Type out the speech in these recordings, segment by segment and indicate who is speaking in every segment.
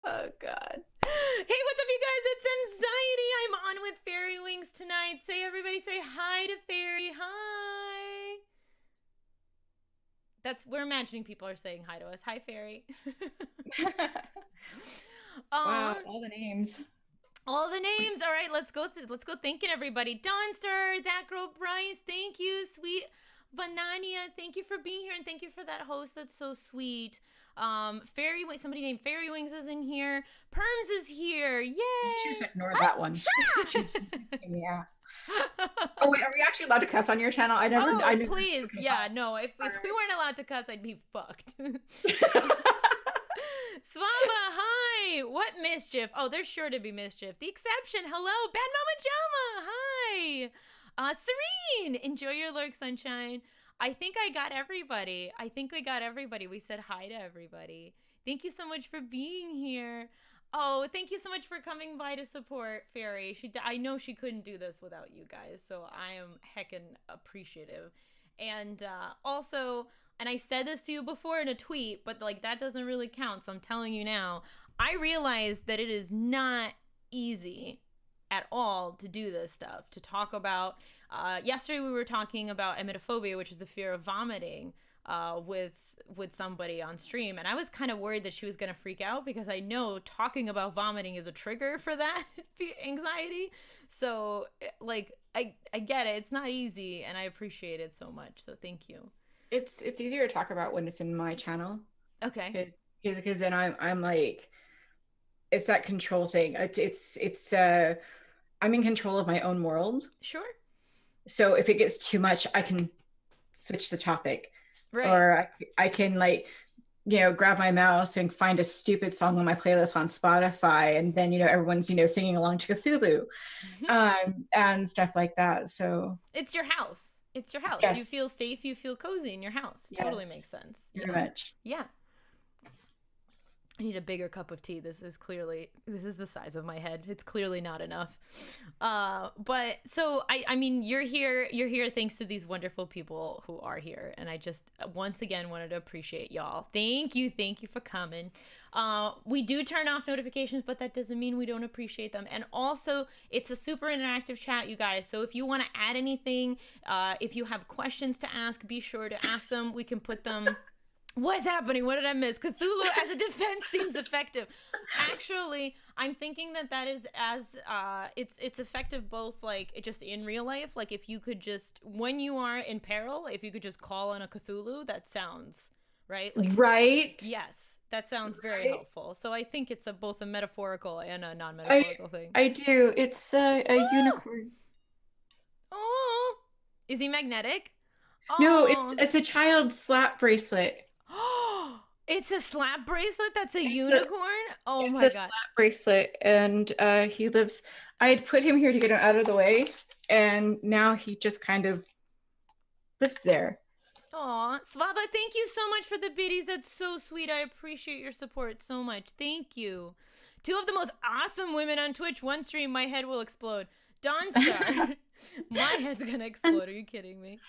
Speaker 1: Oh God. Hey, what's up, you guys? It's Mxiety. I'm on with PharEwings tonight. Everybody say hi to Fairy. Hi. We're imagining people are saying hi to us. Hi, Fairy.
Speaker 2: Wow,
Speaker 1: Aw,
Speaker 2: all the names.
Speaker 1: all the names. All right, let's go thanking everybody. Dawnstar, that girl Bryce, thank you. Sweet Vanania, thank you for being here, and thank you for that host. That's so sweet. Somebody named PharEwings is in here. Perms is here. Yay!
Speaker 2: You choose to ignore that one. She's in the ass. Oh wait, are we actually allowed to cuss on your channel? I
Speaker 1: Oh,
Speaker 2: never.
Speaker 1: please.
Speaker 2: Okay,
Speaker 1: Yeah,
Speaker 2: fine.
Speaker 1: no, if we weren't allowed to cuss, I'd be fucked.
Speaker 2: All right.
Speaker 1: Swaba, hi. What mischief? Oh, there's sure to be mischief. The exception. Hello, Bad Mama Jama. Hi. Serene, enjoy your lurk, sunshine. I think I got everybody. I think we got everybody. We said hi to everybody. Thank you so much for being here. Oh, thank you so much for coming by to support Fairy. I know she couldn't do this without you guys, so I am heckin' appreciative. And also, and I said this to you before in a tweet, but like that doesn't really count, so I'm telling you now. I realized that it is not easy at all to do this stuff, to talk about. Yesterday we were talking about emetophobia, which is the fear of vomiting, with somebody on stream, and I was kind of worried that she was gonna freak out because I know talking about vomiting is a trigger for that anxiety. So like I get it. It's not easy, and I appreciate it so much. So thank you.
Speaker 2: It's easier to talk about when it's in my channel
Speaker 1: Okay.
Speaker 2: because then I'm like it's that control thing. It's I'm in control of my own world.
Speaker 1: Sure.
Speaker 2: So if it gets too much, I can switch the topic,
Speaker 1: Right.
Speaker 2: or I can like grab my mouse and find a stupid song on my playlist on Spotify, and then everyone's singing along to Cthulhu, and stuff like that. So
Speaker 1: It's your house. It's your house. You
Speaker 2: yes,
Speaker 1: feel safe. You feel cozy in your house. Totally makes
Speaker 2: yes,
Speaker 1: sense.
Speaker 2: very
Speaker 1: Yeah.
Speaker 2: much.
Speaker 1: Yeah. I need a bigger cup of tea. This is the size of my head. It's clearly not enough. But so I mean you're here thanks to these wonderful people who are here, and I just once again wanted to appreciate y'all. Thank you for coming. We do turn off notifications, but that doesn't mean we don't appreciate them. And also, it's a super interactive chat, you guys. So if you want to add anything, if you have questions to ask, be sure to ask them. We can put them. What's happening? What did I miss? Cthulhu as a defense seems effective. Actually, I'm thinking that is as it's effective both like just in real life. Like if you could just when you are in peril, if you could just call on a Cthulhu, that sounds right. Like
Speaker 2: Right,
Speaker 1: yes, that sounds very
Speaker 2: right.
Speaker 1: helpful. So I think it's both a metaphorical and a
Speaker 2: I
Speaker 1: non-metaphorical thing.
Speaker 2: I do. It's a
Speaker 1: Oh,
Speaker 2: unicorn.
Speaker 1: oh, is he magnetic?
Speaker 2: No, it's
Speaker 1: Oh,
Speaker 2: it's a child slap bracelet.
Speaker 1: oh, it's a slap bracelet. That's a
Speaker 2: It's a
Speaker 1: unicorn. Oh
Speaker 2: it's
Speaker 1: my
Speaker 2: a
Speaker 1: god.
Speaker 2: slap bracelet, and he lives. I had put him here to get him out of the way, and now he just kind of lives there.
Speaker 1: Aw, Svava, thank you so much for the biddies. That's so sweet. I appreciate your support so much. Thank you. Two of the most awesome women on Twitch. One stream, my head will explode. Dawnstar, my head's gonna explode. Are you kidding me?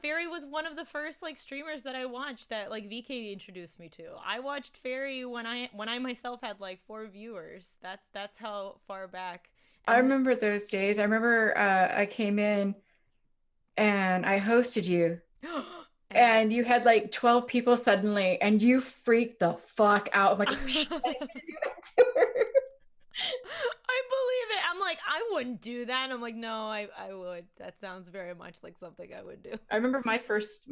Speaker 1: Fairy was one of the first like streamers that I watched that like VK introduced me to. I watched Fairy when I myself had like 4 viewers. That's how far back.
Speaker 2: I
Speaker 1: And
Speaker 2: remember those days. I remember I came in and I hosted you,
Speaker 1: and
Speaker 2: and you had like 12 people suddenly, and you freaked the fuck out. I'm like, oh shit, I
Speaker 1: I
Speaker 2: can't do that to her.
Speaker 1: believe it. I'm like, I wouldn't do that. And I'm like, no, I would. That sounds very much like something I would do.
Speaker 2: I remember my first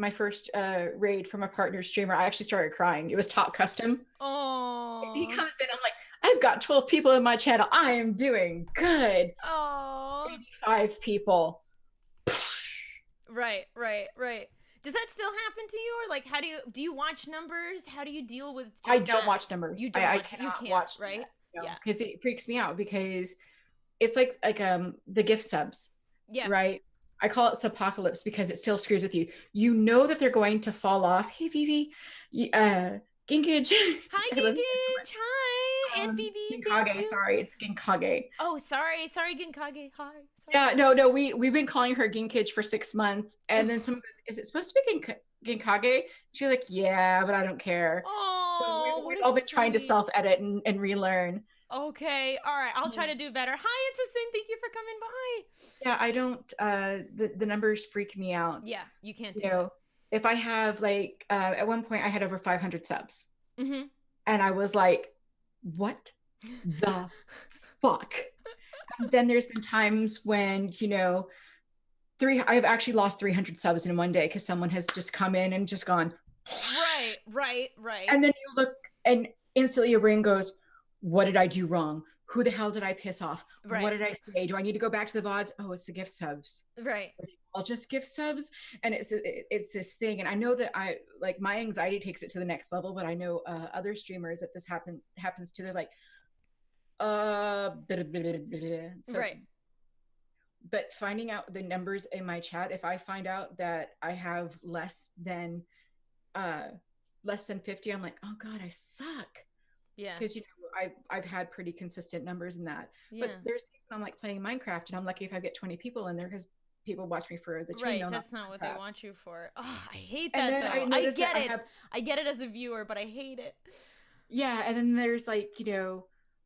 Speaker 2: raid from a partner streamer. I actually started crying. It was Top Custom. He
Speaker 1: Oh,
Speaker 2: comes in. I'm like, I've got 12 people in my channel. I am doing good.
Speaker 1: oh,
Speaker 2: 85 people.
Speaker 1: right, right, right. Does that still happen to you, or like, how do you watch numbers? How do you deal with
Speaker 2: I
Speaker 1: just
Speaker 2: don't
Speaker 1: that?
Speaker 2: watch numbers.
Speaker 1: You don't
Speaker 2: I
Speaker 1: watch. You
Speaker 2: cannot
Speaker 1: can't,
Speaker 2: watch
Speaker 1: right?
Speaker 2: that. No,
Speaker 1: Yeah,
Speaker 2: because it freaks me out because it's like the gift subs,
Speaker 1: yeah.
Speaker 2: right? I call it subpocalypse because it still screws with you. You know that they're going to fall off. Hey Vivi, Ginkage.
Speaker 1: Hi,
Speaker 2: I love you so
Speaker 1: Ginkage. Hi, and
Speaker 2: much.
Speaker 1: BB. Thank
Speaker 2: Ginkage,
Speaker 1: you.
Speaker 2: sorry, it's Ginkage.
Speaker 1: Oh, sorry, Ginkage. Hi, sorry.
Speaker 2: Yeah, no, we've been calling her Ginkage for 6 months, and then someone goes, "Is it supposed to be Ginkage?" She's like, "Yeah, but I don't care." So
Speaker 1: Oh, what
Speaker 2: We've
Speaker 1: a
Speaker 2: all been trying to
Speaker 1: sweet.
Speaker 2: self-edit and relearn.
Speaker 1: Okay, all right. I'll try to do better. Hi, it's a sin. Thank you for coming by.
Speaker 2: Yeah, I don't the numbers freak me out.
Speaker 1: Yeah, you can't
Speaker 2: You
Speaker 1: do it.
Speaker 2: know, if I have like at one point I had over 500 subs
Speaker 1: Mm-hmm.
Speaker 2: and I was like, what the fuck? And then there's been times when, I've actually lost 300 subs in one day because someone has just come in and just gone.
Speaker 1: Right, right, right,
Speaker 2: And then you look and instantly your brain goes, what did I do wrong? Who the hell did I piss off? What
Speaker 1: right,
Speaker 2: did I say? Do I need to go back to the VODs? Oh, it's the gift subs.
Speaker 1: right.
Speaker 2: I'll just gift subs. And it's this thing. And I know that I like my anxiety takes it to the next level, but I know other streamers that this happens to. They're like, blah, blah, blah, blah. So
Speaker 1: Right.
Speaker 2: but finding out the numbers in my chat, if I find out that I have uh less than 50, I'm like, oh god, I suck.
Speaker 1: Yeah.
Speaker 2: Because I've had pretty consistent numbers in that.
Speaker 1: Yeah.
Speaker 2: But there's days when I'm like playing Minecraft and I'm lucky if I get 20 people in there because people watch me for the
Speaker 1: Right.
Speaker 2: chainmail, not
Speaker 1: That's not what they
Speaker 2: Minecraft.
Speaker 1: want you for. Oh, I hate
Speaker 2: And
Speaker 1: that
Speaker 2: then I
Speaker 1: though. I
Speaker 2: noticed that
Speaker 1: get
Speaker 2: I
Speaker 1: it.
Speaker 2: have,
Speaker 1: I get it as a viewer, but I hate it.
Speaker 2: yeah, and then there's like,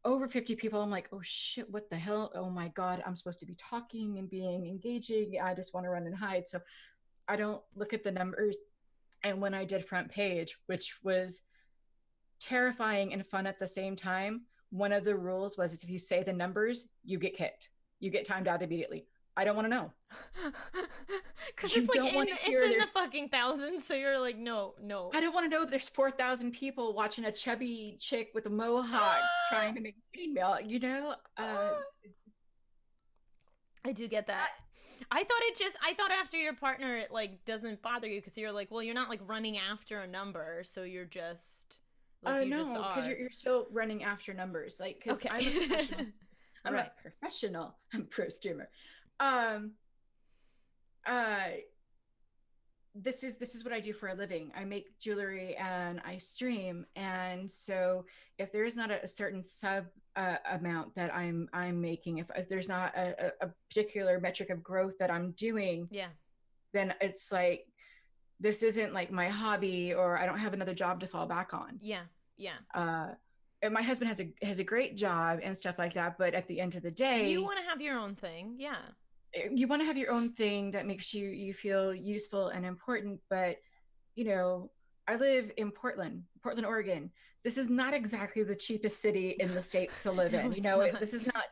Speaker 2: over 50 people. I'm like, oh shit, what the hell? Oh my god, I'm supposed to be talking and being engaging. I just want to run and hide. So I don't look at the numbers. And when I did front page, which was terrifying and fun at the same time, one of the rules was if you say the numbers, you get kicked. You get timed out immediately. I don't want to know.
Speaker 1: Because
Speaker 2: You
Speaker 1: it's like
Speaker 2: don't want to hear
Speaker 1: it's in the
Speaker 2: there's
Speaker 1: fucking thousands, so you're like, no, no.
Speaker 2: I don't want to know there's 4,000 people watching a chubby chick with a mohawk trying to make female,
Speaker 1: I do get that. I thought after your partner it like doesn't bother you because you're like, well, you're not like running after a number, so you're just like you just
Speaker 2: no, because
Speaker 1: are.
Speaker 2: you're still running after numbers. Like, because
Speaker 1: Okay.
Speaker 2: I'm a professional. I'm
Speaker 1: Right.
Speaker 2: a professional. I'm a pro streamer. Um, uh, this is what I do for a living. I make jewelry and I stream. And so if there's not a certain sub amount that I'm making, if there's not a particular metric of growth that I'm doing,
Speaker 1: Yeah.
Speaker 2: then it's like this isn't like my hobby, or I don't have another job to fall back on.
Speaker 1: Yeah. Yeah.
Speaker 2: And my husband has a great job and stuff like that, but at the end of the
Speaker 1: You
Speaker 2: day,
Speaker 1: want to have your own thing. Yeah.
Speaker 2: you want to have your own thing that makes you feel useful and important. But I live in Portland, Oregon. This is not exactly the cheapest city in the states to live
Speaker 1: No,
Speaker 2: in.
Speaker 1: it's not.
Speaker 2: This is not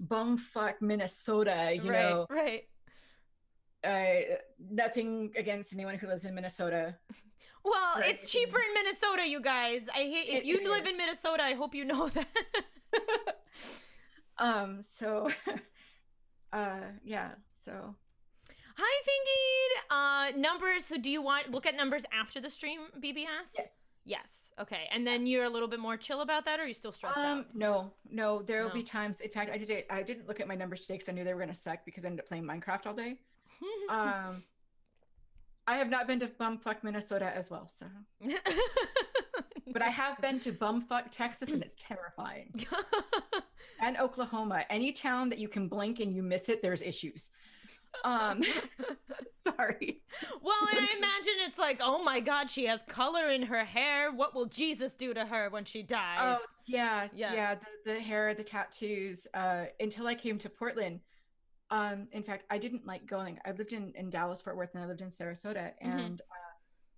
Speaker 2: bumfuck Minnesota.
Speaker 1: Right. Right.
Speaker 2: Nothing against anyone who lives in Minnesota.
Speaker 1: Well,
Speaker 2: Right.
Speaker 1: it's cheaper in Minnesota, you guys. I hate if you live in Minnesota, I hope you know that.
Speaker 2: So yeah, so
Speaker 1: Hi, Fingeed. Numbers. So, do you want look at numbers after the stream, BBS?
Speaker 2: yes.
Speaker 1: Yes. Okay. And then you're a little bit more chill about that, or are you still stressed out?
Speaker 2: No, there will
Speaker 1: No.
Speaker 2: be times. In fact, I didn't look at my numbers today because I knew they were going to suck because I ended up playing Minecraft all day. I have not been to bumfuck Minnesota as well, so. But I have been to bumfuck Texas, and it's terrifying. And Oklahoma. Any town that you can blink and you miss it, there's issues. Sorry.
Speaker 1: Well, and I imagine it's like, oh my God, she has color in her hair. What will Jesus do to her when she dies?
Speaker 2: Oh yeah. The hair, the tattoos. Until I came to Portland. In fact, I didn't like going. I lived in Dallas, Fort Worth, and I lived in Sarasota, and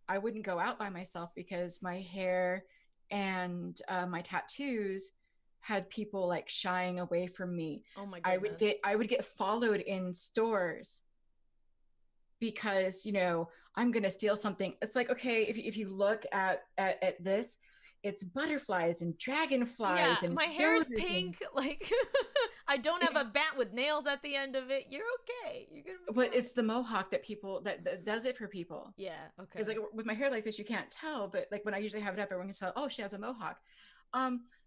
Speaker 2: I wouldn't go out by myself because my hair and my tattoos had people like shying away from me.
Speaker 1: Oh my goodness.
Speaker 2: I would get followed in stores because I'm gonna steal something. It's like, okay, if you look at this, it's butterflies and dragonflies and
Speaker 1: my hair is
Speaker 2: roses
Speaker 1: pink. Like I don't have a bat with nails at the end of it. You're okay. You're gonna be
Speaker 2: but
Speaker 1: fine.
Speaker 2: it's the mohawk that does it for people.
Speaker 1: Yeah. Okay.
Speaker 2: Because like with my hair like this, you can't tell, but like when I usually have it up, everyone can tell, oh, she has a mohawk.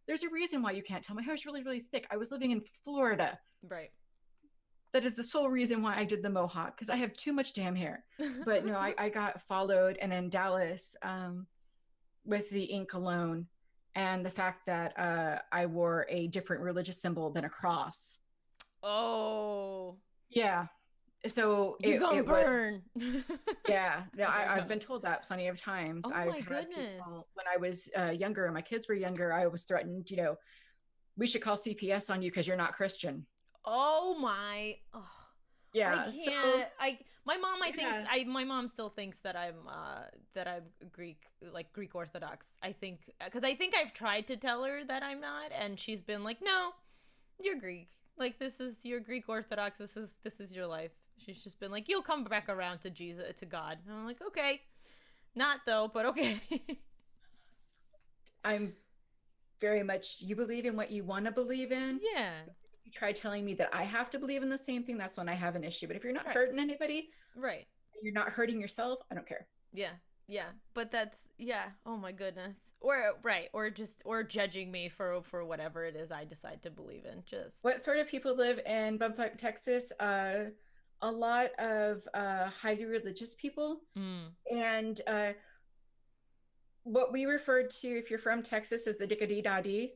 Speaker 2: There's a reason why you can't tell. My hair is really, really thick. I was living in Florida.
Speaker 1: Right.
Speaker 2: That is the sole reason why I did the mohawk, because I have too much damn hair. But no, I got followed, and in Dallas, with the ink alone, and the fact that I wore a different religious symbol than a cross.
Speaker 1: Oh.
Speaker 2: Yeah. So
Speaker 1: You gonna
Speaker 2: it was,
Speaker 1: burn.
Speaker 2: yeah, no,
Speaker 1: Oh my
Speaker 2: I've
Speaker 1: god.
Speaker 2: been told that plenty of times.
Speaker 1: Oh
Speaker 2: I've
Speaker 1: my
Speaker 2: had
Speaker 1: goodness.
Speaker 2: people when I was younger and my kids were younger, I was threatened, we should call CPS on you because you're not Christian.
Speaker 1: Oh my. Oh, I
Speaker 2: Yeah. So
Speaker 1: can't. My mom I think
Speaker 2: yeah.
Speaker 1: my mom still thinks that I'm Greek, like Greek Orthodox. I think cuz I think I've tried to tell her that I'm not, and she's been like, "No, you're Greek. Like this is your Greek Orthodox. This is your life." She's just been like, "You'll come back around to Jesus, to God." And I'm like, "Okay." Not though, but okay.
Speaker 2: I'm very much, you believe in what you want to believe in.
Speaker 1: Yeah.
Speaker 2: If you try telling me that I have to believe in the same thing, that's when I have an issue. But if you're not
Speaker 1: Right.
Speaker 2: hurting anybody,
Speaker 1: Right.
Speaker 2: you're not hurting yourself, I don't care.
Speaker 1: Yeah. Yeah. But that's yeah. Oh my goodness. Or right. Or just or judging me for whatever it is I decide to believe in. Just
Speaker 2: What sort of people live in Bumfuck, Texas? A lot of highly religious people.
Speaker 1: mm.
Speaker 2: And what we referred to, if you're from Texas, as the dickadee da dee.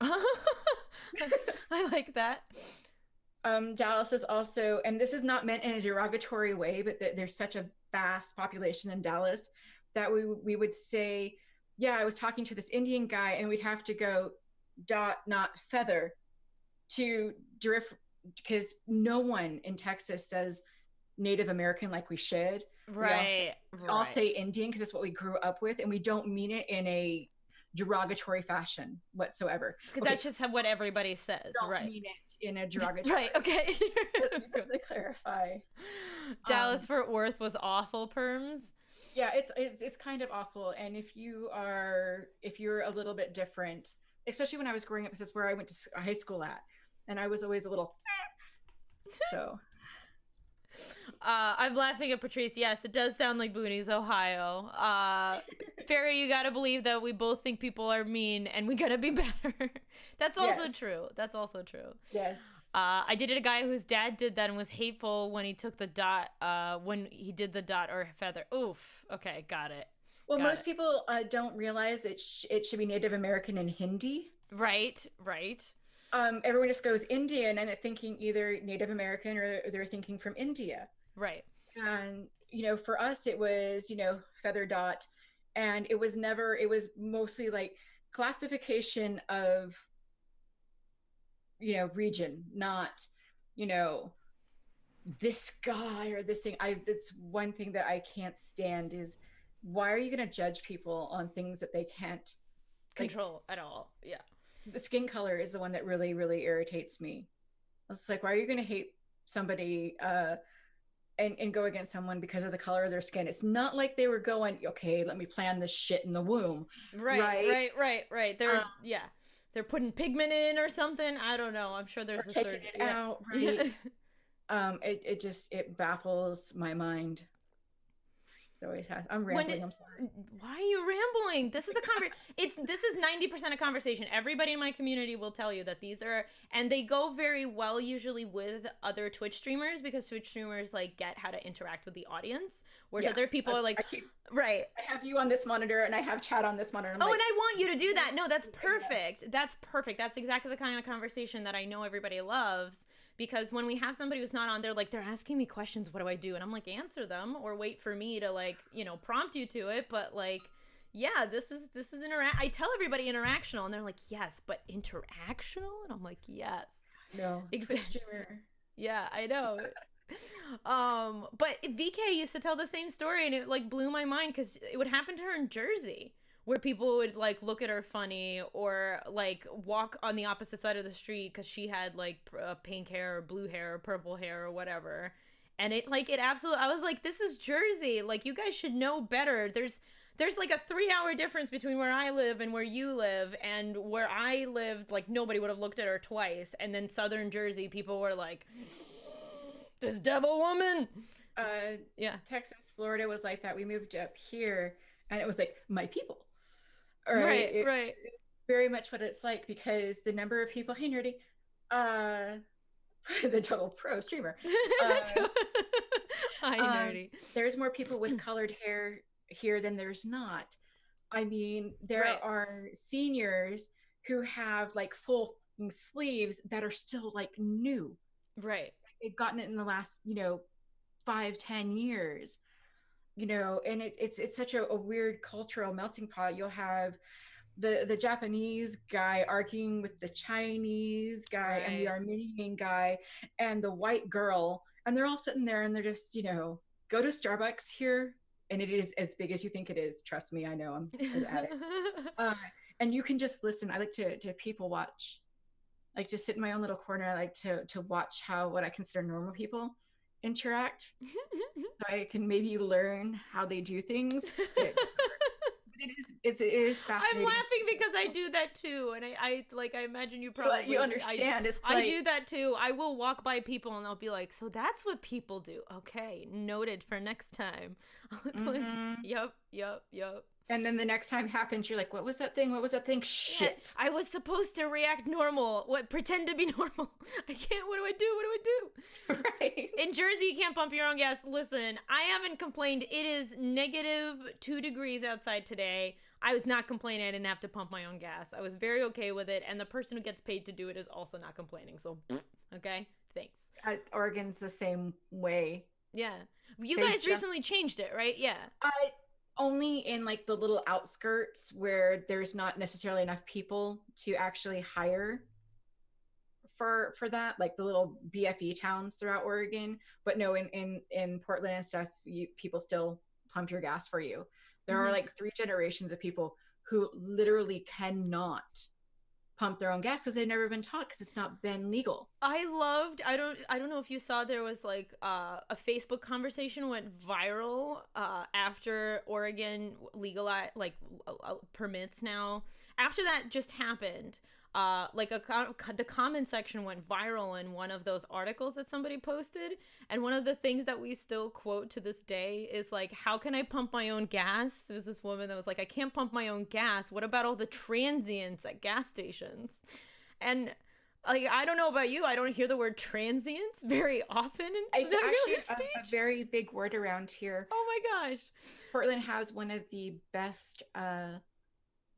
Speaker 1: I like that.
Speaker 2: Dallas is also, and this is not meant in a derogatory way, but there's such a vast population in Dallas that we would say, yeah, I was talking to this Indian guy, and we'd have to go dot not feather to drift, because no one in Texas says Native American like we should.
Speaker 1: Right.
Speaker 2: We all
Speaker 1: Right.
Speaker 2: say Indian because it's what we grew up with, and we don't mean it in a derogatory fashion whatsoever.
Speaker 1: Because
Speaker 2: Okay,
Speaker 1: that's just what everybody says.
Speaker 2: don't
Speaker 1: Right.
Speaker 2: mean it in a derogatory.
Speaker 1: Right. Okay.
Speaker 2: Let me clarify.
Speaker 1: Dallas Fort Worth was awful perms.
Speaker 2: Yeah, it's kind of awful. And if you're a little bit different, especially when I was growing up, this is where I went to high school at, and I was always a little so.
Speaker 1: I'm laughing at Patrice. Yes, it does sound like Boonies, Ohio. Fairy, you gotta believe that we both think people are mean and we gotta be better. That's also
Speaker 2: Yes.
Speaker 1: true. That's also true.
Speaker 2: Yes.
Speaker 1: I dated a guy whose dad did that and was hateful when he took the dot, when he did the dot or feather. Oof. Okay, got it.
Speaker 2: Well,
Speaker 1: Got
Speaker 2: most
Speaker 1: it.
Speaker 2: people don't realize it should be Native American and Hindi.
Speaker 1: Right, right.
Speaker 2: Everyone just goes Indian and they're thinking either Native American or they're thinking from India.
Speaker 1: Right.
Speaker 2: And for us it was feather dot, and it was mostly like classification of region, not you know this guy or this thing. It's one thing that I can't stand is, why are you going to judge people on things that they can't, like,
Speaker 1: Control at all. Yeah.
Speaker 2: the skin color is the one that really really irritates me. It's like, why are you going to hate somebody and go against someone because of the color of their skin? It's not like they were going, okay, let me plan this shit in the womb.
Speaker 1: Right. They're yeah. They're putting pigment in or something. I don't know. I'm sure there's
Speaker 2: or
Speaker 1: a
Speaker 2: taking
Speaker 1: certain
Speaker 2: it out, right? It baffles my mind. So I'm rambling. I'm sorry.
Speaker 1: Why are you rambling? This is a this is 90% of conversation. Everybody in my community will tell you that these are, and they go very well usually with other Twitch streamers, because Twitch streamers like get how to interact with the audience, whereas other people are like, right.
Speaker 2: I have you on this monitor and I have chat on this monitor.
Speaker 1: And I want you to do that. No, that's perfect. That's perfect. That's exactly the kind of conversation that I know everybody loves. Because when we have somebody who's not on, they're asking me questions. What do I do? And I'm like, answer them or wait for me to prompt you to it. But yeah, this is I tell everybody interactional, and they're like, yes, but interactional? And I'm like, yes.
Speaker 2: No,
Speaker 1: exactly.
Speaker 2: Twitch streamer.
Speaker 1: Yeah, I know. But VK used to tell the same story, and it blew my mind because it would happen to her in Jersey, where people would look at her funny or walk on the opposite side of the street because she had pink hair or blue hair or purple hair or whatever. And it absolutely, I was like, this is Jersey. You guys should know better. There's a 3-hour difference between where I live and where you live, and where I lived, nobody would have looked at her twice. And then Southern Jersey, people were like, this devil woman. Yeah.
Speaker 2: Texas, Florida was like that. We moved up here and it was like, my people.
Speaker 1: Right.
Speaker 2: Very much what it's like, because the number of people, hey nerdy, the total pro streamer.
Speaker 1: Hi nerdy.
Speaker 2: There's more people with colored hair here than there's not. I mean, there are seniors who have full sleeves that are still new.
Speaker 1: Right.
Speaker 2: They've gotten it in the last, 5, 10 years, and it's such a weird cultural melting pot. You'll have the Japanese guy arguing with the Chinese guy and the
Speaker 1: Right.
Speaker 2: Armenian guy and the white girl, and they're all sitting there and they're just, go to Starbucks here, and it is as big as you think it is. Trust me, I know, I'm an addict. Uh, and you can just listen. I like to people watch, like to sit in my own little corner. I like to watch how what I consider normal people interact, so I can maybe learn how they do things. It is
Speaker 1: I'm
Speaker 2: fascinating.
Speaker 1: laughing because I do that too, and I imagine you probably
Speaker 2: You understand. It's
Speaker 1: I
Speaker 2: like,
Speaker 1: do that too. I will walk by people and I'll be like, so that's what people do. Okay, noted for next time. Like,
Speaker 2: mm-hmm.
Speaker 1: yep, yep, yep.
Speaker 2: And then the next time happens, you're like, what was that thing? What was that thing?
Speaker 1: Yeah,
Speaker 2: Shit.
Speaker 1: I was supposed to react normal. What? Pretend to be normal. I can't. What do I do? What do I do?
Speaker 2: Right.
Speaker 1: In Jersey, you can't pump your own gas. Listen, I haven't complained. It is -2 degrees outside today. I was not complaining. I didn't have to pump my own gas. I was very okay with it. And the person who gets paid to do it is also not complaining. So, okay, thanks.
Speaker 2: Oregon's the same way.
Speaker 1: Yeah. You
Speaker 2: They
Speaker 1: guys
Speaker 2: just
Speaker 1: recently changed it, right? Yeah.
Speaker 2: only in like the little outskirts where there's not necessarily enough people to actually hire for that, like the little BFE towns throughout Oregon. But no, in Portland and stuff, people still pump your gas for you. There are like 3 generations of people who literally cannot pump their own gas because they've never been taught, because it's not been legal.
Speaker 1: I don't know if you saw, there was like a Facebook conversation went viral after Oregon legalized, like permits now. After that just happened, like the comment section went viral in one of those articles that somebody posted, and one of the things that we still quote to this day is like, how can I pump my own gas? There was this woman that was like, I can't pump my own gas. What about all the transients at gas stations? And like, I don't know about you, I don't hear the word transients very often in
Speaker 2: It's
Speaker 1: regular
Speaker 2: actually
Speaker 1: speech.
Speaker 2: a very big word around here.
Speaker 1: Oh my gosh.
Speaker 2: Portland has one of the best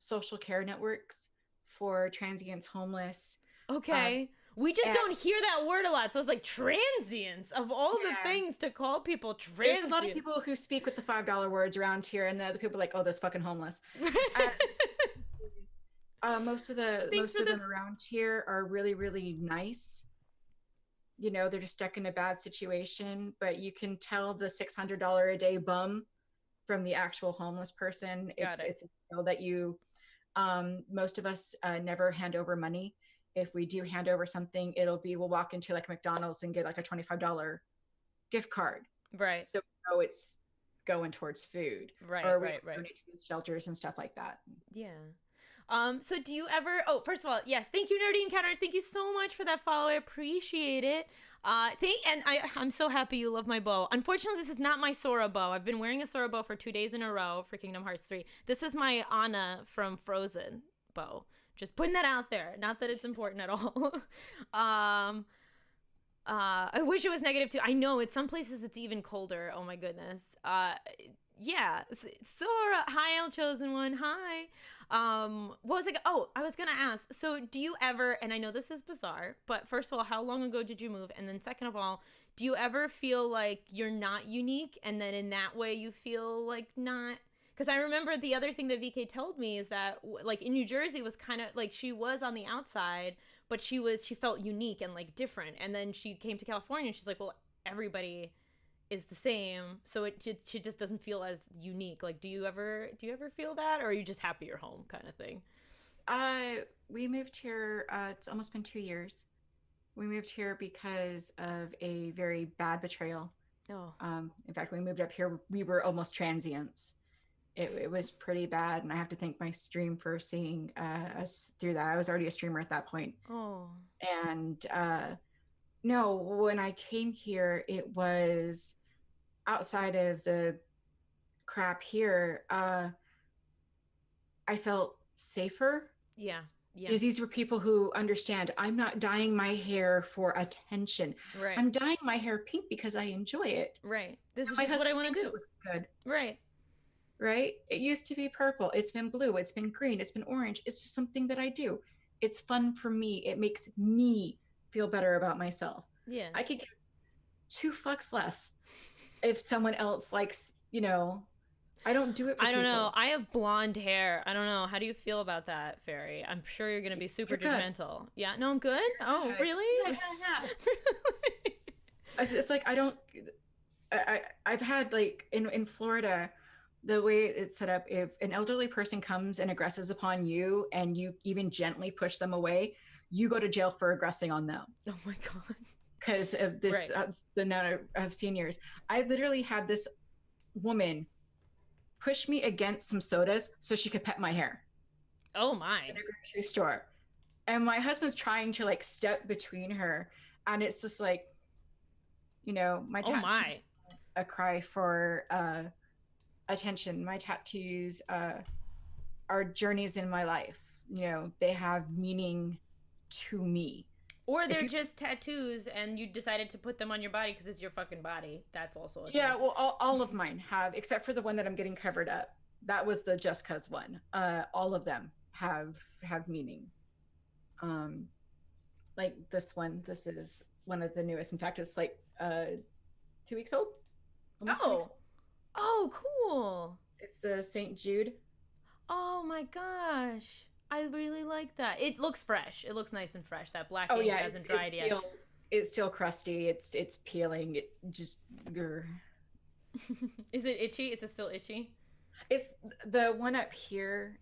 Speaker 2: social care networks for transients, homeless.
Speaker 1: Okay. We just
Speaker 2: And
Speaker 1: don't hear that word a lot. So it's like transients, of all the
Speaker 2: yeah,
Speaker 1: things to call people
Speaker 2: there's
Speaker 1: transients.
Speaker 2: a lot of people who speak with the $5 words around here, and the other people are like, oh, those fucking homeless. Most of them around here are really, really nice. They're just stuck in a bad situation, but you can tell the $600 a day bum from the actual homeless person. It's that you, most of us never hand over money. If we do hand over something, we'll walk into like McDonald's and get like a $25 gift card.
Speaker 1: Right.
Speaker 2: So it's going towards food.
Speaker 1: Right,
Speaker 2: or we
Speaker 1: right.
Speaker 2: donate to shelters and stuff like that.
Speaker 1: Yeah. So do you ever, first of all, yes, thank you, Nerdy Encounters. Thank you so much for that follow. I appreciate it. I'm so happy you love my bow. Unfortunately, this is not my Sora bow. I've been wearing a Sora bow for 2 days in a row for Kingdom Hearts 3. This is my Anna from Frozen bow. Just putting that out there. Not that it's important at all. I wish it was -2. I know, in some places it's even colder. Oh my goodness. Yeah. Sora, hi, El Chosen One. Hi. What was it? Oh, I was gonna ask. So, do you ever? And I know this is bizarre, but first of all, how long ago did you move? And then, second of all, do you ever feel like you're not unique, and then in that way you feel like not? Because I remember the other thing that VK told me is that, like, in New Jersey, was kind of like she was on the outside, but she felt unique and like different. And then she came to California and she's like, well, everybody is the same, so she just doesn't feel as unique. Like, do you ever feel that, or are you just happy you're home, kind of thing?
Speaker 2: We moved here. It's almost been 2 years. We moved here because of a very bad betrayal.
Speaker 1: Oh.
Speaker 2: In fact, when we moved up here, we were almost transients. It was pretty bad, and I have to thank my stream for seeing us through that. I was already a streamer at that point.
Speaker 1: Oh.
Speaker 2: And no, when I came here, it was outside of the crap here. I felt safer.
Speaker 1: Yeah. Yeah.
Speaker 2: Because these were people who understand, I'm not dyeing my hair for attention.
Speaker 1: Right.
Speaker 2: I'm dyeing my hair pink because I enjoy it.
Speaker 1: Right. This is
Speaker 2: My
Speaker 1: just what I want to
Speaker 2: thinks
Speaker 1: do.
Speaker 2: It looks good.
Speaker 1: Right.
Speaker 2: Right? It used to be purple. It's been blue. It's been green. It's been orange. It's just something that I do. It's fun for me. It makes me feel better about myself.
Speaker 1: Yeah.
Speaker 2: I could give 2 fucks less if someone else likes, I don't do it for
Speaker 1: I don't know.
Speaker 2: people.
Speaker 1: I have blonde hair. I don't know. How do you feel about that, Fairy? I'm sure you're going to be super
Speaker 2: You're good.
Speaker 1: judgmental. Yeah, no, I'm good.
Speaker 2: You're
Speaker 1: Oh,
Speaker 2: good. Yeah,
Speaker 1: really?
Speaker 2: yeah, yeah.
Speaker 1: Really?
Speaker 2: It's like I don't. I've had like in Florida, the way it's set up, if an elderly person comes and aggresses upon you and you even gently push them away, you go to jail for aggressing on them
Speaker 1: Oh my God.
Speaker 2: because of this
Speaker 1: Right.
Speaker 2: the amount of seniors. I literally had this woman push me against some sodas so she could pet my hair
Speaker 1: Oh my.
Speaker 2: in a grocery store. And my husband's trying to like step between her. And it's just like, my
Speaker 1: Oh
Speaker 2: tattoo,
Speaker 1: my.
Speaker 2: a cry for attention. My tattoos are journeys in my life. They have meaning to me.
Speaker 1: Or
Speaker 2: If
Speaker 1: they're
Speaker 2: you,
Speaker 1: just tattoos and you decided to put them on your body because it's your fucking body. That's also a
Speaker 2: yeah,
Speaker 1: thing.
Speaker 2: well, all of mine have, except for the one that I'm getting covered up. That was the Just Cause one. All of them have meaning. Um, like this one, this is one of the newest. In fact, it's like 2 weeks old, almost 2 weeks
Speaker 1: Oh.
Speaker 2: old.
Speaker 1: Oh, cool.
Speaker 2: It's the St. Jude.
Speaker 1: Oh my gosh. I really like that. It looks fresh. It looks nice and fresh. That black
Speaker 2: Oh
Speaker 1: ink
Speaker 2: yeah,
Speaker 1: hasn't dried yet.
Speaker 2: it's still crusty. It's peeling. It just grr.
Speaker 1: Is it itchy? Is it still itchy?
Speaker 2: It's the one up here.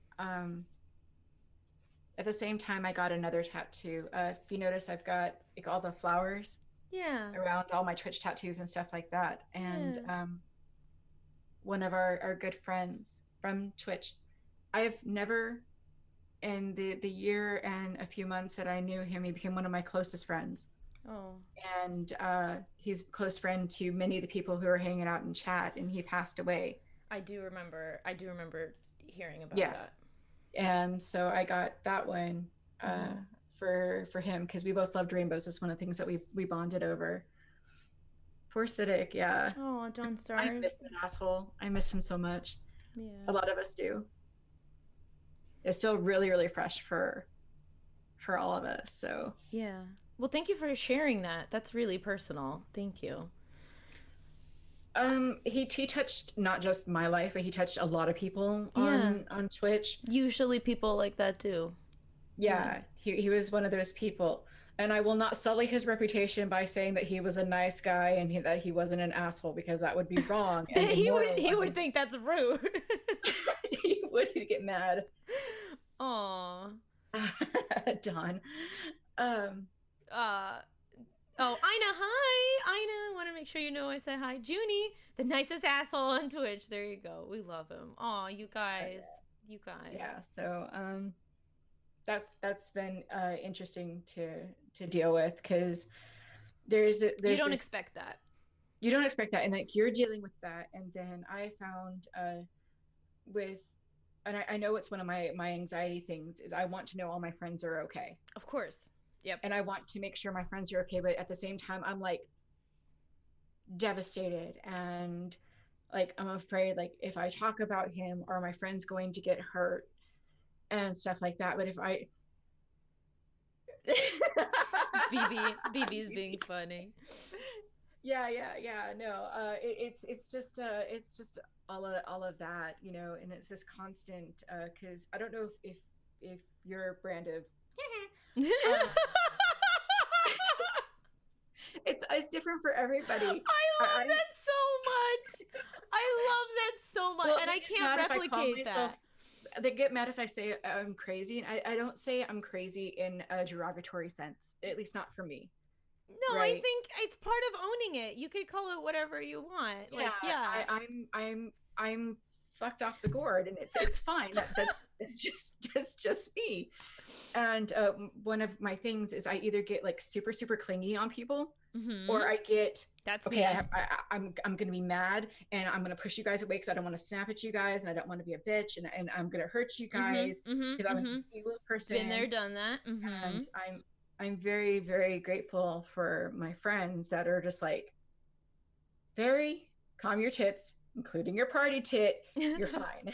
Speaker 2: At the same time, I got another tattoo. If you notice, I've got like all the flowers
Speaker 1: Yeah.
Speaker 2: around all my Twitch tattoos and stuff like that. And
Speaker 1: Yeah.
Speaker 2: one of our good friends from Twitch, I have never, in the year and a few months that I knew him, he became one of my closest friends.
Speaker 1: Oh.
Speaker 2: And he's a close friend to many of the people who are hanging out in chat, and he passed away.
Speaker 1: I do remember hearing about
Speaker 2: Yeah.
Speaker 1: that.
Speaker 2: And so I got that one for him because we both loved rainbows. It's one of the things that we bonded over. Poor Siddiq, yeah.
Speaker 1: Oh, don't
Speaker 2: I
Speaker 1: start.
Speaker 2: miss that asshole. I miss him so much.
Speaker 1: Yeah.
Speaker 2: A lot of us do. It's still really, really fresh for all of us. So
Speaker 1: Yeah. Well, thank you for sharing that. That's really personal. Thank you.
Speaker 2: he touched not just my life, but he touched a lot of people on Twitch.
Speaker 1: Usually people like that too.
Speaker 2: Yeah, he was one of those people. And I will not sully his reputation by saying that he was a nice guy and that he wasn't an asshole, because that would be wrong. And
Speaker 1: he would think that's rude.
Speaker 2: he would get mad.
Speaker 1: Aw.
Speaker 2: Don.
Speaker 1: Oh, Ina, hi. Ina, want to make sure you know I said hi. Junie, the nicest asshole on Twitch. There you go. We love him. Aw, you guys. You guys.
Speaker 2: Yeah, so that's been interesting to deal with, because there's
Speaker 1: you don't expect that.
Speaker 2: You don't expect that, and like you're dealing with that. And then I found and I know it's one of my anxiety things is I want to know all my friends are okay.
Speaker 1: Of course. Yep.
Speaker 2: And I want to make sure my friends are okay, but at the same time I'm like devastated, and like I'm afraid, like if I talk about him, are my friends going to get hurt and stuff like that. But if I
Speaker 1: BB's being funny.
Speaker 2: Yeah, no, it's just all of that, and it's this constant because I don't know if your brand of it's different for everybody.
Speaker 1: I love that so much. I love that so much. Well, and I can't replicate that.
Speaker 2: They get mad if I say I'm crazy, and I don't say I'm crazy in a derogatory sense, at least not for me.
Speaker 1: No, right? I think it's part of owning it. You could call it whatever you want.
Speaker 2: I'm fucked off the gourd, and it's fine. It's just me. And one of my things is I either get like super clingy on people, or I get I'm gonna be mad and I'm gonna push you guys away because I don't want to snap at you guys and I don't want to be a bitch, and I'm gonna hurt you guys because I'm an evilest person.
Speaker 1: Been there, done that.
Speaker 2: And I'm very, very grateful for my friends that are just like, very calm your tits, including your party tit. You're fine.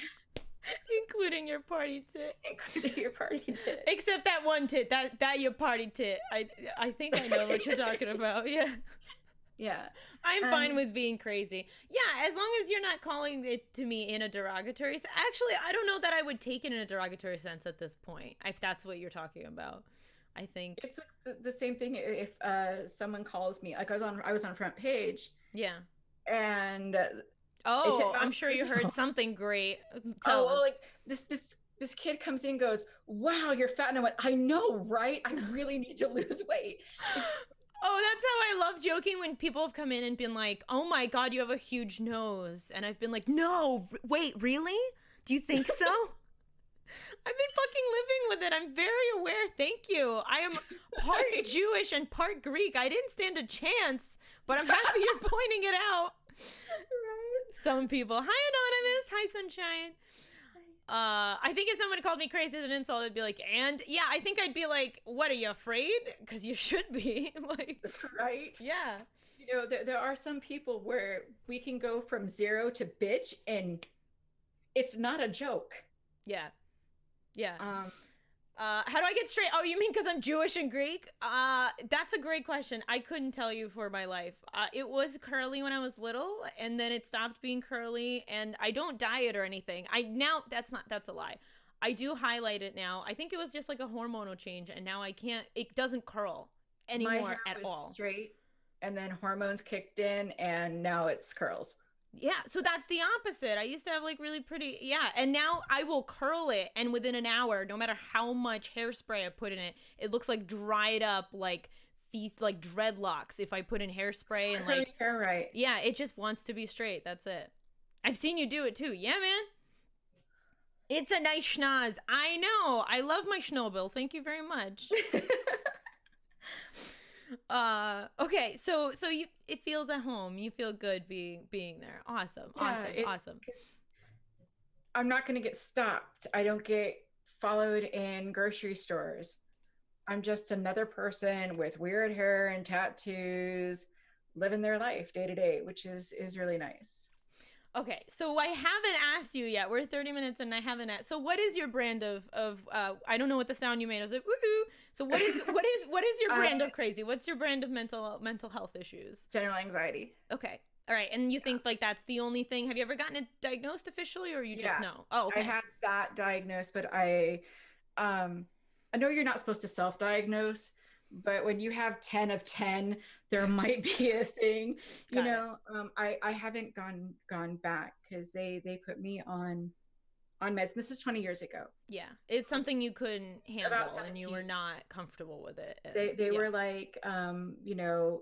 Speaker 1: Including your party tit.
Speaker 2: Including your party tit.
Speaker 1: Except that one tit, that your party tit. I think I know what you're talking about. Yeah.
Speaker 2: Yeah.
Speaker 1: I'm fine
Speaker 2: And
Speaker 1: with being crazy. Yeah, as long as you're not calling it to me in a derogatory sense. Actually, I don't know that I would take it in a derogatory sense at this point, if that's what you're talking about. I think,
Speaker 2: it's like the same thing if someone calls me, like I was on front page,
Speaker 1: yeah.
Speaker 2: and it's at
Speaker 1: Oh, I'm
Speaker 2: Mouse
Speaker 1: sure you heard
Speaker 2: Video.
Speaker 1: something great.
Speaker 2: Oh
Speaker 1: Tell
Speaker 2: well,
Speaker 1: us.
Speaker 2: like this kid comes in and goes, "Wow, you're fat," and I went, "I know, right? I really need to lose weight." It's
Speaker 1: Oh, that's how I love joking when people have come in and been like, "Oh my god, you have a huge nose." And I've been like, "No, wait, really? Do you think so?" I've been fucking living with it. I'm very aware. Thank you. I am part
Speaker 2: right,
Speaker 1: Jewish and part Greek. I didn't stand a chance, but I'm happy you're pointing it out. Some people. Hi, Anonymous. Hi, Sunshine. I think if somebody called me crazy as an insult, I'd be like, and yeah, I think I'd be like, what, are you afraid? Because you should be. Like,
Speaker 2: right.
Speaker 1: yeah.
Speaker 2: You know, there are some people where we can go from zero to bitch, and it's not a joke.
Speaker 1: Yeah. Yeah.
Speaker 2: Um,
Speaker 1: How do I get straight? Oh, you mean because I'm Jewish and Greek? That's a great question. I couldn't tell you for my life. It was curly when I was little, and then it stopped being curly. And I don't dye it or anything. That's a lie. I do highlight it now. I think it was just like a hormonal change, and now I can't. It doesn't curl
Speaker 2: my
Speaker 1: anymore
Speaker 2: hair
Speaker 1: at
Speaker 2: was
Speaker 1: all.
Speaker 2: straight, and then hormones kicked in, and now it's curls.
Speaker 1: Yeah, so that's the opposite. I used to have like really pretty, yeah, and now I will curl it, and within an hour, no matter how much hairspray I put in it, it looks like dried up, like feast, like dreadlocks. If I put in hairspray and like,
Speaker 2: Hair right.
Speaker 1: yeah, it just wants to be straight. That's it. I've seen you do it too. Yeah, man. It's a nice schnoz. I know. I love my Schnobel. Thank you very much. Okay, so you, it feels at home. You feel good being there. Awesome.
Speaker 2: Yeah,
Speaker 1: Awesome. Awesome.
Speaker 2: I'm not going to get stopped. I don't get followed in grocery stores. I'm just another person with weird hair and tattoos, living their life day to day, which is really nice.
Speaker 1: Okay, so I haven't asked you yet. We're 30 minutes and I haven't asked. So what is your brand of I don't know what the sound you made. I was like, woohoo. So what is your brand of crazy? What's your brand of mental health issues?
Speaker 2: General anxiety.
Speaker 1: Okay. All right. And you think like that's the only thing? Have you ever gotten it diagnosed officially, or you just know? Oh, okay.
Speaker 2: I had that diagnosed, but I know you're not supposed to self-diagnose, but when you have 10 of 10, there might be a thing.
Speaker 1: Got it.
Speaker 2: I haven't gone back because they put me on meds. This is 20 years ago.
Speaker 1: Yeah. It's something you couldn't handle and you
Speaker 2: 17.
Speaker 1: were not comfortable with it. And,
Speaker 2: They
Speaker 1: yeah.
Speaker 2: were like,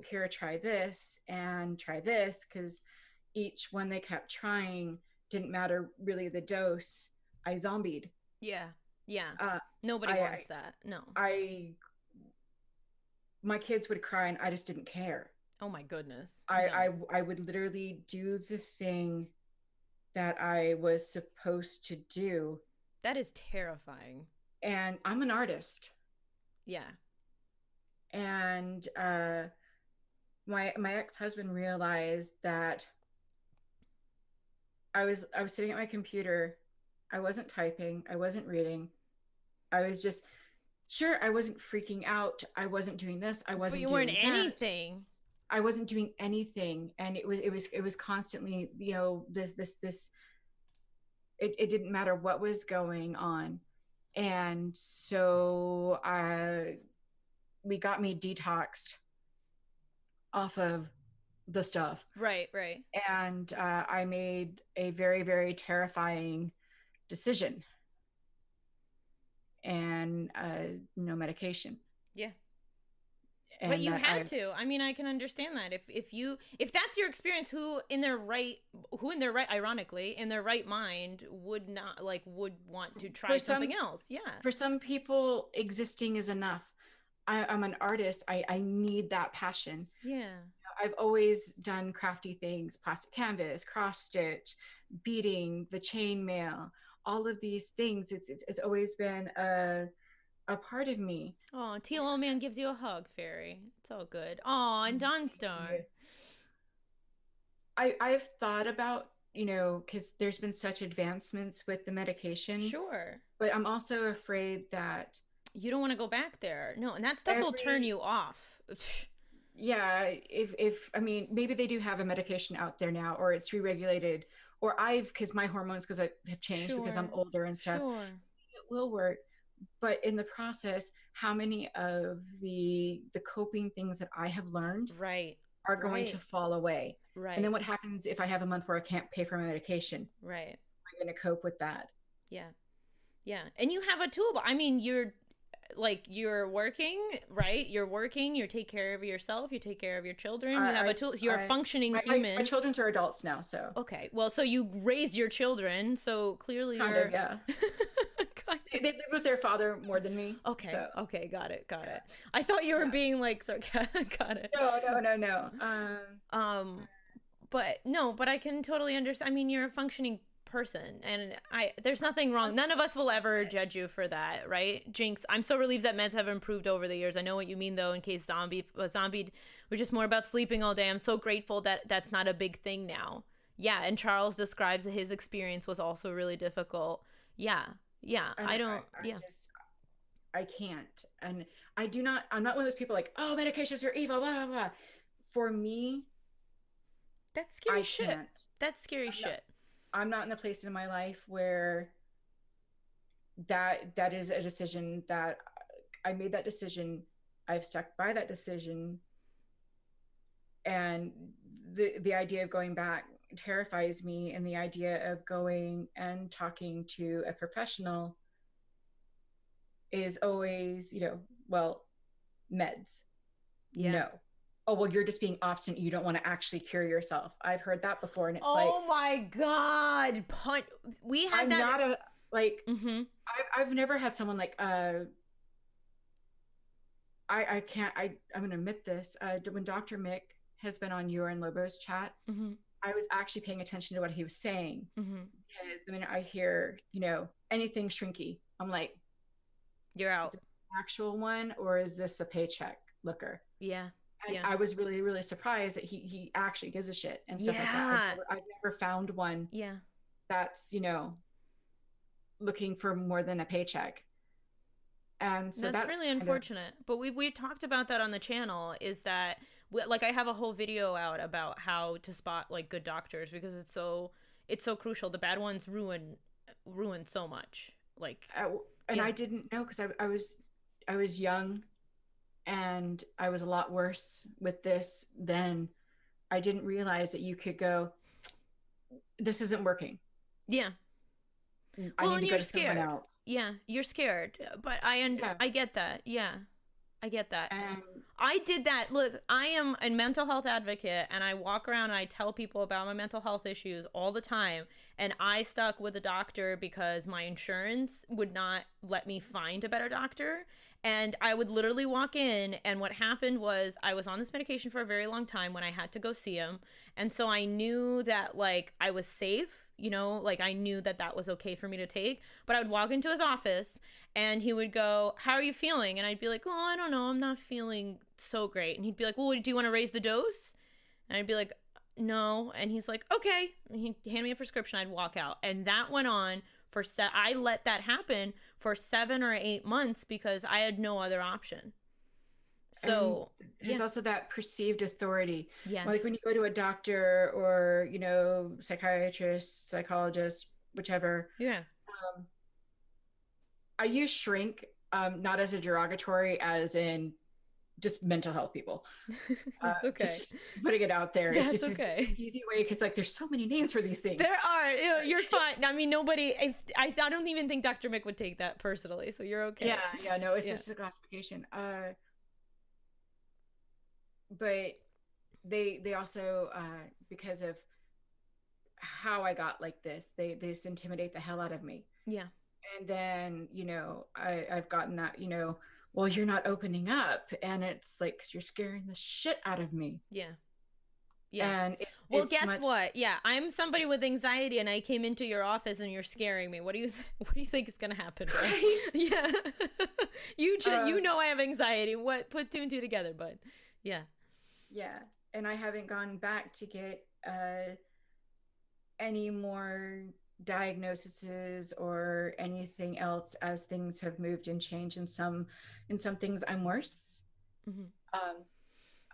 Speaker 2: here, try this and try this, because each one they kept trying didn't matter really the dose. I zombied.
Speaker 1: Yeah. Yeah.
Speaker 2: Uh,
Speaker 1: Nobody
Speaker 2: I,
Speaker 1: wants that. No.
Speaker 2: my kids would cry and I just didn't care.
Speaker 1: Oh my goodness.
Speaker 2: I,
Speaker 1: No.
Speaker 2: I would literally do the thing that I was supposed to do.
Speaker 1: That is terrifying.
Speaker 2: And I'm an artist.
Speaker 1: Yeah.
Speaker 2: And my ex-husband realized that I was sitting at my computer. I wasn't typing. I wasn't reading. I was just sure. I wasn't freaking out. I wasn't doing this. I wasn't.
Speaker 1: But you
Speaker 2: doing
Speaker 1: weren't
Speaker 2: that.
Speaker 1: anything.
Speaker 2: I wasn't doing anything, and it was constantly, this. It didn't matter what was going on, and so we got me detoxed off of the stuff.
Speaker 1: Right, right.
Speaker 2: And I made a very, very terrifying decision, and no medication.
Speaker 1: Yeah.
Speaker 2: And
Speaker 1: But you had to. I mean, I can understand that. If that's your experience, who in their right, ironically, in their right mind would want to try something else. Yeah.
Speaker 2: For some people, existing is enough. I'm an artist. I need that passion.
Speaker 1: Yeah.
Speaker 2: I've always done crafty things: plastic canvas, cross stitch, beading, the chainmail, all of these things. It's always been a part of me.
Speaker 1: Oh, Teal Old Man gives you a hug, Fairy. It's all good. Oh, and Dawnstar.
Speaker 2: I've thought about, because there's been such advancements with the medication.
Speaker 1: Sure.
Speaker 2: But I'm also afraid that
Speaker 1: you don't want to go back there. No, and that stuff will turn you off.
Speaker 2: yeah, if I mean, maybe they do have a medication out there now, or it's re-regulated, or because my hormones, because I have changed because I'm
Speaker 1: Sure.
Speaker 2: older and stuff,
Speaker 1: Sure.
Speaker 2: it will work. But in the process, how many of the coping things that I have learned
Speaker 1: Right.
Speaker 2: are going to
Speaker 1: Right.
Speaker 2: fall away? And then
Speaker 1: Right.
Speaker 2: what happens if I have a month where I can't pay for my medication?
Speaker 1: Right.
Speaker 2: I'm going to cope with that.
Speaker 1: Yeah. Yeah. And you have a tool. I mean, you're like you're working, right? You're working, you take care of yourself, you take care of your children, you have a tool, you're a functioning
Speaker 2: My
Speaker 1: human.
Speaker 2: children are adults now, so
Speaker 1: Okay, well, so you raised your children, so clearly
Speaker 2: kind of,
Speaker 1: you're
Speaker 2: yeah.
Speaker 1: kind
Speaker 2: They live with their father more than me,
Speaker 1: of okay.
Speaker 2: so
Speaker 1: Okay, got it, got
Speaker 2: yeah,
Speaker 1: it. I thought you were
Speaker 2: yeah.
Speaker 1: being like sarcastic. Got it.
Speaker 2: No.
Speaker 1: um but no, but I can totally understand. I mean, you're a functioning person, and I there's nothing wrong. None of us will ever judge you for that, right? Jinx, I'm so relieved that meds have improved over the years. I know what you mean, though. In case zombie was just more about sleeping all day, I'm so grateful that that's not a big thing now. Yeah, and Charles describes that his experience was also really difficult. Yeah, yeah.
Speaker 2: And
Speaker 1: I don't.
Speaker 2: I
Speaker 1: Yeah.
Speaker 2: just I can't. And I'm not one of those people like, oh, medications are evil, blah blah blah. For me,
Speaker 1: That's scary
Speaker 2: I
Speaker 1: shit.
Speaker 2: can't.
Speaker 1: That's scary
Speaker 2: I'm not,
Speaker 1: shit.
Speaker 2: I'm not in a place in my life where that is a decision that I made that decision. I've stuck by that decision, and the idea of going back terrifies me, and the idea of going and talking to a professional is always, well, meds.
Speaker 1: Yeah.
Speaker 2: No. Oh, well, you're just being obstinate. You don't want to actually cure yourself. I've heard that before. And it's like,
Speaker 1: Oh my God. We had
Speaker 2: I'm
Speaker 1: that.
Speaker 2: not a, like,
Speaker 1: Mm-hmm.
Speaker 2: I've never had someone like, I can't, I'm going to admit this. When Dr. Mick has been on your and Lobo's chat,
Speaker 1: Mm-hmm.
Speaker 2: I was actually paying attention to what he was saying,
Speaker 1: Mm-hmm.
Speaker 2: because the minute I hear, anything shrinky, I'm like,
Speaker 1: You're
Speaker 2: is
Speaker 1: out.
Speaker 2: this an actual one, or is this a paycheck looker?
Speaker 1: Yeah.
Speaker 2: And
Speaker 1: Yeah.
Speaker 2: I was really, really surprised that he actually gives a shit and stuff like that.
Speaker 1: Yeah.
Speaker 2: I've never found one
Speaker 1: Yeah.
Speaker 2: that's, looking for more than a paycheck. And so
Speaker 1: That's
Speaker 2: that's
Speaker 1: really
Speaker 2: kind of,
Speaker 1: unfortunate. But we talked about that on the channel, is that like I have a whole video out about how to spot like good doctors, because it's so crucial. The bad ones ruin so much. Like
Speaker 2: and
Speaker 1: yeah.
Speaker 2: I didn't know, because I was young, and I was a lot worse with this then. I didn't realize that you could go, this isn't working.
Speaker 1: Yeah.
Speaker 2: I
Speaker 1: Well,
Speaker 2: need
Speaker 1: and
Speaker 2: to go
Speaker 1: you're
Speaker 2: to someone
Speaker 1: scared.
Speaker 2: else.
Speaker 1: Yeah, you're scared. But
Speaker 2: Yeah.
Speaker 1: I get that. Yeah. I get that.
Speaker 2: And
Speaker 1: I did that. Look, I am a mental health advocate, and I walk around and I tell people about my mental health issues all the time. And I stuck with a doctor because my insurance would not let me find a better doctor. And I would literally walk in, and what happened was I was on this medication for a very long time when I had to go see him. And so I knew that, like, I was safe, like I knew that that was okay for me to take. But I would walk into his office, and he would go, "How are you feeling?" And I'd be like, "Oh, I don't know. I'm not feeling so great." And he'd be like, "Well, do you want to raise the dose?" And I'd be like, "No." And he's like, "Okay." And he'd hand me a prescription. I'd walk out. And that went on for I let that happen for 7 or 8 months because I had no other option. So
Speaker 2: there's
Speaker 1: yeah.
Speaker 2: also that perceived authority.
Speaker 1: Yes.
Speaker 2: Like when you go to a doctor, or, psychiatrist, psychologist, whichever.
Speaker 1: Yeah.
Speaker 2: Um, I use shrink, not as a derogatory, as in just mental health people.
Speaker 1: That's okay.
Speaker 2: Just putting it out there. It's
Speaker 1: That's
Speaker 2: just
Speaker 1: okay.
Speaker 2: an easy way, because like there's so many names for these things.
Speaker 1: There are. You're fine. I mean, nobody. If I don't even think Dr. Mick would take that personally, so you're okay.
Speaker 2: Yeah, no, it's
Speaker 1: Yeah.
Speaker 2: just a classification. But they also, because of how I got like this, they just intimidate the hell out of me.
Speaker 1: Yeah.
Speaker 2: And then, I've gotten that, well, you're not opening up, and it's like, you're scaring the shit out of me.
Speaker 1: Yeah. Yeah.
Speaker 2: And
Speaker 1: well, guess what? Yeah, I'm somebody with anxiety, and I came into your office, and you're scaring me. What do you what do you think is gonna happen?
Speaker 2: Right?
Speaker 1: Yeah. You know I have anxiety. What, put two and two together, bud? Yeah.
Speaker 2: Yeah, and I haven't gone back to get any more diagnoses or anything else, as things have moved and changed. In some things I'm worse.
Speaker 1: Mm-hmm.
Speaker 2: Um,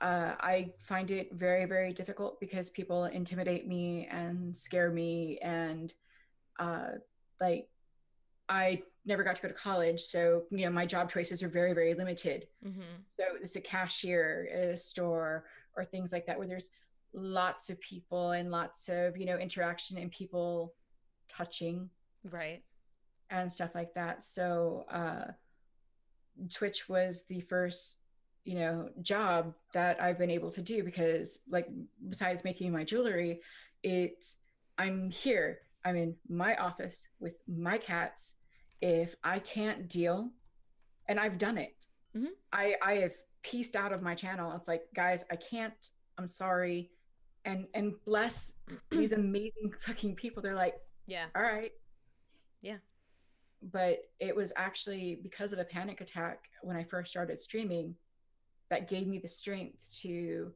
Speaker 2: I find it very, very difficult because people intimidate me and scare me. And uh, like, I never got to go to college. So, my job choices are very, very limited.
Speaker 1: Mm-hmm.
Speaker 2: So it's a cashier at a store or things like that, where there's lots of people and lots of, interaction and people touching
Speaker 1: Right.
Speaker 2: and stuff like that. So Twitch was the first, job that I've been able to do, because, like, besides making my jewelry, it's I'm here. I'm in my office with my cats. If I can't deal, and I've done it,
Speaker 1: Mm-hmm.
Speaker 2: I have pieced out of my channel. It's like, guys, I can't. I'm sorry. And bless these amazing fucking people. They're like,
Speaker 1: Yeah.
Speaker 2: all right.
Speaker 1: Yeah.
Speaker 2: But it was actually because of a panic attack when I first started streaming that gave me the strength to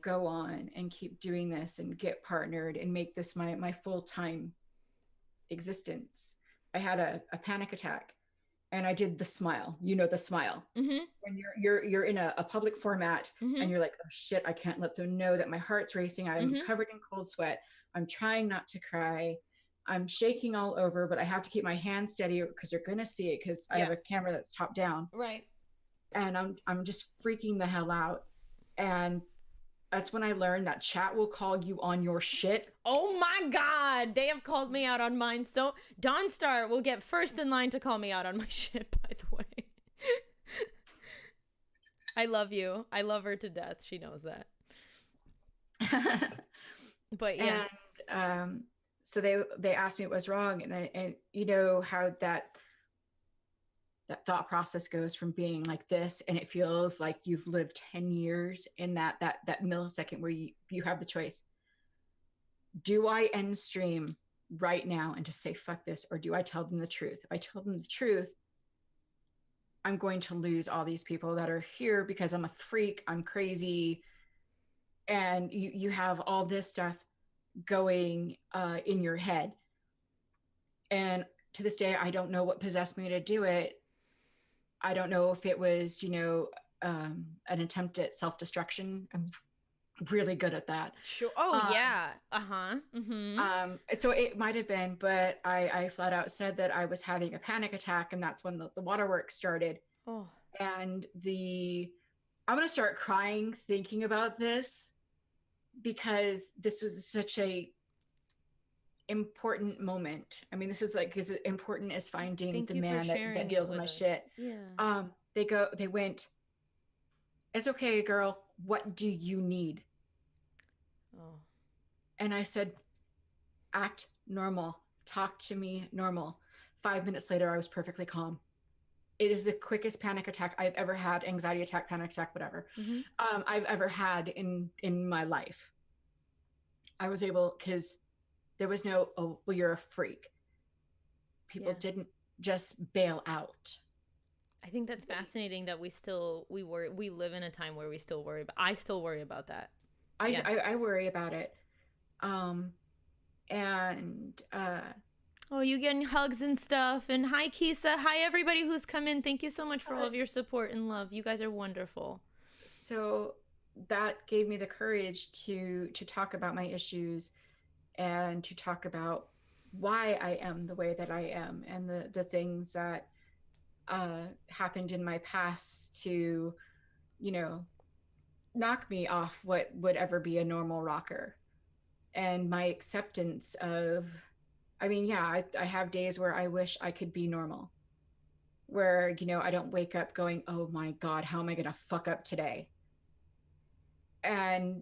Speaker 2: go on and keep doing this and get partnered and make this my full-time existence. I had a panic attack, and I did the smile. The smile.
Speaker 1: Mm-hmm.
Speaker 2: When you're in a public format,
Speaker 1: Mm-hmm.
Speaker 2: and you're like, oh shit, I can't let them know that my heart's racing. I'm
Speaker 1: Mm-hmm.
Speaker 2: covered in cold sweat. I'm trying not to cry. I'm shaking all over, but I have to keep my hands steady because they're gonna see it, because I
Speaker 1: Yeah.
Speaker 2: have a camera that's top down.
Speaker 1: Right.
Speaker 2: And I'm just freaking the hell out. And that's when I learned that chat will call you on your shit.
Speaker 1: Oh my God, they have called me out on mine. So Dawnstar will get first in line to call me out on my shit, by the way. I love you. I love her to death. She knows that. But yeah.
Speaker 2: And so they asked me what was wrong, and you know how that thought process goes from being like this, and it feels like you've lived 10 years in that millisecond where you have the choice. Do I end stream right now and just say fuck this, or do I tell them the truth? If I tell them the truth, I'm going to lose all these people that are here because I'm a freak, I'm crazy, and you have all this stuff going in your head. And to this day, I don't know what possessed me to do it. I don't know if it was, an attempt at self-destruction. I'm really good at that.
Speaker 1: Sure. Oh, yeah. Uh-huh. Mm-hmm.
Speaker 2: So it might have been, but I flat out said that I was having a panic attack, and that's when the waterworks started.
Speaker 1: Oh.
Speaker 2: And I'm going to start crying thinking about this, because this was such a important moment. I mean, this is like as important as finding
Speaker 1: Thank
Speaker 2: the
Speaker 1: you
Speaker 2: man
Speaker 1: for
Speaker 2: that
Speaker 1: sharing
Speaker 2: deals
Speaker 1: it
Speaker 2: with
Speaker 1: with
Speaker 2: my
Speaker 1: us.
Speaker 2: shit.
Speaker 1: Yeah.
Speaker 2: They went, it's okay, girl. What do you need?
Speaker 1: Oh.
Speaker 2: And I said, act normal. Talk to me normal. 5 minutes later, I was perfectly calm. It is the quickest panic attack I've ever had, anxiety attack, panic attack, whatever,
Speaker 1: Mm-hmm.
Speaker 2: I've ever had in my life. I was able, because there was no, oh, well, you're a freak. People didn't just bail out.
Speaker 1: I think that's fascinating that we live in a time where we still worry about. I still worry about that.
Speaker 2: I worry about it. And
Speaker 1: oh, you getting hugs and stuff. And hi, Kisa. Hi, everybody who's come in. Thank you so much for all of your support and love. You guys are wonderful.
Speaker 2: So that gave me the courage to talk about my issues, and to talk about why I am the way that I am, and the things that happened in my past to, knock me off what would ever be a normal rocker. And my acceptance of, I mean, yeah, I have days where I wish I could be normal, where, I don't wake up going, oh my God, how am I going to fuck up today? And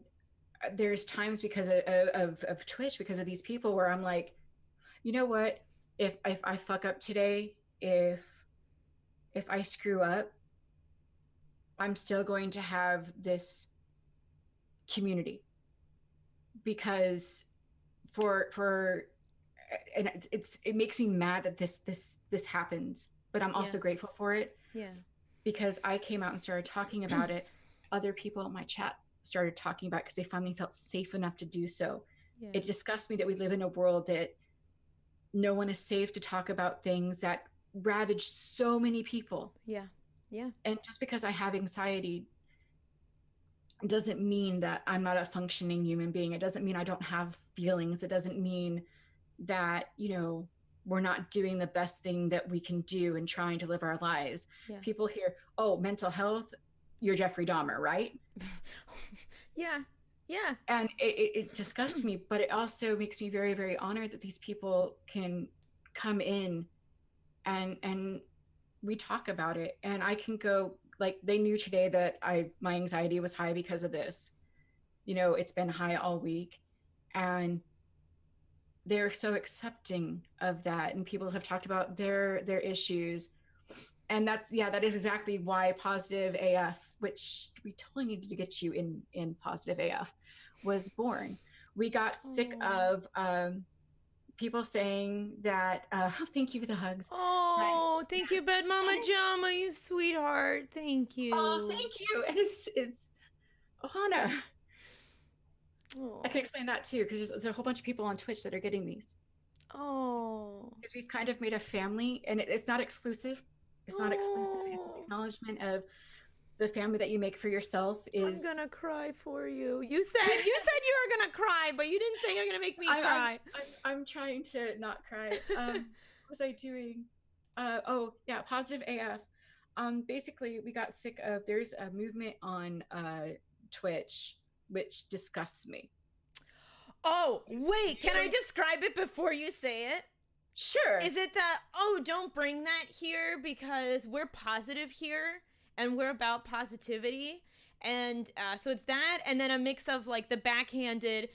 Speaker 2: there's times because of Twitch, because of these people, where I'm like, you know what? If I fuck up today, if I screw up, I'm still going to have this community, because for and it makes me mad that this happens, but I'm also grateful for it.
Speaker 1: Yeah.
Speaker 2: Because I came out and started talking about it. Other people in my chat started talking about it because they finally felt safe enough to do so. Yeah. It disgusts me that we live in a world that no one is safe to talk about things that ravage so many people.
Speaker 1: Yeah. Yeah.
Speaker 2: And just because I have anxiety It doesn't mean that I'm not a functioning human being. It doesn't mean I don't have feelings. It doesn't mean that, we're not doing the best thing that we can do and trying to live our lives.
Speaker 1: Yeah.
Speaker 2: People hear, oh, mental health, you're Jeffrey Dahmer, right?
Speaker 1: Yeah. Yeah.
Speaker 2: And it disgusts me, but it also makes me very, very honored that these people can come in and we talk about it. And I can go, like, they knew today that my anxiety was high because of this. It's been high all week. And they're so accepting of that, and people have talked about their issues. And that is exactly why Positive AF, which we totally needed to get you in Positive AF, was born. We got sick of people saying that oh, thank you for the hugs.
Speaker 1: Oh, thank you, Bed Mama Jama, you sweetheart. Thank you.
Speaker 2: Oh, thank you. And it's Ohana.
Speaker 1: Oh.
Speaker 2: I can explain that too, because there's a whole bunch of people on Twitch that are getting these.
Speaker 1: Oh.
Speaker 2: Because we've kind of made a family, and it's not exclusive. It's not exclusive. Acknowledgement of the family that you make for yourself is.
Speaker 1: I'm gonna cry for you. You said you were gonna cry, but you didn't say you're gonna make me cry.
Speaker 2: I'm trying to not cry. What was I doing? Oh yeah, Positive AF. Basically, we got sick of. There's a movement on Twitch which disgusts me.
Speaker 1: Oh wait, can I describe it before you say it?
Speaker 2: Sure.
Speaker 1: Is it that, oh, don't bring that here because we're positive here and we're about positivity? And so it's that, and then a mix of like the backhanded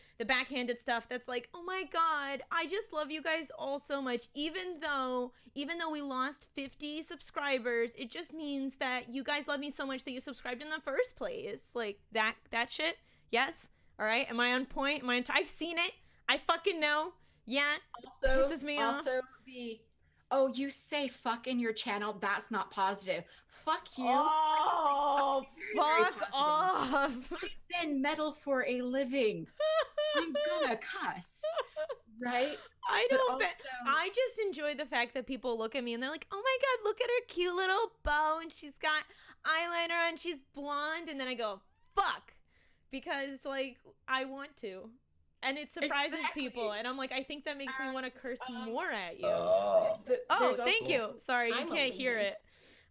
Speaker 1: stuff that's like, oh my God, I just love you guys all so much. Even though we lost 50 subscribers, it just means that you guys love me so much that you subscribed in the first place. Like that shit. Yes. All right. Am I on point? I've seen it. I fucking know. Yeah.
Speaker 2: Also,
Speaker 1: pisses me off.
Speaker 2: Oh, you say fuck in your channel. That's not positive. Fuck you.
Speaker 1: Oh, fuck off.
Speaker 2: I've been metal for a living. I'm gonna cuss. Right?
Speaker 1: I just enjoy the fact that people look at me and they're like, oh my God, look at her cute little bow and she's got eyeliner on, she's blonde. And then I go, fuck. Because like, I want to. And it surprises people. And I'm like, I think that makes me want to curse more at you. Thank you. Sorry, you can't hear it.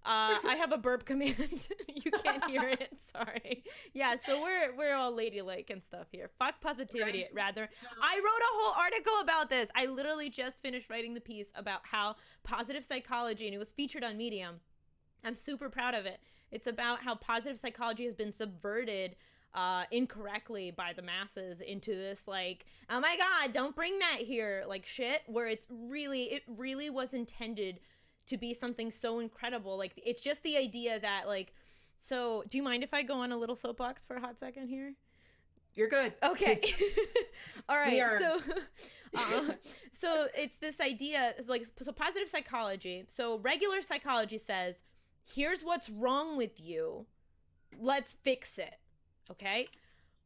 Speaker 1: I have a burp command. You can't hear it. Sorry. Yeah, so we're all ladylike and stuff here. Fuck positivity, rather. I wrote a whole article about this. I literally just finished writing the piece about how positive psychology, and it was featured on Medium. I'm super proud of it. It's about how positive psychology has been subverted incorrectly by the masses into this like, oh my God, don't bring that here, like shit, where it really was intended to be something so incredible. Like it's just the idea that like, so do you mind if I go on a little soapbox for a hot second here?
Speaker 2: You're good.
Speaker 1: Okay. All right. So it's this idea, it's like, so positive psychology. So regular psychology says, here's what's wrong with you. Let's fix it. Okay?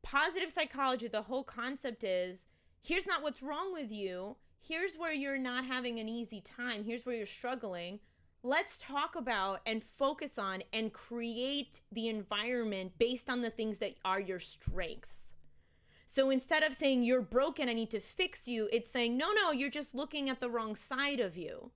Speaker 1: Positive psychology, the whole concept is, here's not what's wrong with you. Here's where you're not having an easy time. Here's where you're struggling. Let's talk about and focus on and create the environment based on the things that are your strengths. So instead of saying you're broken, I need to fix you, it's saying, no, you're just looking at the wrong side of you.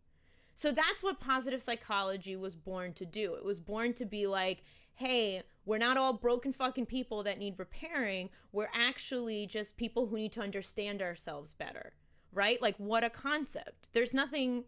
Speaker 1: So that's what positive psychology was born to do. It was born to be like, hey, we're not all broken fucking people that need repairing. We're actually just people who need to understand ourselves better, right? Like, what a concept. There's nothing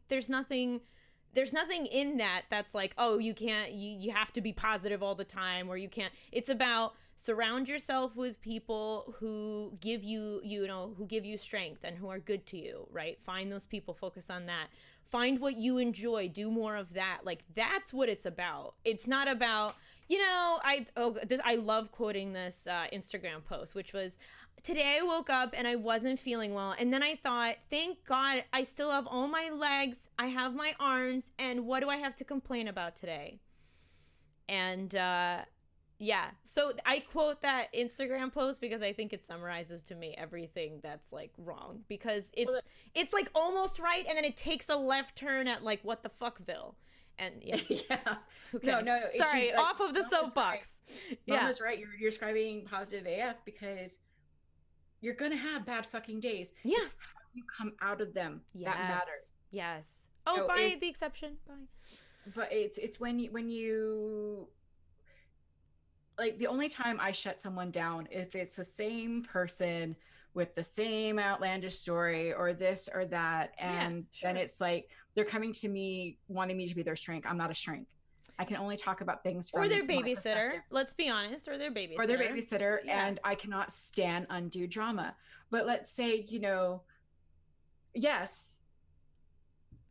Speaker 1: in that that's like, oh, you can't, you have to be positive all the time, or you can't. It's about surround yourself with people who give you, who give you strength and who are good to you, right? Find those people, focus on that. Find what you enjoy, do more of that. Like, that's what it's about. It's not about, I love quoting this Instagram post, which was, today I woke up and I wasn't feeling well. And then I thought, thank God I still have all my legs. I have my arms. And what do I have to complain about today? And yeah, so I quote that Instagram post because I think it summarizes to me everything that's like wrong, because it's like almost right. And then it takes a left turn at like, what the fuckville. And yeah.
Speaker 2: Yeah.
Speaker 1: Okay.
Speaker 2: No.
Speaker 1: Sorry,
Speaker 2: like,
Speaker 1: off of the soapbox. Yeah.
Speaker 2: Mama's right. You're describing positive AF because you're gonna have bad fucking days.
Speaker 1: Yeah.
Speaker 2: It's how you come out of them that matter.
Speaker 1: Yes. Yes. Oh,
Speaker 2: If
Speaker 1: bye, the exception. Bye.
Speaker 2: but it's when you like the only time I shut someone down if it's the same person with the same outlandish story or this or that,
Speaker 1: Yeah,
Speaker 2: and then
Speaker 1: sure.
Speaker 2: it's like they're coming to me wanting me to be their shrink. I'm not a shrink. I can only talk about things
Speaker 1: Or
Speaker 2: from
Speaker 1: their
Speaker 2: my perspective
Speaker 1: babysitter. Let's be honest, or their
Speaker 2: or their
Speaker 1: babysitter.
Speaker 2: babysitter,
Speaker 1: Yeah.
Speaker 2: and I cannot stand undue drama. But let's say, yes,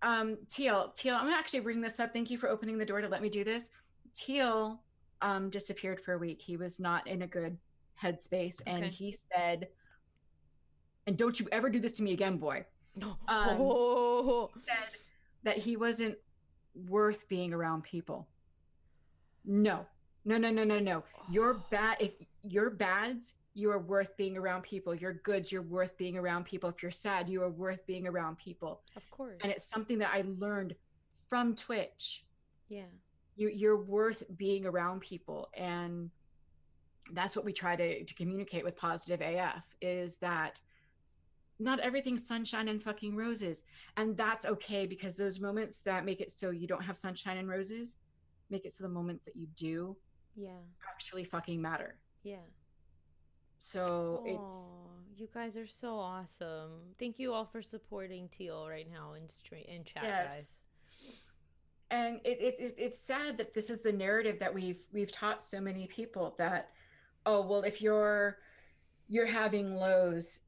Speaker 2: Teal, I'm gonna actually bring this up. Thank you for opening the door to let me do this. Teal disappeared for a week. He was not in a good headspace, and
Speaker 1: Okay.
Speaker 2: he said, "And don't you ever do this to me again, boy."
Speaker 1: No.
Speaker 2: He
Speaker 1: Oh.
Speaker 2: said that he wasn't worth being around people. No, no, no, no, no, no. You're bad. If you're bads, you are worth being around people. You're goods, you're worth being around people. If you're sad, you are worth being around people.
Speaker 1: Of course.
Speaker 2: And it's something that I learned from Twitch.
Speaker 1: Yeah.
Speaker 2: You're worth being around people, and that's what we try to communicate with positive AF is that not everything's sunshine and fucking roses, and that's okay because those moments that make it so you don't have sunshine and roses make it so the moments that you do
Speaker 1: Yeah.
Speaker 2: actually fucking matter.
Speaker 1: Yeah.
Speaker 2: So it's
Speaker 1: Oh, you guys are so awesome. Thank you all for supporting Teal right now in chat,
Speaker 2: yes,
Speaker 1: guys.
Speaker 2: and it's sad that this is the narrative that we've taught so many people that, oh well, if you're having lows,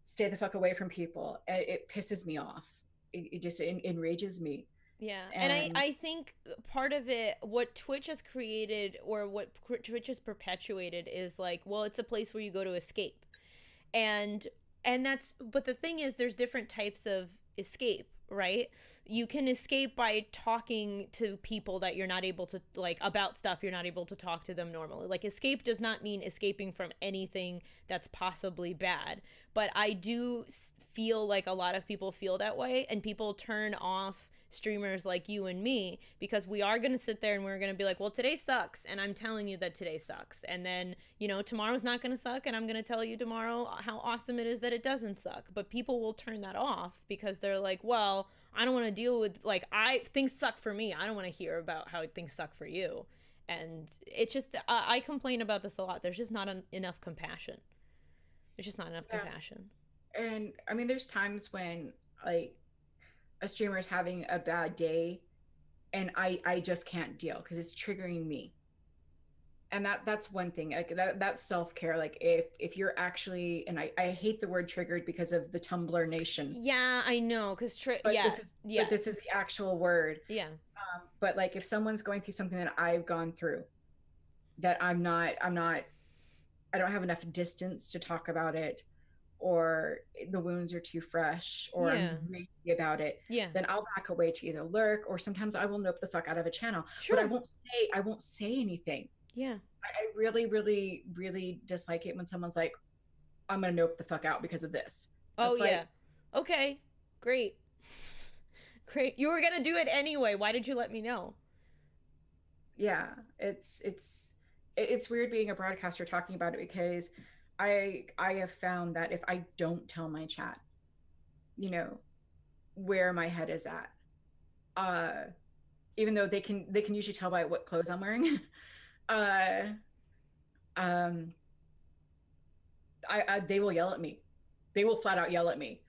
Speaker 2: stay the fuck away from people. It pisses me off. It just enrages me.
Speaker 1: Yeah, and I
Speaker 2: And
Speaker 1: I think part of it, what Twitch has created or what Twitch has perpetuated is like, well, it's a place where you go to escape, and that's, but the thing is there's different types of escape, right? You can escape by talking to people that you're not able to, like, about stuff you're not able to talk to them normally. Like, escape does not mean escaping from anything that's possibly bad, but I do feel like a lot of people feel that way, and people turn off streamers like you and me because we are going to sit there and we're going to be like, well, today sucks, and I'm telling you that today sucks, and then tomorrow's not going to suck, and I'm going to tell you tomorrow how awesome it is that it doesn't suck. But people will turn that off because they're like, well, I don't want to deal with, like, things suck for me, I don't want to hear about how things suck for you. And it's just, I complain about this a lot. There's just not enough compassion. There's just not enough
Speaker 2: yeah,
Speaker 1: compassion.
Speaker 2: and I mean, there's times when like a streamer is having a bad day, and I just can't deal because it's triggering me. And that's one thing, like that's self-care. Like if you're actually, and I hate the word triggered because of the Tumblr nation,
Speaker 1: Yeah, I know, because
Speaker 2: but
Speaker 1: yeah,
Speaker 2: this is
Speaker 1: yeah,
Speaker 2: but this is the actual word.
Speaker 1: yeah,
Speaker 2: But like if someone's going through something that I've gone through, that I'm not I don't have enough distance to talk about it, or the wounds are too fresh, or I'm
Speaker 1: yeah,
Speaker 2: ragey about it,
Speaker 1: yeah,
Speaker 2: then I'll back away to either lurk, or sometimes I will nope the fuck out of a channel. But
Speaker 1: sure,
Speaker 2: I won't say anything.
Speaker 1: yeah.
Speaker 2: I really, really, really dislike it when someone's like, I'm gonna nope the fuck out because of this.
Speaker 1: Oh
Speaker 2: It's
Speaker 1: yeah.
Speaker 2: like,
Speaker 1: Okay. Great. Great. You were gonna do it anyway. Why did you let me know?
Speaker 2: yeah, it's weird being a broadcaster talking about it because I have found that if I don't tell my chat, you know, where my head is at, uh even though they can usually tell by what clothes I'm wearing. uh um I they will yell at me. They will flat out yell at me.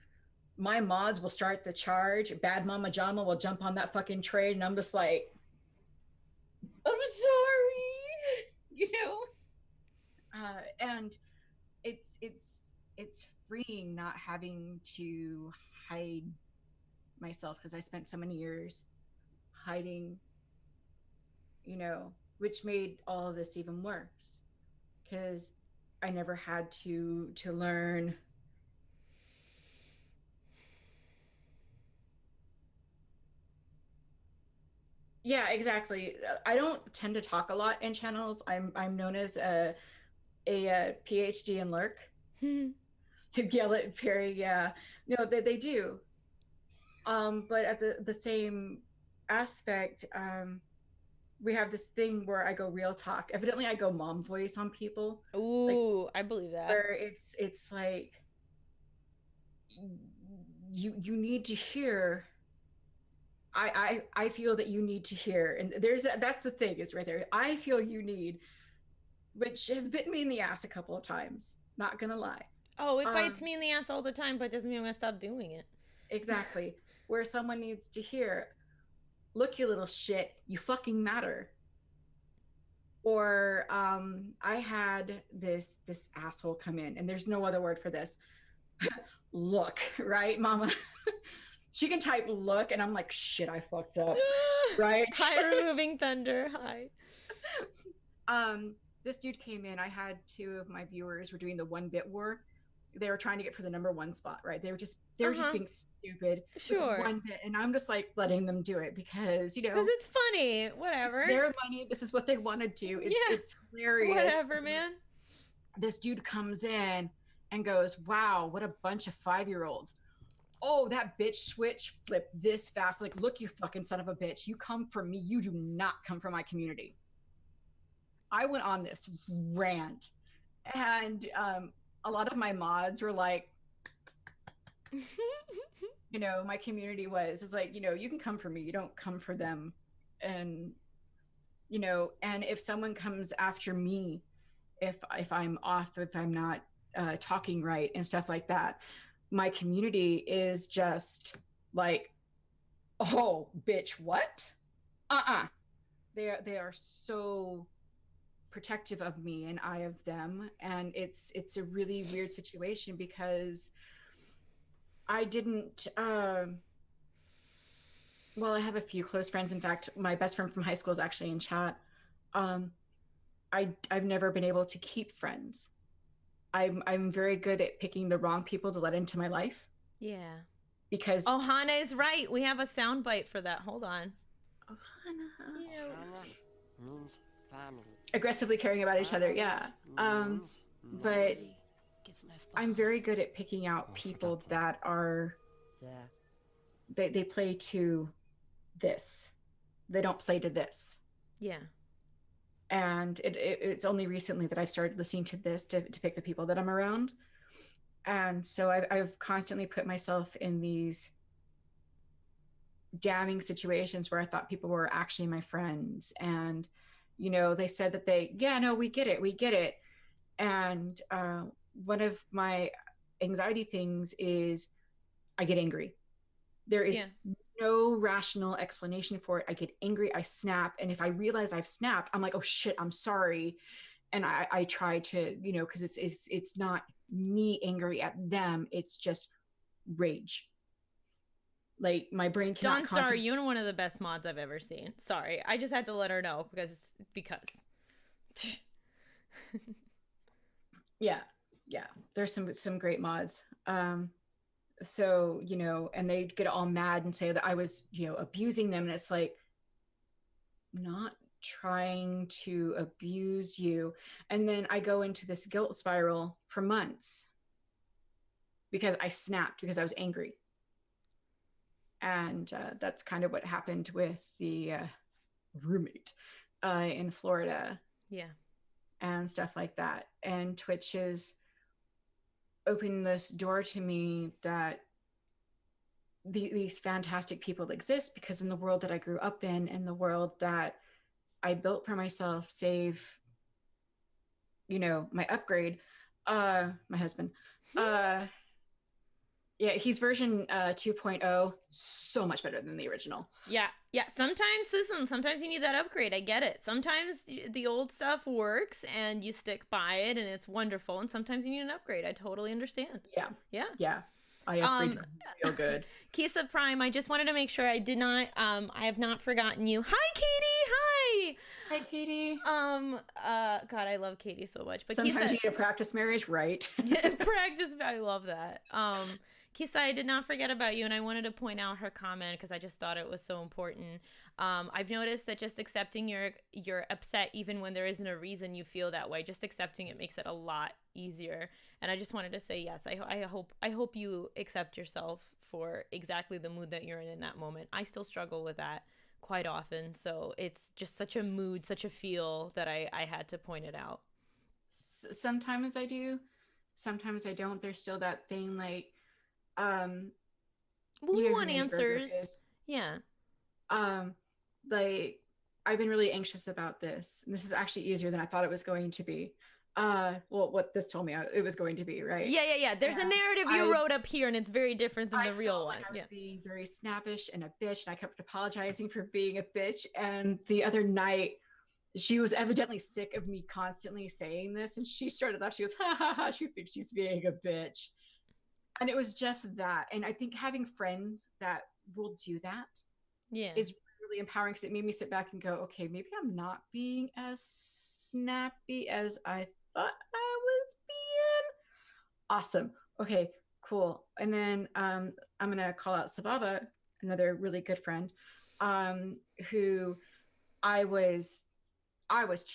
Speaker 2: My mods will start the charge. Bad Mama Jama will jump on that fucking trade, and I'm just like, I'm sorry, and it's freeing not having to hide myself because I spent so many years hiding, which made all of this even worse because I never had to learn. Yeah, exactly. I don't tend to talk a lot in channels. I'm known as a PhD in lurk. You yell at Perry, yeah. No, they do. But at the same aspect, we have this thing where I go real talk. Evidently, I go mom voice on people, like
Speaker 1: Ooh, I believe that.
Speaker 2: where it's like you need to hear. I feel that you need to hear, and that's the thing is right there. I feel you need, which has bitten me in the ass a couple of times. Not gonna lie.
Speaker 1: Oh, it bites
Speaker 2: Um,
Speaker 1: me in the ass all the time, but doesn't mean I'm gonna stop doing it.
Speaker 2: exactly. Where someone needs to hear, look, you little shit, you fucking matter. Or I had this asshole come in, and there's no other word for this. Look, right, mama? She can type look, and I'm like, shit, I fucked up, right?
Speaker 1: Hi, removing thunder. Hi.
Speaker 2: um, this dude came in. I had two of my viewers were doing the 1-bit war. They were trying to get for the number one spot, right? They were just
Speaker 1: Uh-huh.
Speaker 2: being stupid with
Speaker 1: Sure.
Speaker 2: 1-bit, and I'm just like letting them do it because
Speaker 1: Because it's funny.
Speaker 2: it's
Speaker 1: Whatever.
Speaker 2: their money. This is what they want to do. It's
Speaker 1: Yeah.
Speaker 2: it's hilarious.
Speaker 1: Whatever, man.
Speaker 2: This dude comes in and goes, "Wow, what a bunch of 5-year-olds." Oh, that bitch switch flipped this fast. Like, look, you fucking son of a bitch. You come from me. You do not come from my community. I went on this rant, and a lot of my mods were like, my community is like, you can come for me. You don't come for them. And, and if someone comes after me, if I'm off, if I'm not talking right and stuff like that, my community is just like, oh, bitch, what? They are so protective of me and I of them, and it's a really weird situation because I didn't. Well, I have a few close friends. In fact, my best friend from high school is actually in chat. Um, I've never been able to keep friends. I'm very good at picking the wrong people to let into my life
Speaker 1: Yeah.
Speaker 2: because
Speaker 1: Oh, Hana is right. We have a soundbite for that. Hold on. Yeah.
Speaker 3: Ohana means family.
Speaker 2: aggressively caring about each other. Yeah.
Speaker 3: Means
Speaker 2: But
Speaker 3: nobody gets left
Speaker 2: I'm
Speaker 3: behind.
Speaker 2: very good at picking out
Speaker 3: Oh, I
Speaker 2: people
Speaker 3: forgot
Speaker 2: that are
Speaker 3: Yeah.
Speaker 2: they play to this. They don't play to this.
Speaker 1: Yeah.
Speaker 2: And it's only recently that I've started listening to this to pick the people that I'm around. And so I've constantly put myself in these damning situations where I thought people were actually my friends. And, they said that we get it. And one of my anxiety things is I get angry. There is
Speaker 1: Yeah.
Speaker 2: no rational explanation for it. I get angry, I snap, and if I realize I've snapped, I'm like, oh shit, I'm sorry. And I try to, because it's not me angry at them, it's just rage. Like my brain cannot
Speaker 1: Dawn Star, you're one of the best mods I've ever seen. Sorry. I just had to let her know because.
Speaker 2: Yeah. There's some great mods. So, and they get all mad and say that I was, abusing them. And it's like, not trying to abuse you. And then I go into this guilt spiral for months because I snapped because I was angry. And that's kind of what happened with the roommate in Florida.
Speaker 1: Yeah.
Speaker 2: And stuff like that. And Twitch has opened this door to me that these fantastic people exist, because in the world that I grew up in the world that I built for myself, save, my upgrade, my husband, yeah, he's version 2.0, so much better than the original.
Speaker 1: Yeah. Sometimes you need that upgrade. I get it. Sometimes the old stuff works and you stick by it and it's wonderful. And sometimes you need an upgrade. I totally understand.
Speaker 2: Yeah. I upgraded real good.
Speaker 1: Kisa Prime, I just wanted to make sure I have not forgotten you. Hi, Katie.
Speaker 2: Hi, Katie.
Speaker 1: God, I love Katie so much. But
Speaker 2: Sometimes
Speaker 1: Kisa,
Speaker 2: you need a practice marriage, right?
Speaker 1: practice. I love that. Kisa, I did not forget about you, and I wanted to point out her comment because I just thought it was so important. I've noticed that just accepting you're upset even when there isn't a reason you feel that way, just accepting it makes it a lot easier. And I just wanted to say yes. I hope you accept yourself for exactly the mood that you're in that moment. I still struggle with that quite often. So it's just such a mood, such a feel that I had to point it out.
Speaker 2: Sometimes I do, sometimes I don't. There's still that thing like, um,
Speaker 1: Well,
Speaker 2: you
Speaker 1: we
Speaker 2: know who
Speaker 1: want
Speaker 2: Nanny Burger
Speaker 1: answers.
Speaker 2: is.
Speaker 1: Yeah.
Speaker 2: Um, like I've been really anxious about this, and this is actually easier than I thought it was going to be. Well, what this told me it was going to be, right?
Speaker 1: Yeah. There's a
Speaker 2: And
Speaker 1: narrative you wrote up here, and it's very different than
Speaker 2: I
Speaker 1: the real
Speaker 2: felt
Speaker 1: one.
Speaker 2: like I was
Speaker 1: Yeah.
Speaker 2: being very snappish and a bitch, and I kept apologizing for being a bitch. And the other night, she was evidently sick of me constantly saying this, and she started laughing. She goes, "Ha ha ha!" She thinks she's being a bitch, and it was just that. And I think having friends that will do that
Speaker 1: Yeah.
Speaker 2: is really empowering because it made me sit back and go, okay, maybe I'm not being as snappy as I thought I was being. Awesome. Okay, cool. And then I'm gonna call out Sabava, another really good friend, who I was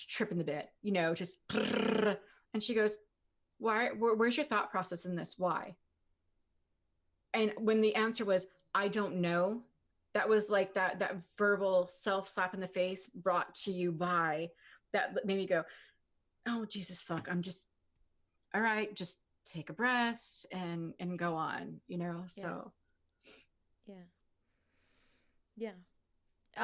Speaker 2: tripping the bit, you know, just and she goes, why, where's your thought process in this? Why? And when the answer was, I don't know, that was like that verbal self slap in the face brought to you by that made me go, oh Jesus fuck, I'm just all right, just take a breath and go on, you know. So
Speaker 1: Yeah. Yeah.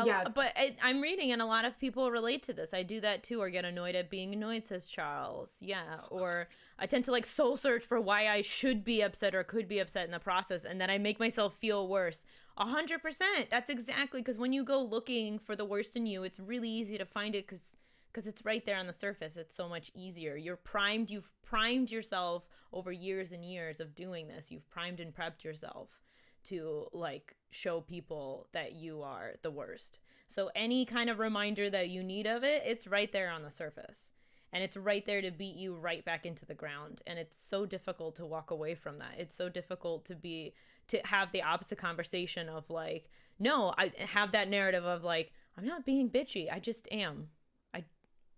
Speaker 2: yeah,
Speaker 1: But I'm reading, and a lot of people relate to this. I do that too, or get annoyed at being annoyed, says Charles. Yeah. Or I tend to like soul search for why I should be upset or could be upset in the process, and then I make myself feel worse. 100%. That's exactly, because when you go looking for the worst in you, it's really easy to find it because it's right there on the surface. It's so much easier. You've primed yourself over years and years of doing this. You've primed and prepped yourself to like show people that you are the worst. So any kind of reminder that you need of it, it's right there on the surface. And it's right there to beat you right back into the ground. And it's so difficult to walk away from that. It's so difficult to have the opposite conversation of like, no, I have that narrative of like, I'm not being bitchy. I just am.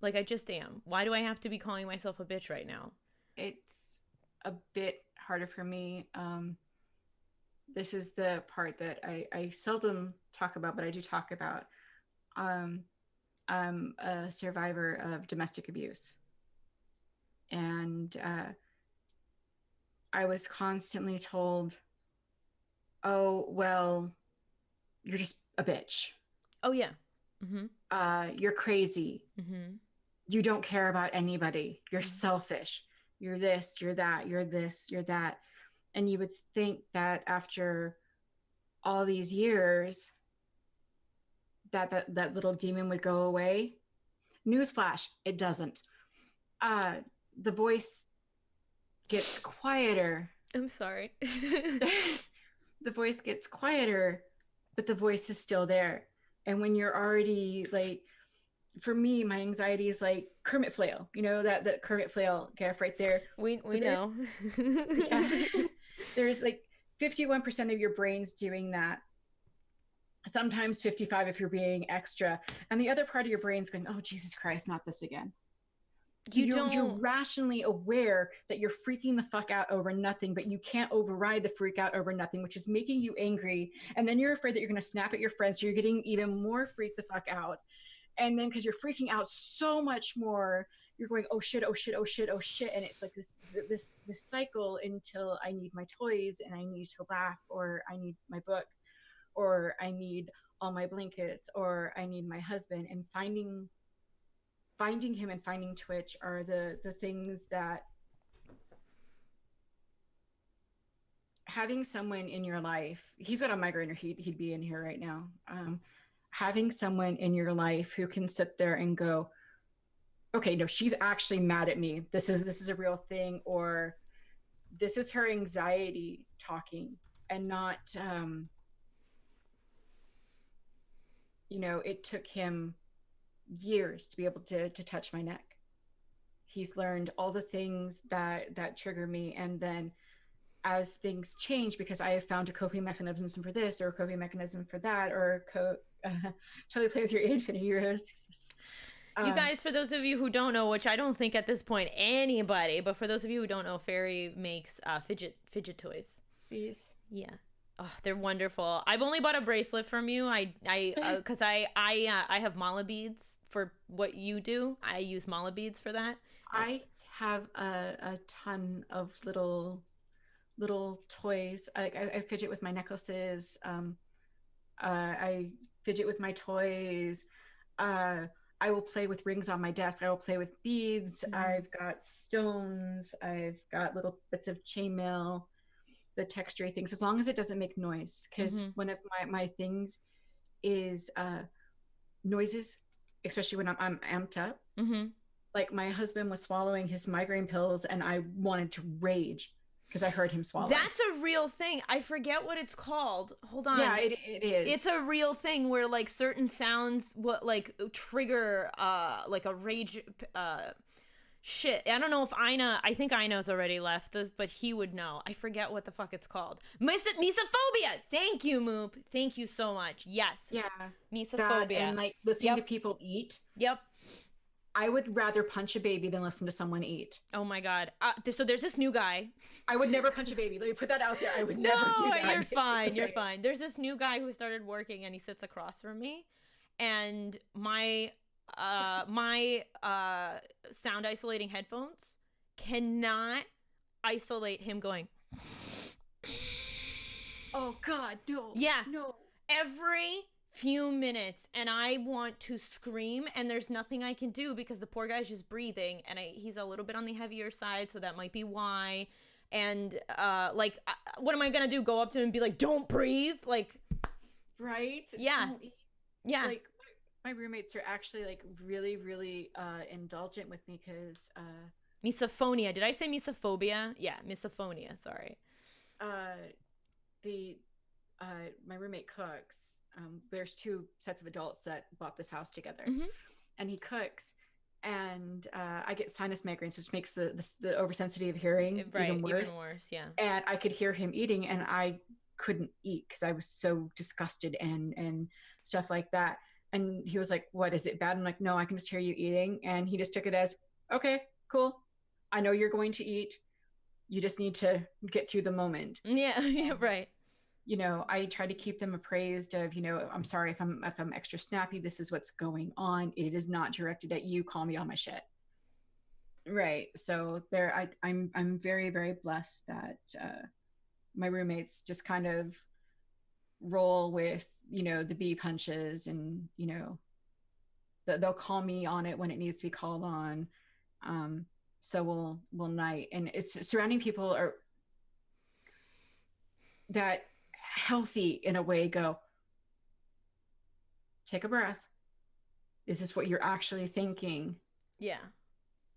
Speaker 1: I just am. Why do I have to be calling myself a bitch right now?
Speaker 2: it's a bit harder for me. This is the part that I seldom talk about, but I do talk about. I'm a survivor of domestic abuse, and I was constantly told, oh well, you're just a bitch,
Speaker 1: Oh yeah. Mm-hmm.
Speaker 2: you're crazy,
Speaker 1: Mm-hmm.
Speaker 2: you don't care about anybody, you're selfish, you're this, you're that, you're this, you're that. And you would think that after all these years that little demon would go away. Newsflash, it doesn't. The voice gets quieter.
Speaker 1: I'm sorry.
Speaker 2: The voice gets quieter, but the voice is still there. And when you're already like, for me, my anxiety is like Kermit Flail, you know, that Kermit Flail gif right there.
Speaker 1: We
Speaker 2: So
Speaker 1: know.
Speaker 2: Yeah, there's like 51% of your brain's doing that. Sometimes 55 if you're being extra, and the other part of your brain's going, oh Jesus Christ, not this again. So you're rationally aware that you're freaking the fuck out over nothing, but you can't override the freak out over nothing, which is making you angry. And then you're afraid that you're going to snap at your friends, so you're getting even more freak the fuck out. And then because you're freaking out so much more, you're going, oh shit, oh shit, oh shit, oh shit. And it's like this cycle until I need my toys and I need to laugh, or I need my book, or I need all my blankets, or I need my husband. And finding him and finding Twitch are the things that, having someone in your life, he's got a migraine or he'd be in here right now. Having someone in your life who can sit there and go, okay, no, she's actually mad at me. This is a real thing, or this is her anxiety talking, and not, you know, it took him years to be able to touch my neck. He's learned all the things that trigger me, and then as things change, because I have found a coping mechanism for this or a coping mechanism for that, or totally play with your infinity rose.
Speaker 1: You guys, for those of you who don't know, which I don't think at this point anybody, but for those of you who don't know, Fairy makes fidget toys.
Speaker 2: Please.
Speaker 1: Yeah. Oh, they're wonderful. I've only bought a bracelet from you. Because I have mala beads for what you do. I use mala beads for that.
Speaker 2: I have a ton of little toys. I fidget with my necklaces. I fidget with my toys. I will play with rings on my desk. I will play with beads. I've got stones. I've got little bits of chainmail, the texture things, as long as it doesn't make noise. Because one of my things is noises, especially when I'm amped up. Like my husband was swallowing his migraine pills and I wanted to rage because I heard him swallow.
Speaker 1: That's a real thing. I forget what it's called. Hold on.
Speaker 2: Yeah, it is.
Speaker 1: It's a real thing where like certain sounds like trigger like a rage shit. I don't know if I think Ina's already left us, but he would know. I forget what the fuck it's called. Misophobia. Thank you, Moop. Thank you so much. Yes.
Speaker 2: Yeah.
Speaker 1: Misophobia.
Speaker 2: And like listening to people eat.
Speaker 1: Yep.
Speaker 2: I would rather punch a baby than listen to someone eat.
Speaker 1: Oh my God. So there's this new guy.
Speaker 2: I would never punch a baby. Let me put that out there. I would never do that.
Speaker 1: No, you're fine. You're fine. There's this new guy who started working and he sits across from me. And my sound isolating headphones cannot isolate him going.
Speaker 2: Oh God, no.
Speaker 1: Yeah.
Speaker 2: No.
Speaker 1: Every few minutes, and I want to scream, and there's nothing I can do because the poor guy's just breathing, and he's a little bit on the heavier side, so that might be why. And what am I gonna do? Go up to him and be like, "Don't breathe," like,
Speaker 2: right?
Speaker 1: Yeah, yeah.
Speaker 2: Like my roommates are actually like really, really indulgent with me because
Speaker 1: misophonia. Did I say misophobia? Yeah, misophonia. Sorry.
Speaker 2: My roommate cooks. There's two sets of adults that bought this house together, and he cooks, and I get sinus migraines, which makes the oversensitive hearing even worse. Yeah. And I could hear him eating, and I couldn't eat because I was so disgusted and stuff like that. And he was like, "What, is it bad?" I'm like, "No, I can just hear you eating." And he just took it as, "Okay, cool. I know you're going to eat. You just need to get through the moment."
Speaker 1: Yeah, yeah, right.
Speaker 2: You know, I try to keep them appraised of, you know, I'm sorry if I'm extra snappy. This is what's going on. It is not directed at you. Call me on my shit. Right. So I'm very, very blessed that my roommates just kind of roll with, you know, the bee punches, and, you know, they'll call me on it when it needs to be called on. So we'll night, and it's surrounding people are that healthy in a way. Go, take a breath. Is this what you're actually thinking?
Speaker 1: Yeah.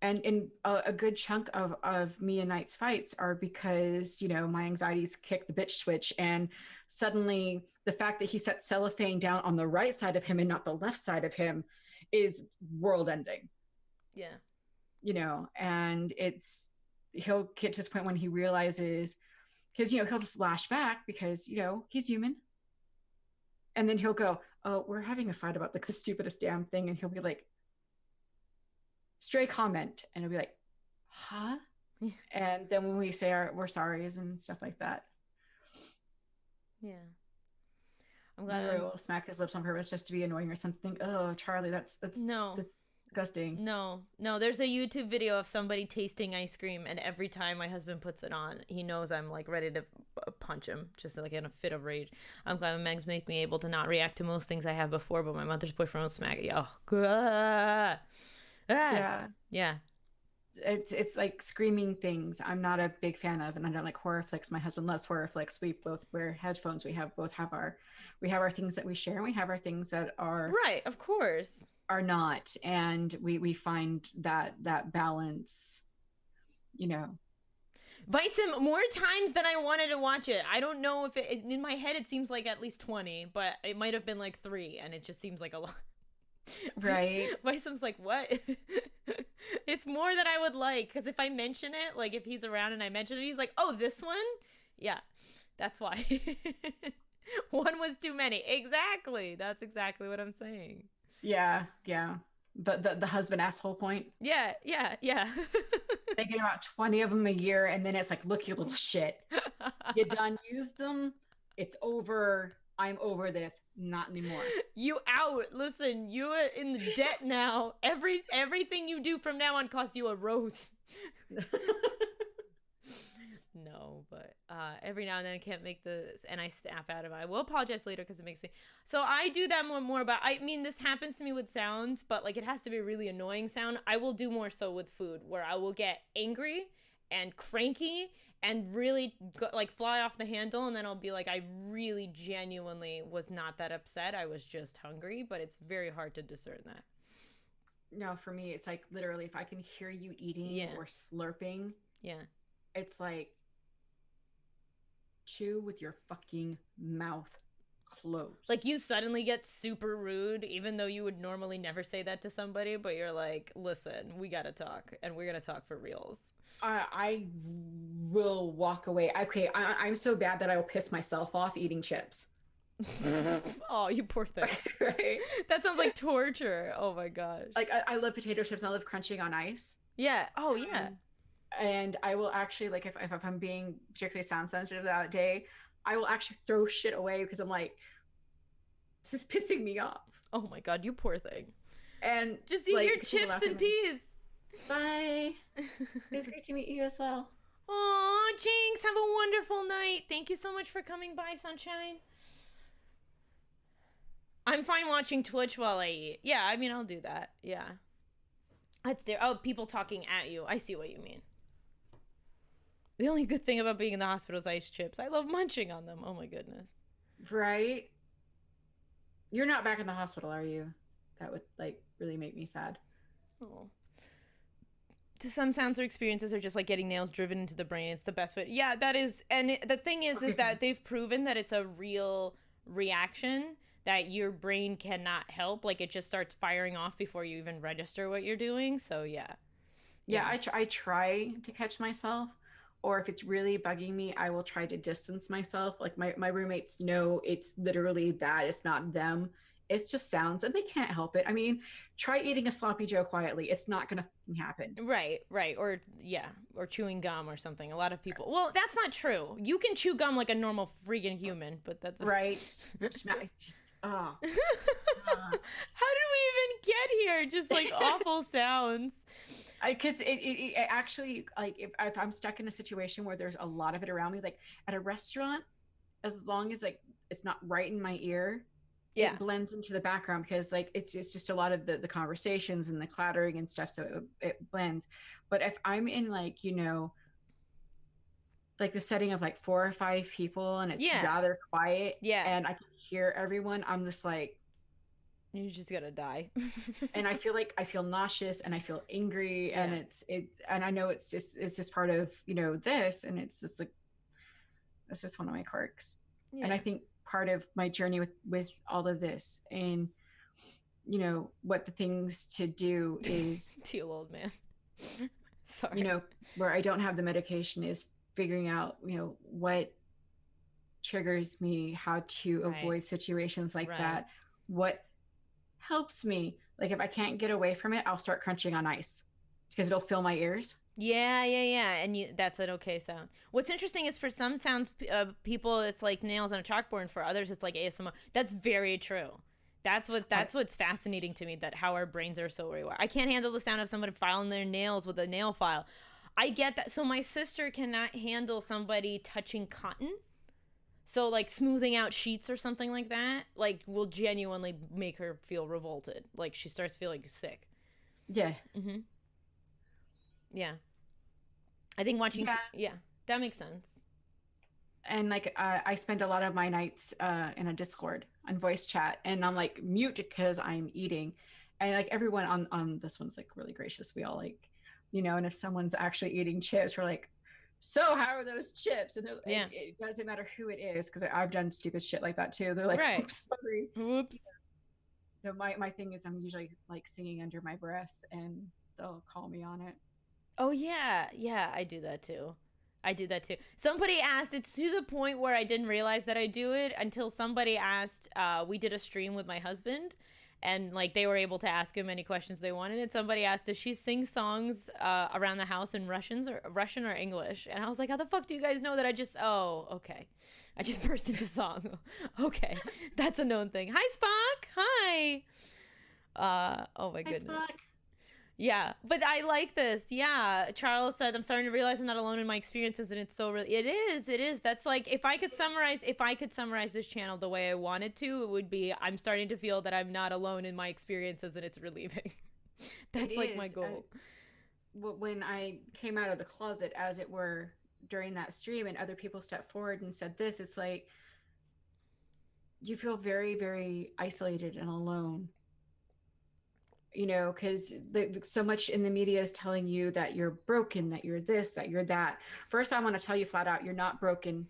Speaker 2: And a good chunk of me and Knight's fights are because, you know, my anxieties kick the bitch switch, and suddenly the fact that he set cellophane down on the right side of him and not the left side of him is world ending.
Speaker 1: Yeah.
Speaker 2: You know, and he'll get to this point when he realizes, because, you know, he'll just lash back because, you know, he's human. And then he'll go, "Oh, we're having a fight about like the stupidest damn thing." And he'll be like, stray comment. And he'll be like, "Huh?"
Speaker 1: Yeah.
Speaker 2: And then when we say we're sorries and stuff like that.
Speaker 1: Yeah. I'm glad.
Speaker 2: He'll smack his lips on purpose just to be annoying or something. Oh, Charlie, that's disgusting.
Speaker 1: No, there's a YouTube video of somebody tasting ice cream, and every time my husband puts it on, he knows I'm like ready to punch him, just like in a fit of rage. I'm glad Megs make me able to not react to most things I have before, but my mother's boyfriend will smack it. Oh, yeah.
Speaker 2: It's like screaming things I'm not a big fan of, and I don't like horror flicks. My husband loves horror flicks. We both wear headphones. We have our things that we share, and we have our things that are
Speaker 1: right, of course,
Speaker 2: are not, and we find that balance, you know.
Speaker 1: Bites him more times than I wanted to watch it. I don't know if in my head it seems like at least 20, but it might have been like 3, and it just seems like a lot.
Speaker 2: Right.
Speaker 1: Bisom's like, what? It's more than I would like, because if I mention it, like if he's around and I mention it, he's like, "Oh, this one?" Yeah, that's why. One was too many. Exactly. That's exactly what I'm saying.
Speaker 2: Yeah. The husband asshole point.
Speaker 1: Yeah.
Speaker 2: They get about 20 of them a year, and then it's like, "Look, you little shit. You done used them? It's over. I'm over this. Not anymore.
Speaker 1: You out. Listen, you're in the debt now. Everything you do from now on costs you a rose. No, but every now and then I can't make this, and I snap out of it. I will apologize later because it makes me. So I do that more about. I mean, this happens to me with sounds, but like it has to be a really annoying sound. I will do more so with food, where I will get angry and cranky and really like fly off the handle, and then I'll be like, I really genuinely was not that upset. I was just hungry, but it's very hard to discern that.
Speaker 2: No, for me, it's like literally if I can hear you eating or slurping, it's like chew with your fucking mouth closed.
Speaker 1: Like you suddenly get super rude, even though you would normally never say that to somebody, but you're like, listen, we gotta talk, and we're gonna talk for reals.
Speaker 2: I will walk away. Okay, I'm so bad that I will piss myself off eating chips.
Speaker 1: Oh, you poor thing.
Speaker 2: Right?
Speaker 1: That sounds like torture. Oh my gosh.
Speaker 2: Like I love potato chips and I love crunching on ice.
Speaker 1: Yeah. Oh yeah.
Speaker 2: And I will actually, like, if I'm being particularly sound sensitive that day, I will actually throw shit away because I'm like, this is pissing me off.
Speaker 1: Oh my god, you poor thing.
Speaker 2: And
Speaker 1: just eat your chips and peas.
Speaker 2: Bye. It was great to meet you as well.
Speaker 1: Aw, Jinx, have a wonderful night. Thank you so much for coming by, Sunshine. I'm fine watching Twitch while I eat. Yeah, I mean, I'll do that. Yeah. That's there. Oh, people talking at you. I see what you mean. The only good thing about being in the hospital is ice chips. I love munching on them. Oh my goodness.
Speaker 2: Right? You're not back in the hospital, are you? That would like really make me sad.
Speaker 1: Oh. To some sounds or experiences are just like getting nails driven into the brain. It's the best way. Yeah, that is. And the thing is that they've proven that it's a real reaction that your brain cannot help. Like it just starts firing off before you even register what you're doing. So yeah.
Speaker 2: I try to catch myself. Or if it's really bugging me, I will try to distance myself. Like my roommates know it's literally that. It's not them. It's just sounds and they can't help it. I mean, try eating a sloppy Joe quietly. It's not going to happen.
Speaker 1: Right. Or chewing gum or something. A lot of people. Well, that's not true. You can chew gum like a normal freaking human, but that's
Speaker 2: right.
Speaker 1: How did we even get here? Just like awful sounds.
Speaker 2: Because it actually, like, if I'm stuck in a situation where there's a lot of it around me, like at a restaurant, as long as like it's not right in my ear, it blends into the background because like it's just a lot of the conversations and the clattering and stuff, so it blends. But if I'm in like, you know, like the setting of like 4 or 5 people and it's rather quiet, and I can hear everyone, I'm just like,
Speaker 1: you just gotta die.
Speaker 2: And I feel nauseous and I feel angry and it's and I know it's just part of, you know, this, and it's just like, that's just one of my quirks. And I think part of my journey with all of this and, you know, what the things to do is
Speaker 1: teal old man. Sorry.
Speaker 2: You know, where I don't have the medication is figuring out, you know, what triggers me, how to avoid situations like that, what helps me. Like if I can't get away from it, I'll start crunching on ice because it'll fill my ears.
Speaker 1: Yeah. And that's an okay sound. What's interesting is for some sounds, people, it's like nails on a chalkboard, and for others, it's like ASMR. That's very true. That's what's fascinating to me, that how our brains are so rewired. I can't handle the sound of somebody filing their nails with a nail file. I get that. So my sister cannot handle somebody touching cotton. So like smoothing out sheets or something like that, like will genuinely make her feel revolted. Like she starts feeling sick.
Speaker 2: Yeah.
Speaker 1: Mm-hmm. Yeah. I think watching. That makes sense.
Speaker 2: And like I spend a lot of my nights in a Discord on voice chat, and I'm like mute because I'm eating, and like everyone on this one's like really gracious. We all like, you know, and if someone's actually eating chips, we're like, so how are those chips? And it doesn't matter who it is, because I've done stupid shit like that too. They're like, oops, sorry.
Speaker 1: Whoops.
Speaker 2: So my thing is I'm usually like singing under my breath and they'll call me on it.
Speaker 1: Oh yeah. I do that too. Somebody asked, it's to the point where I didn't realize that I do it until somebody asked, we did a stream with my husband, and like they were able to ask him any questions they wanted. And somebody asked, does she sing songs around the house in Russian or English? And I was like, how the fuck do you guys know that? Oh, okay, I just burst into song. Okay, that's a known thing. Hi, Spock. Hi. Oh my goodness.
Speaker 2: Spock.
Speaker 1: Yeah, but I like this. Yeah, Charles said, I'm starting to realize I'm not alone in my experiences, and it's so really, it is. That's like, if I could summarize this channel the way I wanted to, it would be, I'm starting to feel that I'm not alone in my experiences, and it's relieving. That's like my goal.
Speaker 2: When I came out of the closet, as it were, during that stream, and other people stepped forward and said this, it's like, you feel very, very isolated and alone. You know, because so much in the media is telling you that you're broken, that you're this, that you're that. First, I want to tell you flat out, you're not broken.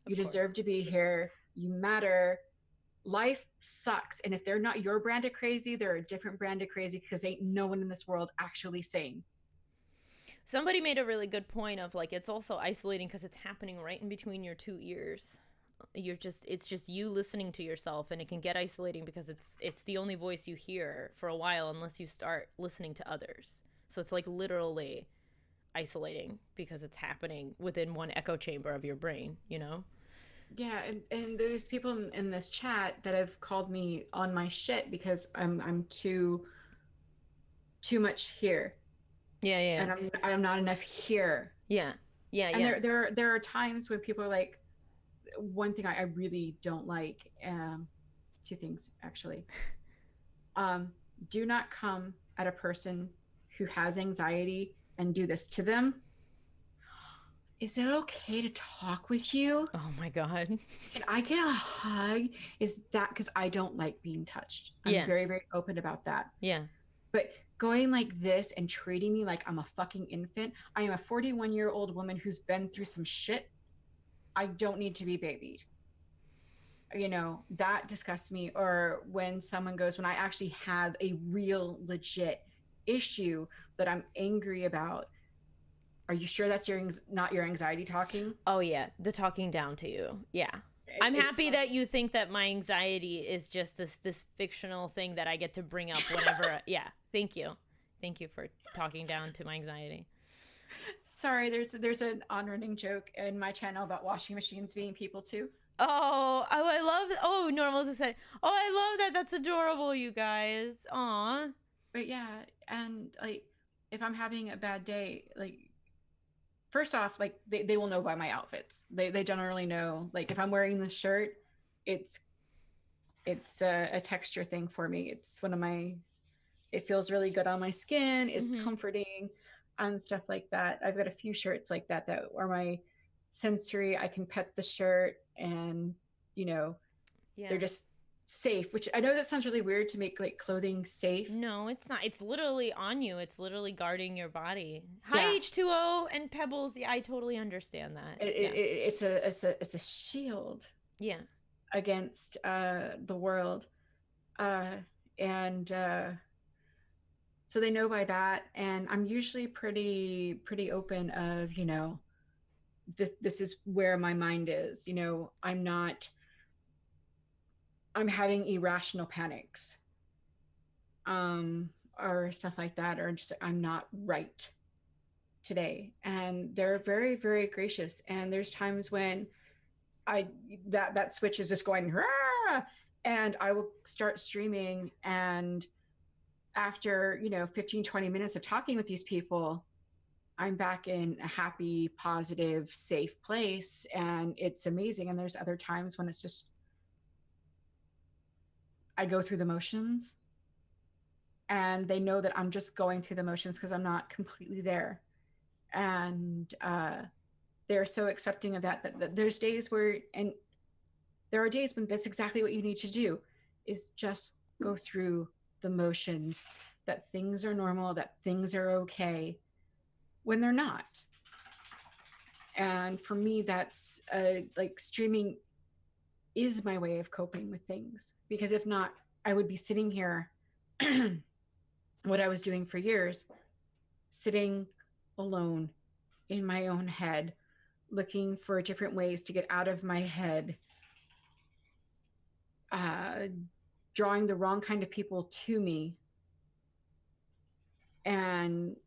Speaker 2: You deserve to be here. You matter. Life sucks. And if they're not your brand of crazy, they're a different brand of crazy, because ain't no one in this world actually sane.
Speaker 1: Somebody made a really good point of like, it's also isolating because it's happening right in between your two ears. It's just you listening to yourself, and it can get isolating because it's the only voice you hear for a while unless you start listening to others. So it's like literally isolating because it's happening within one echo chamber of your brain, you know?
Speaker 2: Yeah, and there's people in this chat that have called me on my shit because I'm too much here.
Speaker 1: Yeah.
Speaker 2: And I'm not enough here.
Speaker 1: Yeah.
Speaker 2: And there are times when people are like, one thing I really don't like, two things actually. Do not come at a person who has anxiety and do this to them. Is it okay to talk with you?
Speaker 1: Oh my God.
Speaker 2: Can I get a hug? Is that because I don't like being touched? I'm very, very open about that.
Speaker 1: Yeah.
Speaker 2: But going like this and treating me like I'm a fucking infant. I am a 41-year-old woman who's been through some shit. I don't need to be babied. You know, that disgusts me. Or when someone goes, when I actually have a real legit issue that I'm angry about, are you sure that's not your anxiety talking?
Speaker 1: Oh yeah, the talking down to you. Yeah. I'm happy that you think that my anxiety is just this fictional thing that I get to bring up whenever. Yeah. Thank you for talking down to my anxiety. Sorry,
Speaker 2: there's an on-running joke in my channel about washing machines being people too.
Speaker 1: I love. Oh, Normal just said. Oh, I love that. That's adorable, you guys. Aw.
Speaker 2: But yeah, and like, if I'm having a bad day, like, first off, like they will know by my outfits. They generally know. Like, if I'm wearing this shirt, it's a texture thing for me. It's one of my. It feels really good on my skin. It's comforting, and stuff like that. I've got a few shirts like that are my sensory. I can pet the shirt, and they're just safe. Which I know that sounds really weird to make like clothing safe.
Speaker 1: No, it's not. It's literally on you. It's literally guarding your body. Hi, H2O and Pebbles. Yeah, I totally understand that.
Speaker 2: It's a shield.
Speaker 1: Yeah.
Speaker 2: Against the world, and so they know by that. And I'm usually pretty open of, this is where my mind is. I'm having irrational panics, or stuff like that, or just I'm not right today. And they're very, very gracious. And there's times when that switch is just going, Rah! And I will start streaming, and after 15-20 minutes of talking with these people, I'm back in a happy, positive, safe place, and it's amazing. And there's other times when it's just I go through the motions, and they know that I'm just going through the motions because I'm not completely there. And they're so accepting of that there's days where, and there are days when that's exactly what you need to do, is just go through the motions, that things are normal, that things are okay when they're not. And for me, that's like, streaming is my way of coping with things, because if not, I would be sitting here what I was doing for years, sitting alone in my own head, looking for different ways to get out of my head, drawing the wrong kind of people to me. And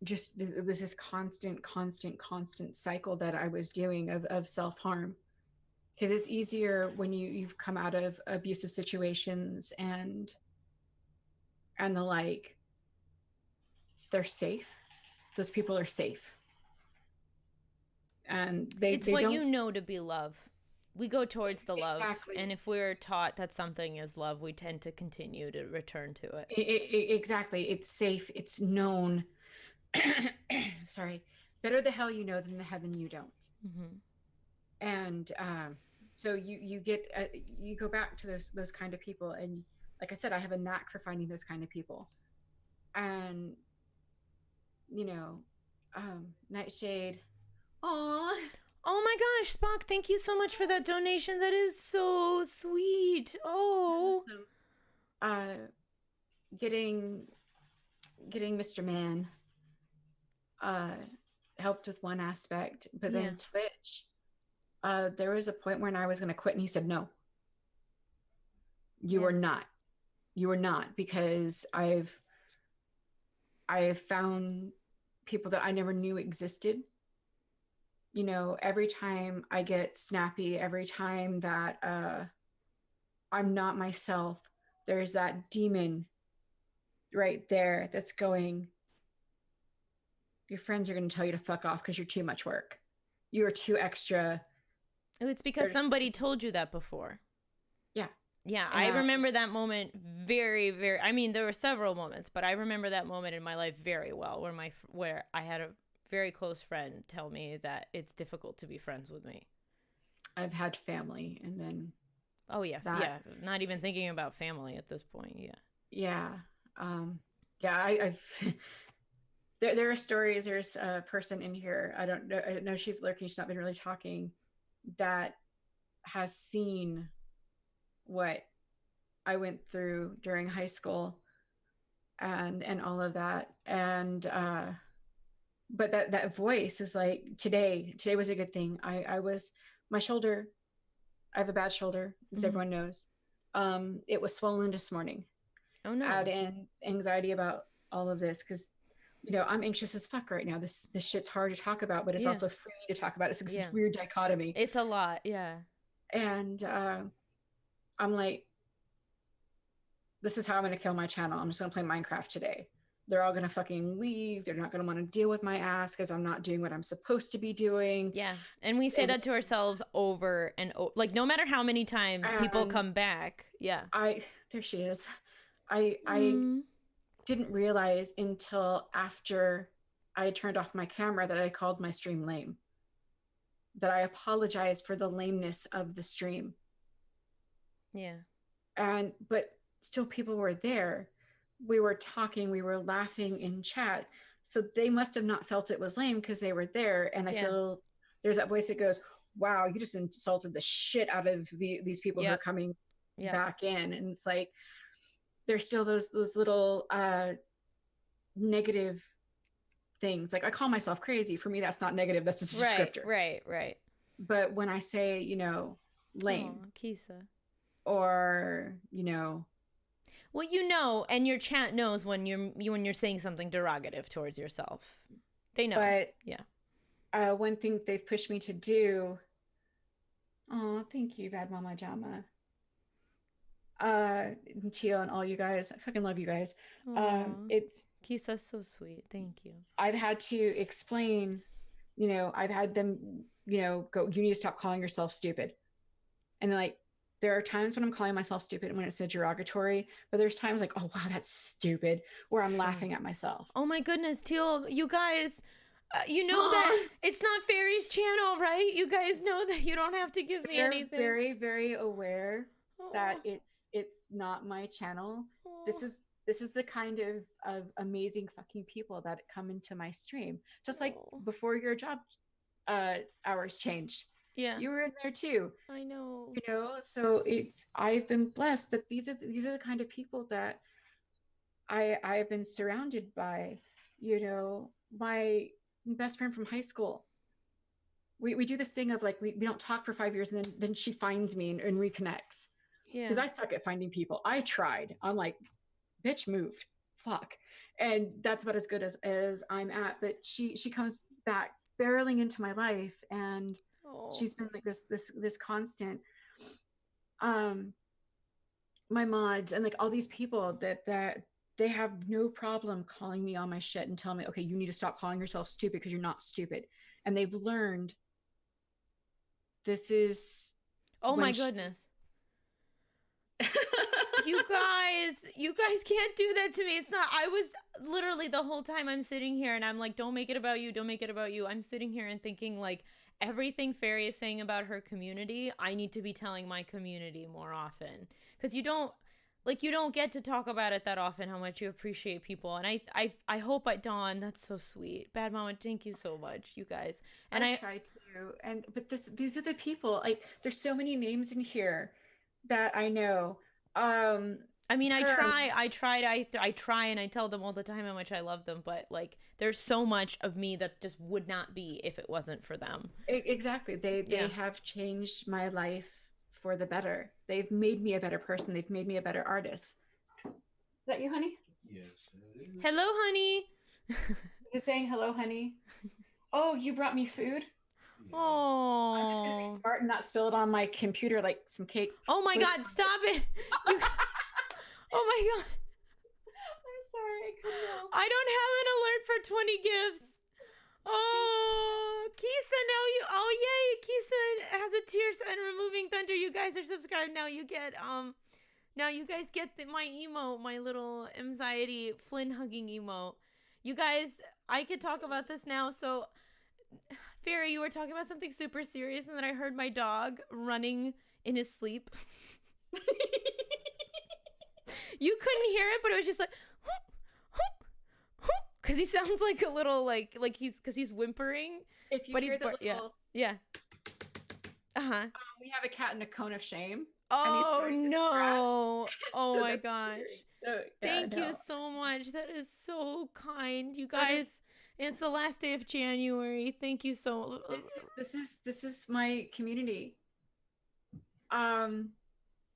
Speaker 2: just, it was this constant cycle that I was doing of self-harm. Because it's easier when you've come out of abusive situations and the like, they're safe. Those people are safe. And
Speaker 1: It's
Speaker 2: they
Speaker 1: what
Speaker 2: don't,
Speaker 1: you know to be love. We go towards the love.
Speaker 2: Exactly.
Speaker 1: And if we're taught that something is love, we tend to continue to return to it.
Speaker 2: Exactly. It's safe. It's known. Sorry. Better the hell you know than the heaven you don't.
Speaker 1: Mm-hmm.
Speaker 2: And so you get you go back to those kind of people, and like I said, I have a knack for finding those kind of people. And you know, Nightshade, aw,
Speaker 1: Oh my gosh, Spock, thank you so much for that donation. That is so sweet. Oh.
Speaker 2: awesome. Getting Mr. Man helped with one aspect, but then Twitch, there was a point when I was going to quit, and he said, no, you are not. You are not, because I have found people that I never knew existed. You know, every time I get snappy, every time that I'm not myself, there's that demon right there that's going, your friends are going to tell you to fuck off because you're too much work. You are too extra.
Speaker 1: It's because somebody told you that before.
Speaker 2: Yeah.
Speaker 1: Yeah, I remember that moment very, very. I mean, there were several moments, but I remember that moment in my life very well, where I had a very close friend tell me that it's difficult to be friends with me.
Speaker 2: I've had family, and then.
Speaker 1: Oh yeah, yeah. Not even thinking about family at this point. Yeah.
Speaker 2: Yeah, I've. There are stories. There's a person in here. I don't know. I know she's lurking. She's not been really talking. That has seen what I went through during high school and all of that. And but that voice is like, today was a good thing. I was, my shoulder, I have a bad shoulder, as everyone knows. It was swollen this morning.
Speaker 1: Oh no.
Speaker 2: Add in anxiety about all of this, because you know, I'm anxious as fuck right now. This shit's hard to talk about, but it's also free to talk about. It's this weird dichotomy.
Speaker 1: It's a lot, yeah.
Speaker 2: And I'm like, this is how I'm going to kill my channel. I'm just going to play Minecraft today. They're all going to fucking leave. They're not going to want to deal with my ass because I'm not doing what I'm supposed to be doing.
Speaker 1: Yeah. And we say that to ourselves over and over. Like, no matter how many times people come back. Yeah.
Speaker 2: There she is. I didn't realize until after I turned off my camera that I called my stream lame. That I apologized for the lameness of the stream.
Speaker 1: Yeah.
Speaker 2: But still people were there. We were talking, we were laughing in chat. So they must have not felt it was lame because they were there. And I feel there's that voice that goes, wow, you just insulted the shit out of these people who are coming back in. And it's like, there's still those little negative things. Like, I call myself crazy. For me, that's not negative. That's just a descriptor.
Speaker 1: Right.
Speaker 2: But when I say, you know, lame.
Speaker 1: Aww, Kisa.
Speaker 2: Or, you know.
Speaker 1: Well, you know, and your chat knows when you're saying something derogative towards yourself. They know.
Speaker 2: But
Speaker 1: yeah.
Speaker 2: One thing they've pushed me to do. Oh, thank you, Bad Mama Jama. Teal and all you guys. I fucking love you guys. It's
Speaker 1: Kisa's so sweet. Thank you.
Speaker 2: I've had to explain, you know, I've had them, you know, go, you need to stop calling yourself stupid. And they're like, there are times when I'm calling myself stupid when it's a derogatory, but there's times like, oh wow, that's stupid, where I'm laughing at myself.
Speaker 1: Oh my goodness, Teal, you guys, you know that it's not Fairy's channel, right? You guys know that you don't have to give me anything.
Speaker 2: They're very, very aware that it's not my channel. This is the kind of amazing fucking people that come into my stream. Just like before your job hours changed.
Speaker 1: Yeah.
Speaker 2: You were in there too.
Speaker 1: I know.
Speaker 2: You know, so I've been blessed that these are the kind of people that I've been surrounded by. You know, my best friend from high school. We do this thing of like we don't talk for 5 years and then she finds me and reconnects.
Speaker 1: Yeah.
Speaker 2: because I suck at finding people. I tried. I'm like, bitch, moved. Fuck. And that's about as good as I'm at. But she comes back barreling into my life, and
Speaker 1: Oh.
Speaker 2: she's been like this constant. My mods and like all these people that they have no problem calling me on my shit and telling me, okay, you need to stop calling yourself stupid because you're not stupid. And they've learned this is
Speaker 1: Oh
Speaker 2: when
Speaker 1: my goodness. You guys can't do that to me. It's not, I was literally the whole time I'm sitting here and I'm like, don't make it about you. Don't make it about you. I'm sitting here and thinking like everything Fairy is saying about her community, I need to be telling my community more often. Because you don't get to talk about it that often, how much you appreciate people. And I hope Dawn, that's so sweet. Bad Mama, thank you so much, you guys. And
Speaker 2: I try to, but these are the people, like there's so many names in here that I know.
Speaker 1: I mean, I try and I tell them all the time how much I love them, but like there's so much of me that just would not be if it wasn't for them.
Speaker 2: Exactly. They have changed my life for the better. They've made me a better person. They've made me a better artist. Is that you, honey?
Speaker 4: Yes, it is.
Speaker 1: Hello, honey.
Speaker 2: You're saying hello, honey. Oh, you brought me food?
Speaker 1: Oh.
Speaker 2: I'm just gonna be smart and not spill it on my computer like some cake.
Speaker 1: Oh my God, stop it. Oh my God.
Speaker 2: I'm sorry, I couldn't help.
Speaker 1: I don't have an alert for 20 gifts. Oh, Kisa, oh yay, Kisa has a tears and removing thunder. You guys are subscribed. Now you get, my emote, my little Mxiety Flynn hugging emote. You guys, I could talk about this now. So, Fairy, you were talking about something super serious, and then I heard my dog running in his sleep. You couldn't hear it, but it was just like, because he sounds like a little like he's whimpering.
Speaker 2: If you
Speaker 1: but
Speaker 2: hear
Speaker 1: he's
Speaker 2: the little,
Speaker 1: yeah.
Speaker 2: we have a cat in a cone of shame.
Speaker 1: Oh no! Oh
Speaker 2: So
Speaker 1: my
Speaker 2: that's
Speaker 1: gosh!
Speaker 2: So,
Speaker 1: Thank you so much. That is so kind, you guys. It's the last day of January. Thank you so.
Speaker 2: This is my community.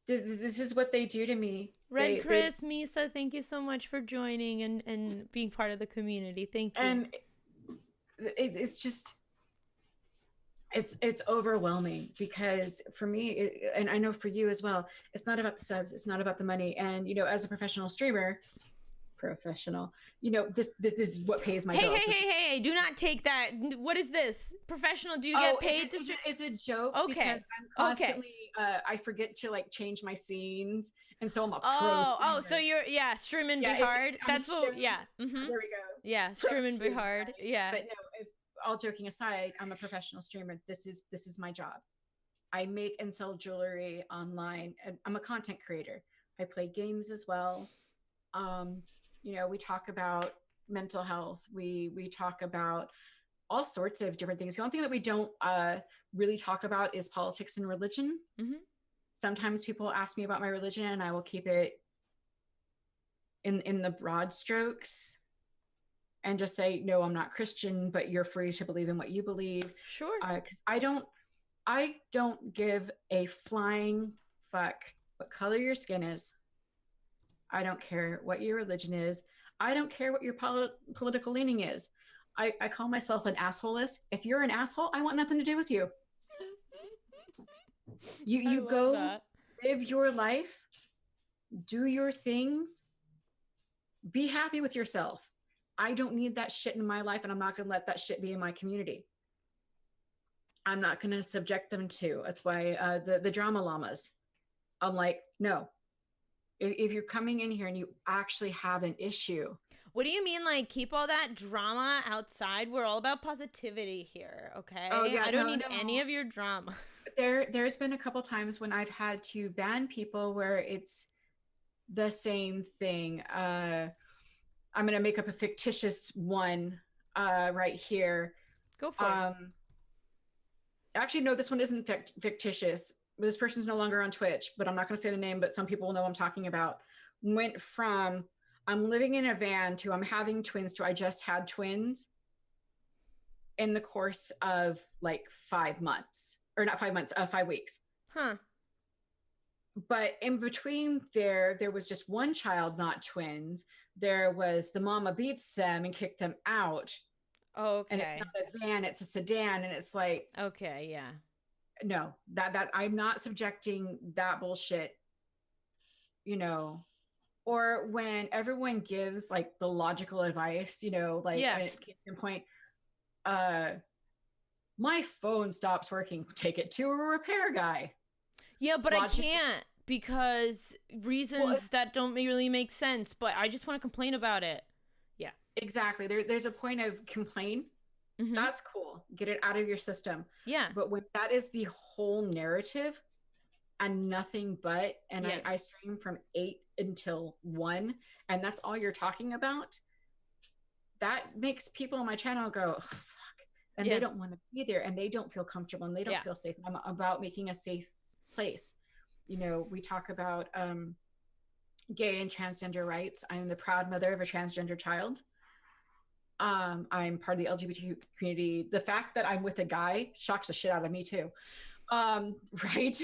Speaker 2: This is what they do to me.
Speaker 1: Red Chris, Misa, thank you so much for joining and being part of the community. Thank you.
Speaker 2: And it's just it's overwhelming because for me, and I know for you as well, it's not about the subs, it's not about the money. And you know, as a professional streamer, you know, this is what pays my bills.
Speaker 1: Hey, do not take that. What is this? Professional, do you get paid to stream?
Speaker 2: It's a joke because I'm constantly I forget to like change my scenes, and so I'm a pro streamer.
Speaker 1: So you're streaming be hard. That's what
Speaker 2: there we go.
Speaker 1: Yeah, streaming be hard.
Speaker 2: Right?
Speaker 1: Yeah.
Speaker 2: But no, if all joking aside, I'm a professional streamer. This is my job. I make and sell jewelry online. I'm a content creator. I play games as well. You know, we talk about mental health. We talk about all sorts of different things. The only thing that we don't really talk about is politics and religion.
Speaker 1: Mm-hmm.
Speaker 2: Sometimes people ask me about my religion, and I will keep it in the broad strokes and just say, no, I'm not Christian, but you're free to believe in what you believe.
Speaker 1: Sure.
Speaker 2: Because I don't give a flying fuck what color your skin is. I don't care what your religion is. I don't care what your political leaning is. I call myself an assholeless. If you're an asshole, I want nothing to do with you. You go live your life, do your things, be happy with yourself. I don't need that shit in my life, and I'm not going to let that shit be in my community. I'm not going to subject them to. That's why the drama llamas. I'm like, no. If you're coming in here and you actually have an issue.
Speaker 1: What do you mean, like, keep all that drama outside? We're all about positivity here, okay?
Speaker 2: Oh, yeah,
Speaker 1: I don't need any of your drama.
Speaker 2: There's been a couple times when I've had to ban people where it's the same thing. I'm going to make up a fictitious one right here.
Speaker 1: Go for it.
Speaker 2: Actually, no, this one isn't fictitious. This person's no longer on Twitch, but I'm not going to say the name, but some people will know what I'm talking about. Went from I'm living in a van to I'm having twins to I just had twins in the course of like 5 months, or not 5 months, 5 weeks.
Speaker 1: Huh.
Speaker 2: but in between there was just one child, not twins. There was the mama beats them and kicked them out. And it's
Speaker 1: Okay.
Speaker 2: not a van, it's a sedan. And it's like,
Speaker 1: Okay. Yeah.
Speaker 2: no, that I'm not subjecting that bullshit, you know. Or when everyone gives like the logical advice, like
Speaker 1: Yeah.
Speaker 2: a case in point, my phone stops working, take it to a repair guy.
Speaker 1: Yeah, but I
Speaker 2: Logic.
Speaker 1: can't because reasons that don't really make sense. But I just want to complain about it. Yeah.
Speaker 2: Exactly. There's a point of complain.
Speaker 1: Mm-hmm.
Speaker 2: That's cool. Get it out of your system.
Speaker 1: Yeah.
Speaker 2: But when that is the whole narrative and nothing but, and
Speaker 1: Yeah.
Speaker 2: I stream from 8 until 1, and that's all you're talking about, that makes people on my channel go, oh, fuck. And
Speaker 1: Yeah.
Speaker 2: they don't want to be there, and they don't feel comfortable, and they don't
Speaker 1: Yeah.
Speaker 2: feel safe. I'm about making a safe place. We talk about gay and transgender rights. I'm the proud mother of a transgender child. I'm part of the LGBT community. The fact that I'm with a guy shocks the shit out of me too. Right.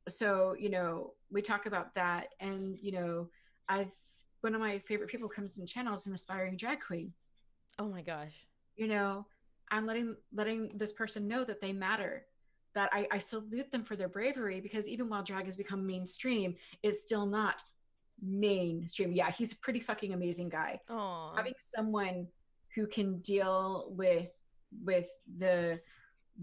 Speaker 2: So, we talk about that, and, one of my favorite people comes in channels, an aspiring drag queen.
Speaker 1: Oh my gosh.
Speaker 2: I'm letting this person know that they matter, that I salute them for their bravery, because even while drag has become mainstream, it's still not mainstream. Yeah, he's a pretty fucking amazing guy.
Speaker 1: Aww.
Speaker 2: Having someone who can deal with the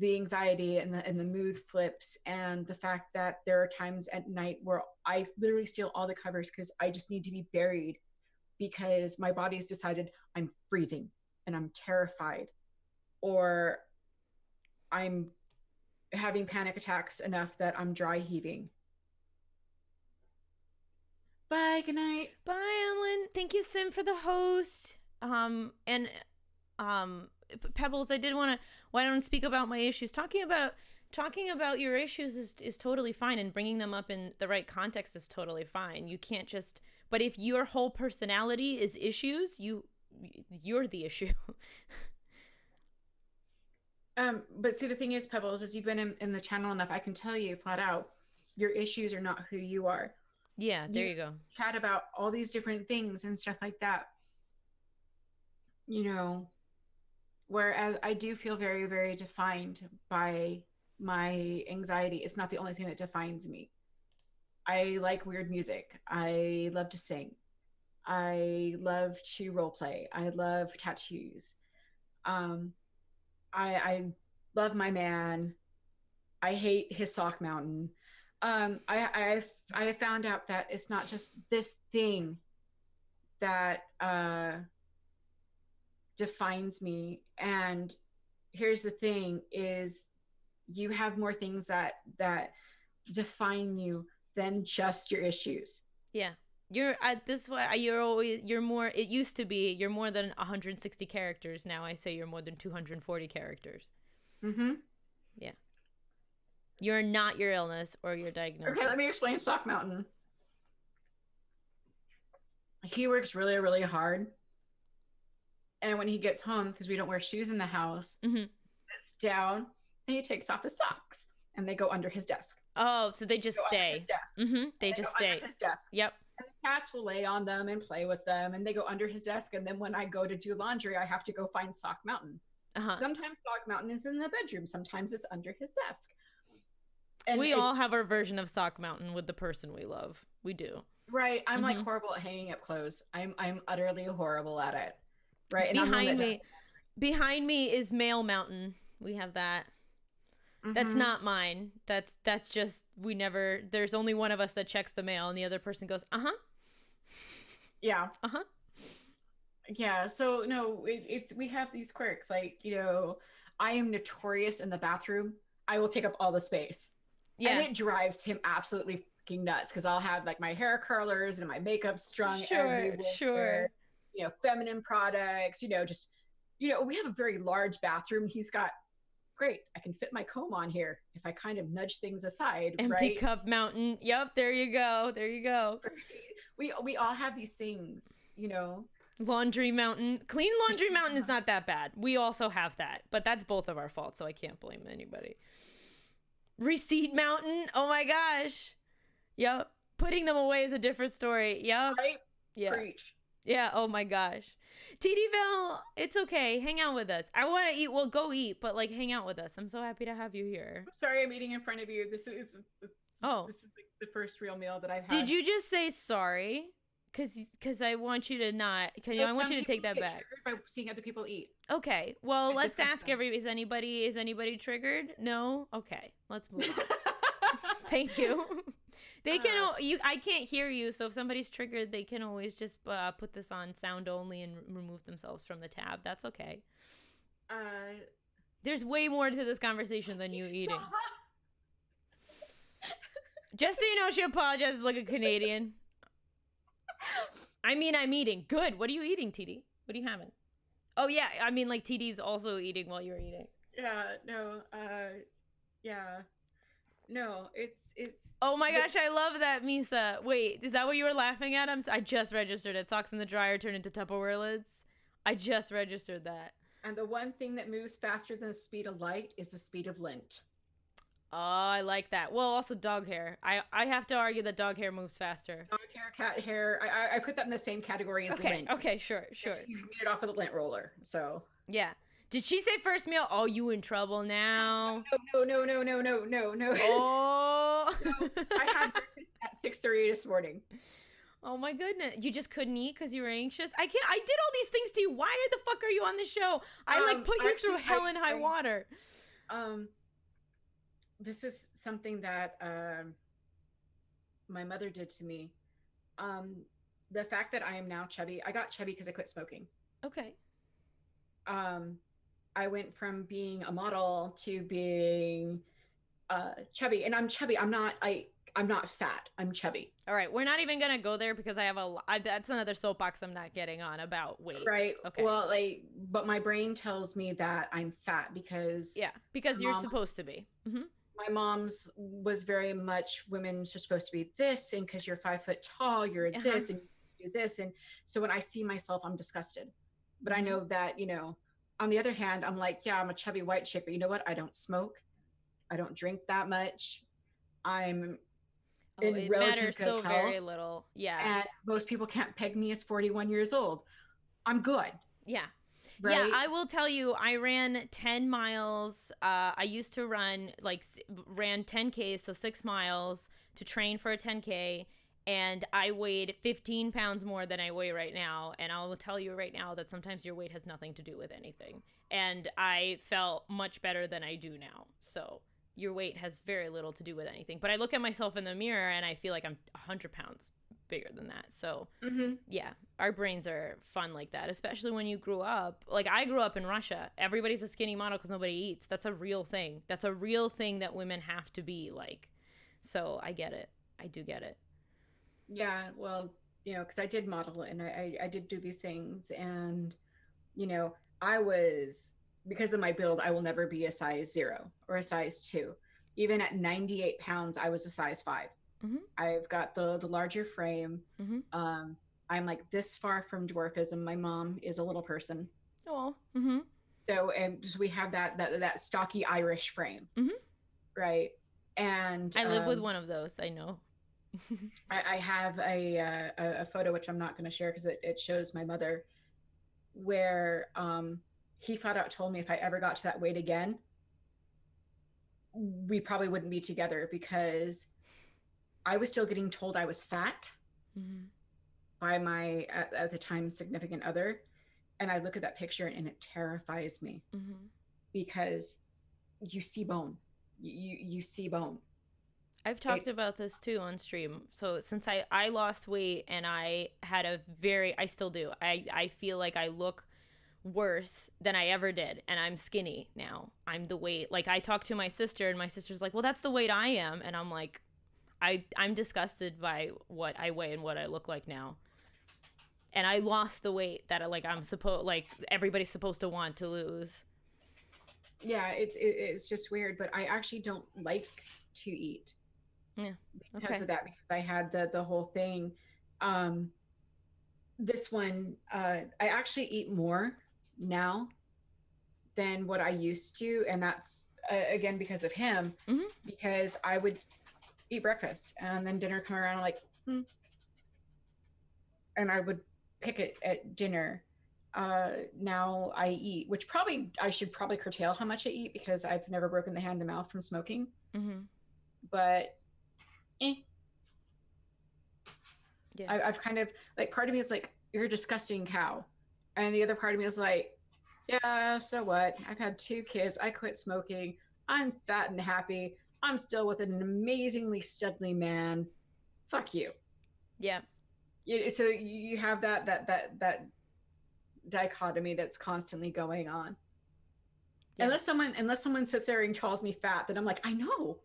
Speaker 2: anxiety and the mood flips, and the fact that there are times at night where I literally steal all the covers because I just need to be buried, because my body's decided I'm freezing and I'm terrified, or I'm having panic attacks enough that I'm dry heaving. Bye, good night.
Speaker 1: Bye, Emlyn. Thank you, Sim, for the host. And Pebbles, I did want to. Why don't I speak about my issues? Talking about your issues is totally fine, and bringing them up in the right context is totally fine. You can't just. But if your whole personality is issues, you're the issue.
Speaker 2: But see, the thing is, Pebbles, is you've been in the channel enough. I can tell you flat out, your issues are not who you are.
Speaker 1: Yeah, there you go.
Speaker 2: Chat about all these different things and stuff like that. Whereas I do feel very, very defined by my anxiety. It's not the only thing that defines me. I like weird music. I love to sing. I love to role play. I love tattoos. I love my man. I hate his sock mountain. I found out that it's not just this thing that defines me. And here's the thing: is you have more things that define you than just your issues.
Speaker 1: Yeah. You're at this way. You're more. It used to be you're more than 160 characters. Now I say you're more than 240 characters.
Speaker 2: Mm-hmm.
Speaker 1: Yeah. You're not your illness or your diagnosis.
Speaker 2: Okay, let me explain Soft Mountain. He works really, really hard, and when he gets home, because we don't wear shoes in the house, sits down and he takes off his socks, and they go under his desk.
Speaker 1: Oh, so they just stay. They just stay.
Speaker 2: Under his desk.
Speaker 1: Yep.
Speaker 2: And the cats will lay on them and play with them, and they go under his desk. And then when I go to do laundry, I have to go find Sock Mountain. Sometimes Sock Mountain is in the bedroom. Sometimes it's under his desk. And
Speaker 1: we all have our version of Sock Mountain with the person we love. We do.
Speaker 2: Right. I'm like horrible at hanging up clothes. I'm utterly horrible at it. Right.
Speaker 1: And behind me is Male Mountain. We have that. That's not mine. That's just there's only one of us that checks the mail, and the other person goes,
Speaker 2: yeah,
Speaker 1: yeah.
Speaker 2: So no, we have these quirks. Like, I am notorious in the bathroom. I will take up all the space. Yeah. And it drives him absolutely fucking nuts, because I'll have like my hair curlers and my makeup strung everywhere. Sure. Feminine products. We have a very large bathroom. He's got. Great, I can fit my comb on here if I kind of nudge things aside.
Speaker 1: Empty cup mountain. Yep, there you go. There you go.
Speaker 2: We all have these things,
Speaker 1: Laundry mountain. Clean laundry mountain is not that bad. We also have that, but that's both of our faults, so I can't blame anybody. Receipt mountain. Oh my gosh. Yep. Putting them away is a different story. Yep.
Speaker 2: Right?
Speaker 1: Yeah.
Speaker 2: Preach.
Speaker 1: Yeah. Oh my gosh. TDville, it's okay. Hang out with us. I want to eat. Well, go eat, but like hang out with us. I'm so happy to have you here.
Speaker 2: I'm sorry I'm eating in front of you. This is
Speaker 1: Oh.
Speaker 2: this is the first real meal that I've had.
Speaker 1: Did you just say sorry? Cause I want you to not. I want you to take that
Speaker 2: get
Speaker 1: back.
Speaker 2: triggered by seeing other people eat.
Speaker 1: Okay. Well,
Speaker 2: It
Speaker 1: let's
Speaker 2: disgusts
Speaker 1: ask
Speaker 2: them.
Speaker 1: is anybody triggered? No. Okay. Let's move on. Thank you. They can. I can't hear you, so if somebody's triggered, they can always just put this on sound only and remove themselves from the tab. That's okay. There's way more to this conversation than you eating. Just so you know, she apologizes like a Canadian. I mean, I'm eating. Good. What are you eating, TD? What are you having? Oh yeah, I mean, like TD's also eating while you're eating.
Speaker 2: Yeah. No. Yeah. No. It's.
Speaker 1: Oh my gosh, I love that, Misa. Wait, is that what you were laughing at? I just registered it. Socks in the dryer turn into Tupperware lids. I just registered that.
Speaker 2: And the one thing that moves faster than the speed of light is the speed of lint.
Speaker 1: Oh, I like that. Well, also dog hair. I have to argue that dog hair moves faster.
Speaker 2: Dog hair, cat hair. I put that in the same category as
Speaker 1: Okay,
Speaker 2: lint.
Speaker 1: okay, sure.
Speaker 2: So you can get it off of the lint roller. So.
Speaker 1: Yeah. Did she say first meal? Oh, you in trouble now?
Speaker 2: No.
Speaker 1: Oh.
Speaker 2: No, I had breakfast at 6:30 this morning.
Speaker 1: Oh my goodness. You just couldn't eat because you were anxious? I did all these things to you. Why the fuck are you on the show? I like put you through hell and high water.
Speaker 2: This is something that my mother did to me. The fact that I am now chubby, I got chubby because I quit smoking.
Speaker 1: Okay.
Speaker 2: I went from being a model to being chubby, and I'm chubby. I'm not fat. I'm chubby.
Speaker 1: All right, we're not even gonna go there because I have that's another soapbox I'm not getting on about weight.
Speaker 2: Right.
Speaker 1: Okay.
Speaker 2: Well, but my brain tells me that I'm fat because
Speaker 1: because you're supposed to be. Mm-hmm.
Speaker 2: My mom's was very much women are supposed to be this, and because you're 5 foot tall, you're this, and you do this, and so when I see myself, I'm disgusted. But I know that on the other hand, I'm like, yeah, I'm a chubby white chick, but you know what? I don't smoke. I don't drink that much. I'm in
Speaker 1: it
Speaker 2: relative
Speaker 1: matters
Speaker 2: good
Speaker 1: so
Speaker 2: health,
Speaker 1: very little. Yeah.
Speaker 2: And most people can't peg me as 41 years old. I'm good.
Speaker 1: Yeah.
Speaker 2: Right?
Speaker 1: Yeah, I will tell you, I ran 10 miles. I used to ran 10Ks, so 6 miles to train for a 10K. And I weighed 15 pounds more than I weigh right now. And I will tell you right now that sometimes your weight has nothing to do with anything. And I felt much better than I do now. So your weight has very little to do with anything. But I look at myself in the mirror and I feel like I'm 100 pounds bigger than that. So yeah, our brains are fun like that, especially when you grew up. Like I grew up in Russia. Everybody's a skinny model because nobody eats. That's a real thing. That's a real thing that women have to be like. So I get it. I do get it.
Speaker 2: Yeah, well, because I did model and I did do these things, and I was, because of my build, I will never be a size 0 or a size 2. Even at 98 pounds, I was a size 5.
Speaker 1: Mm-hmm.
Speaker 2: I've got the larger frame.
Speaker 1: Mm-hmm.
Speaker 2: I'm like this far from dwarfism. My mom is a little person.
Speaker 1: Oh. Mm-hmm.
Speaker 2: So, and just we have that stocky Irish frame, right? And
Speaker 1: I live with one of those. I know.
Speaker 2: I have a photo which I'm not going to share because it shows my mother, where he flat out told me if I ever got to that weight again, we probably wouldn't be together, because I was still getting told I was fat by my at the time significant other, and I look at that picture and it terrifies me because you see bone, you see bone.
Speaker 1: I've talked about this too on stream. So since I lost weight and I had I still do. I feel like I look worse than I ever did, and I'm skinny now. I'm the weight. Like I talk to my sister and my sister's like, well, that's the weight I am. And I'm like, I'm disgusted by what I weigh and what I look like now. And I lost the weight that everybody's supposed to want to lose.
Speaker 2: Yeah, it's just weird, but I actually don't like to eat.
Speaker 1: Yeah.
Speaker 2: Because of that, because I had the whole thing. This one, I actually eat more now than what I used to, and that's again, because of him, because I would eat breakfast and then dinner come around, I'm like, and I would pick it at dinner. Now I eat, which probably I should probably curtail how much I eat because I've never broken the hand to mouth from smoking. But yeah. I've kind of like, part of me is like, you're a disgusting cow, and the other part of me is like, yeah, so what? I've had 2 kids. I quit smoking. I'm fat and happy. I'm still with an amazingly studly man. Fuck you.
Speaker 1: Yeah.
Speaker 2: So you have that dichotomy that's constantly going on. Yeah. Unless someone sits there and calls me fat, then I'm like, I know.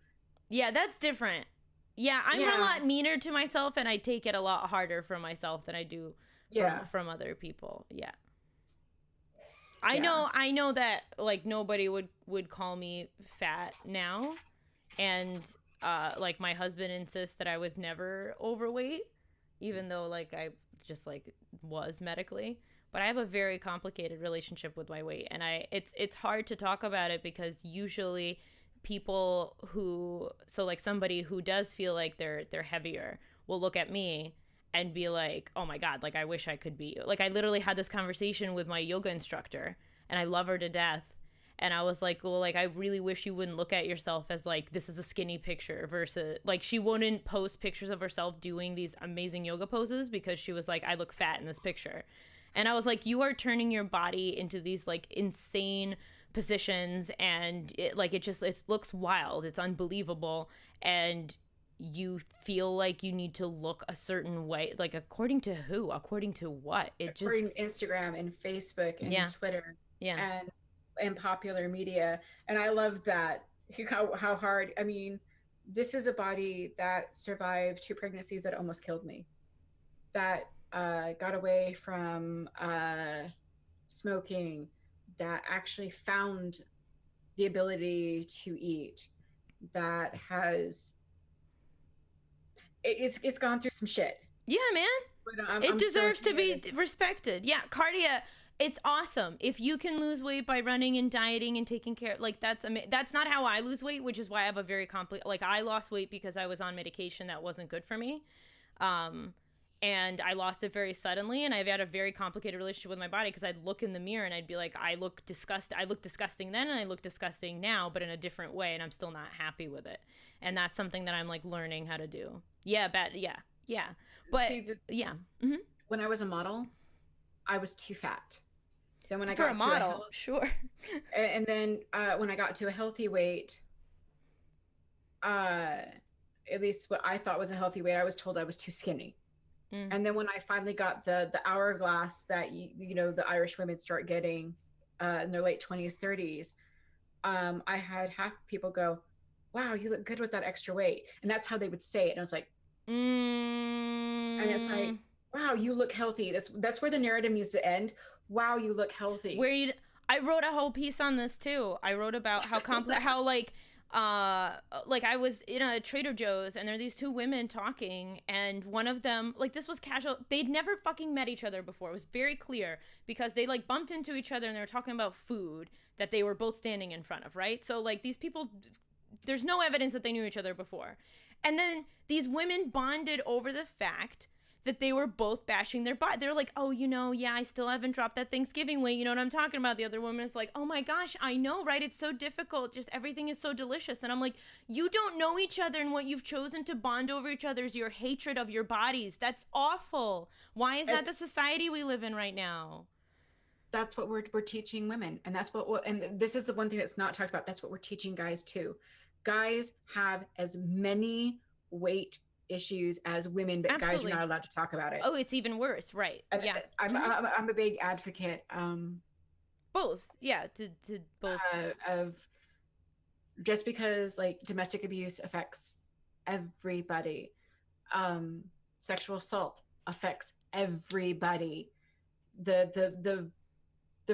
Speaker 1: Yeah, that's different. Yeah, I'm a lot meaner to myself, and I take it a lot harder from myself than I do from other people. Yeah. I know that like nobody would call me fat now, and like my husband insists that I was never overweight, even though like I just like was medically. But I have a very complicated relationship with my weight, and it's hard to talk about it because usually people who, so like somebody who does feel like they're heavier will look at me and be like, oh my God, like I wish I could be you. Like I literally had this conversation with my yoga instructor, and I love her to death. And I was like, well, like I really wish you wouldn't look at yourself as like, this is a skinny picture versus like, she wouldn't post pictures of herself doing these amazing yoga poses because she was like, I look fat in this picture. And I was like, you are turning your body into these like insane positions, and it looks wild. It's unbelievable. And you feel like you need to look a certain way, like according to who, according to what?
Speaker 2: According to Instagram and Facebook and Twitter and popular media. And I love that, how hard, I mean, this is a body that survived 2 pregnancies that almost killed me, that got away from smoking, that actually found the ability to eat, that has it's gone through some shit.
Speaker 1: Yeah, man. But it deserves to be respected. Yeah, Cardia, it's awesome. If you can lose weight by running and dieting and taking care, like that's not how I lose weight, which is why I have a very like I lost weight because I was on medication that wasn't good for me. And I lost it very suddenly, and I've had a very complicated relationship with my body because I'd look in the mirror and I'd be like, I look disgusting then, and I look disgusting now, but in a different way, and I'm still not happy with it. And that's something that I'm like learning how to do. Yeah, but
Speaker 2: see, when I was a model, I was too fat. Then when I got
Speaker 1: for a model, sure.
Speaker 2: And then when I got to a healthy weight, at least what I thought was a healthy weight, I was told I was too skinny. And then when I finally got the hourglass that you know the Irish women start getting in their late 20s, 30s, I had half people go, wow, you look good with that extra weight. And that's how they would say it. And I was like, and it's like, wow, you look healthy. That's where the narrative needs to end. Wow, you look healthy.
Speaker 1: I wrote a whole piece on this too. I wrote about how complex, how like I was in a Trader Joe's, and there are these 2 women talking, and one of them, like, this was casual. They'd never fucking met each other before. It was very clear because they like bumped into each other and they were talking about food that they were both standing in front of, right? So like these people, there's no evidence that they knew each other before. And then these women bonded over the fact that they were both bashing their body. They're like, oh, you know, yeah, I still haven't dropped that Thanksgiving weight. You know what I'm talking about? The other woman is like, oh my gosh, I know, right? It's so difficult. Just everything is so delicious. And I'm like, you don't know each other, and what you've chosen to bond over each other is your hatred of your bodies. That's awful. Why is that the society we live in right now?
Speaker 2: That's what we're teaching women. And that's and this is the one thing that's not talked about. That's what we're teaching guys too. Guys have as many weight issues as women, but
Speaker 1: Absolutely.
Speaker 2: Guys are not allowed to talk about it.
Speaker 1: Oh, it's even worse, right? Yeah,
Speaker 2: I'm a big advocate.
Speaker 1: Both, yeah, to both
Speaker 2: of just because like domestic abuse affects everybody, sexual assault affects everybody. The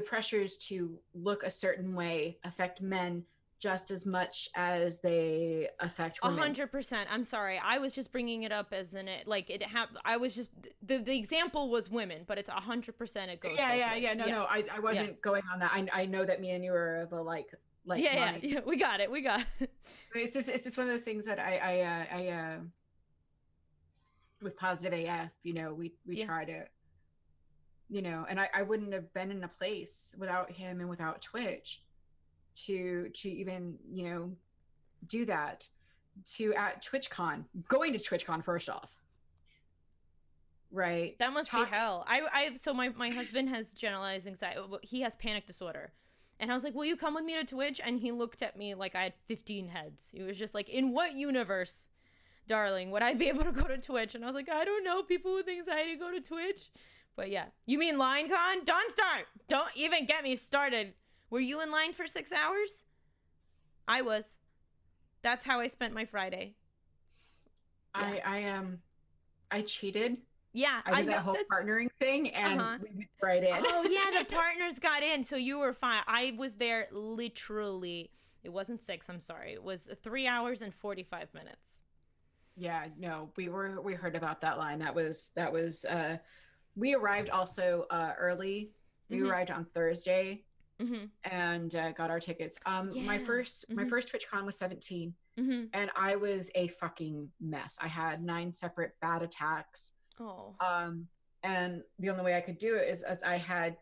Speaker 2: pressures to look a certain way affect men just as much as they affect women.
Speaker 1: 100%. I'm sorry. I was just bringing it up as I was just, the example was women, but it's 100% it goes.
Speaker 2: Yeah. No, I wasn't going on that. I know that me and you are of a like like
Speaker 1: Yeah, we got it.
Speaker 2: it's just one of those things that I with Positive AF, we
Speaker 1: Yeah.
Speaker 2: try to, and I wouldn't have been in a place without him and without Twitch to even, do that. To at TwitchCon, going to TwitchCon first off, right?
Speaker 1: That must be hell. So my husband has generalized anxiety. He has panic disorder. And I was like, will you come with me to Twitch? And he looked at me like I had 15 heads. He was just like, in what universe, darling, would I be able to go to Twitch? And I was like, I don't know. People with anxiety go to Twitch. But yeah. You mean LineCon? Don't start. Don't even get me started. Were you in line for 6 hours? I was. That's how I spent my Friday.
Speaker 2: Yeah. I cheated.
Speaker 1: Yeah,
Speaker 2: I did that whole partnering thing, and we went right in.
Speaker 1: Oh yeah, the partners got in, so you were fine. I was there literally. It wasn't 6. I'm sorry. It was 3 hours and 45 minutes.
Speaker 2: Yeah, no, we heard about that line. That was. We arrived also early. We arrived on Thursday, and got our tickets. My first TwitchCon was 17, and I was a fucking mess. I had 9 separate bad attacks.
Speaker 1: Oh.
Speaker 2: And the only way I could do it is as I had,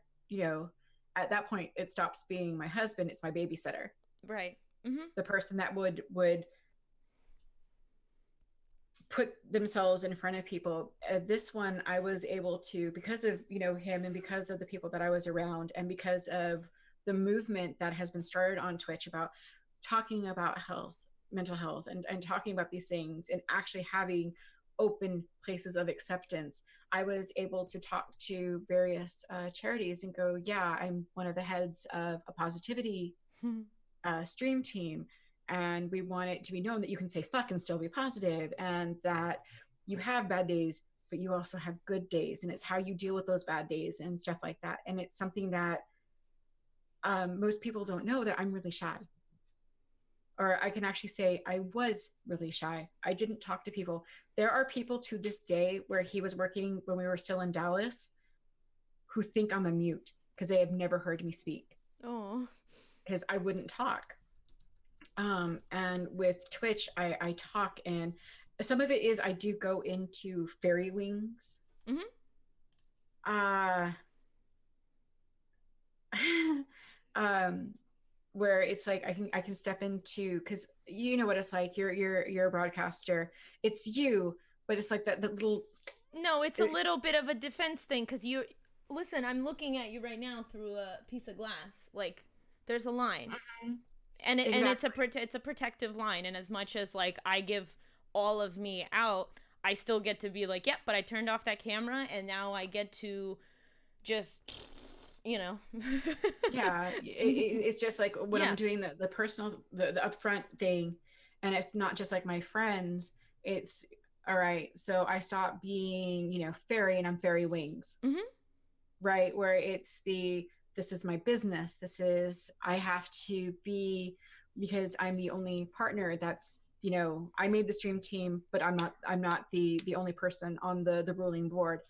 Speaker 2: at that point it stops being my husband, it's my babysitter.
Speaker 1: Right.
Speaker 2: The person that would put themselves in front of people. This one I was able to, because of, him, and because of the people that I was around, and because of the movement that has been started on Twitch about talking about health, mental health, and talking about these things, and actually having open places of acceptance. I was able to talk to various charities and go, yeah, I'm one of the heads of a positivity stream team, and we want it to be known that you can say fuck and still be positive, and that you have bad days, but you also have good days, and it's how you deal with those bad days and stuff like that. And it's something that most people don't know, that I'm really shy. Or I can actually say I was really shy. I didn't talk to people. There are people to this day where he was working when we were still in Dallas who think I'm a mute because they have never heard me speak.
Speaker 1: Oh.
Speaker 2: Because I wouldn't talk. And with Twitch, I talk, and some of it is I do go into PharEwings. Where it's like I can step into, because you know what it's like. You're a broadcaster. It's you, but it's like that little.
Speaker 1: No, it's a little bit of a defense thing, because listen. I'm looking at you right now through a piece of glass. Like there's a line, and it's a protective line. And as much as like I give all of me out, I still get to be like, yep. But I turned off that camera, and now I get to just.
Speaker 2: Yeah, it's just like when I'm doing the personal, the upfront thing, and it's not just like my friends. It's all right. So I stopped being, fairy, and I'm PharEwings, right? Where it's this is my business. I have to be, because I'm the only partner that's, I made the stream team, but I'm not the only person on the ruling board.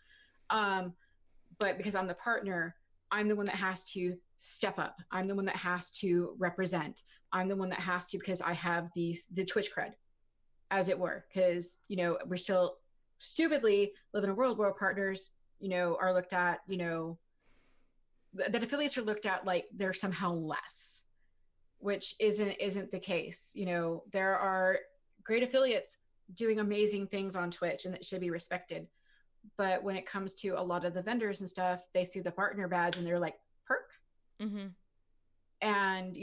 Speaker 2: But because I'm the partner, I'm the one that has to step up. I'm the one that has to represent. I'm the one that has to, because I have the Twitch cred, as it were. Because, we're still stupidly live in a world where partners, are looked at, that affiliates are looked at like they're somehow less, which isn't the case. There are great affiliates doing amazing things on Twitch, and that should be respected. But when it comes to a lot of the vendors and stuff, they see the partner badge and they're like, perk. And,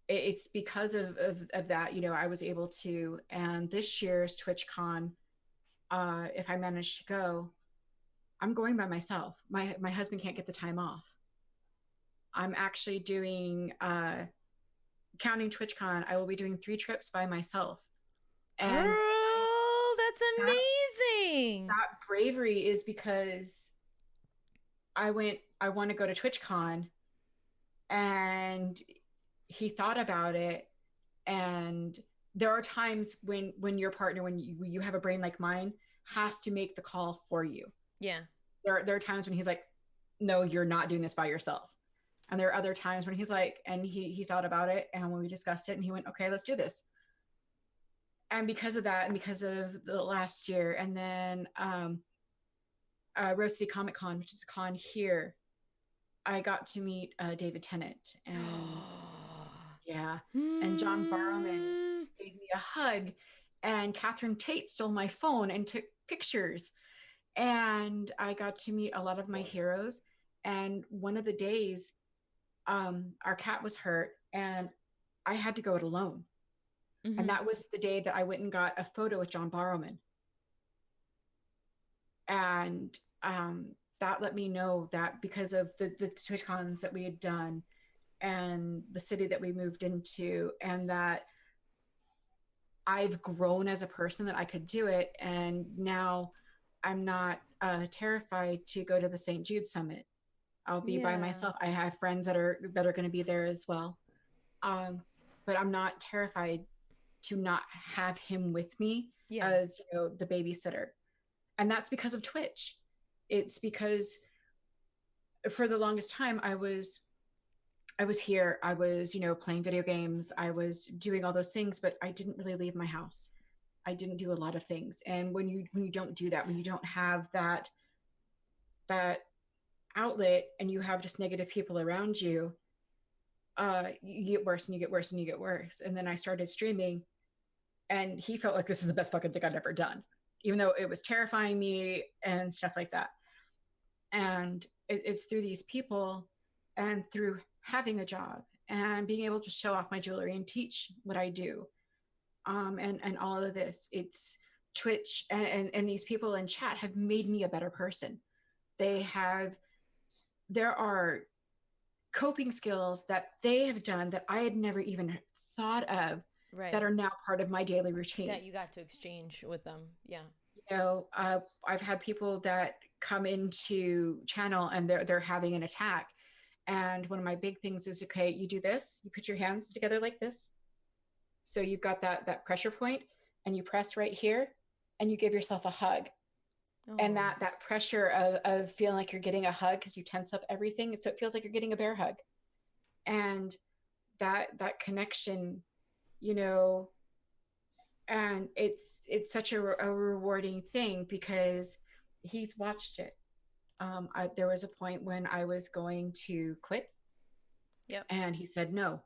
Speaker 2: it's because of that, I was able to. And this year's TwitchCon, if I manage to go, I'm going by myself. My husband can't get the time off. I'm actually doing, counting TwitchCon, I will be doing 3 trips by myself. And
Speaker 1: girl, that's amazing.
Speaker 2: That bravery is because I want to go to TwitchCon, and he thought about it. And there are times when your partner, when you have a brain like mine, has to make the call for you.
Speaker 1: Yeah.
Speaker 2: There are times when he's like, no, you're not doing this by yourself. And there are other times when he's like, and he thought about it, and when we discussed it, and he went, okay, let's do this. And because of that, and because of the last year, and then Rose City Comic Con, which is a con here, I got to meet David Tennant, and yeah, and John Barrowman gave me a hug, and Catherine Tate stole my phone and took pictures, and I got to meet a lot of my heroes. And one of the days, our cat was hurt, and I had to go it alone.
Speaker 1: Mm-hmm.
Speaker 2: And that was the day that I went and got a photo with John Barrowman. And that let me know that because of the TwitchCons that we had done and the city that we moved into, and that I've grown as a person, that I could do it. And now I'm not terrified to go to the St. Jude Summit. I'll be by myself. I have friends that are going to be there as well. But I'm not terrified to not have him with me as, you know, the babysitter. And that's because of Twitch. It's because for the longest time I was here. I was, you know, playing video games. I was doing all those things, but I didn't really leave my house. I didn't do a lot of things. And when you don't do that, when you don't have that outlet, and you have just negative people around you, you get worse and you get worse and you get worse. And then I started streaming, and he felt like this is the best fucking thing I'd ever done, even though it was terrifying me and stuff like that. And it's through these people, and through having a job, and being able to show off my jewelry and teach what I do, and all of this. It's Twitch and these people in chat have made me a better person. There are coping skills that they have done that I had never even thought of, that are now part of my daily routine.
Speaker 1: That you got to exchange with them. Yeah.
Speaker 2: You know, I've had people that come into channel and they're having an attack. And one of my big things is, okay, you do this, you put your hands together like this. So you've got that pressure point, and you press right here, and you give yourself a hug. Oh. And that pressure of feeling like you're getting a hug, because you tense up everything. So it feels like you're getting a bear hug. And that connection, you know, and it's such a rewarding thing, because he's watched it. There was a point when I was going to quit.
Speaker 1: Yep.
Speaker 2: And he said no,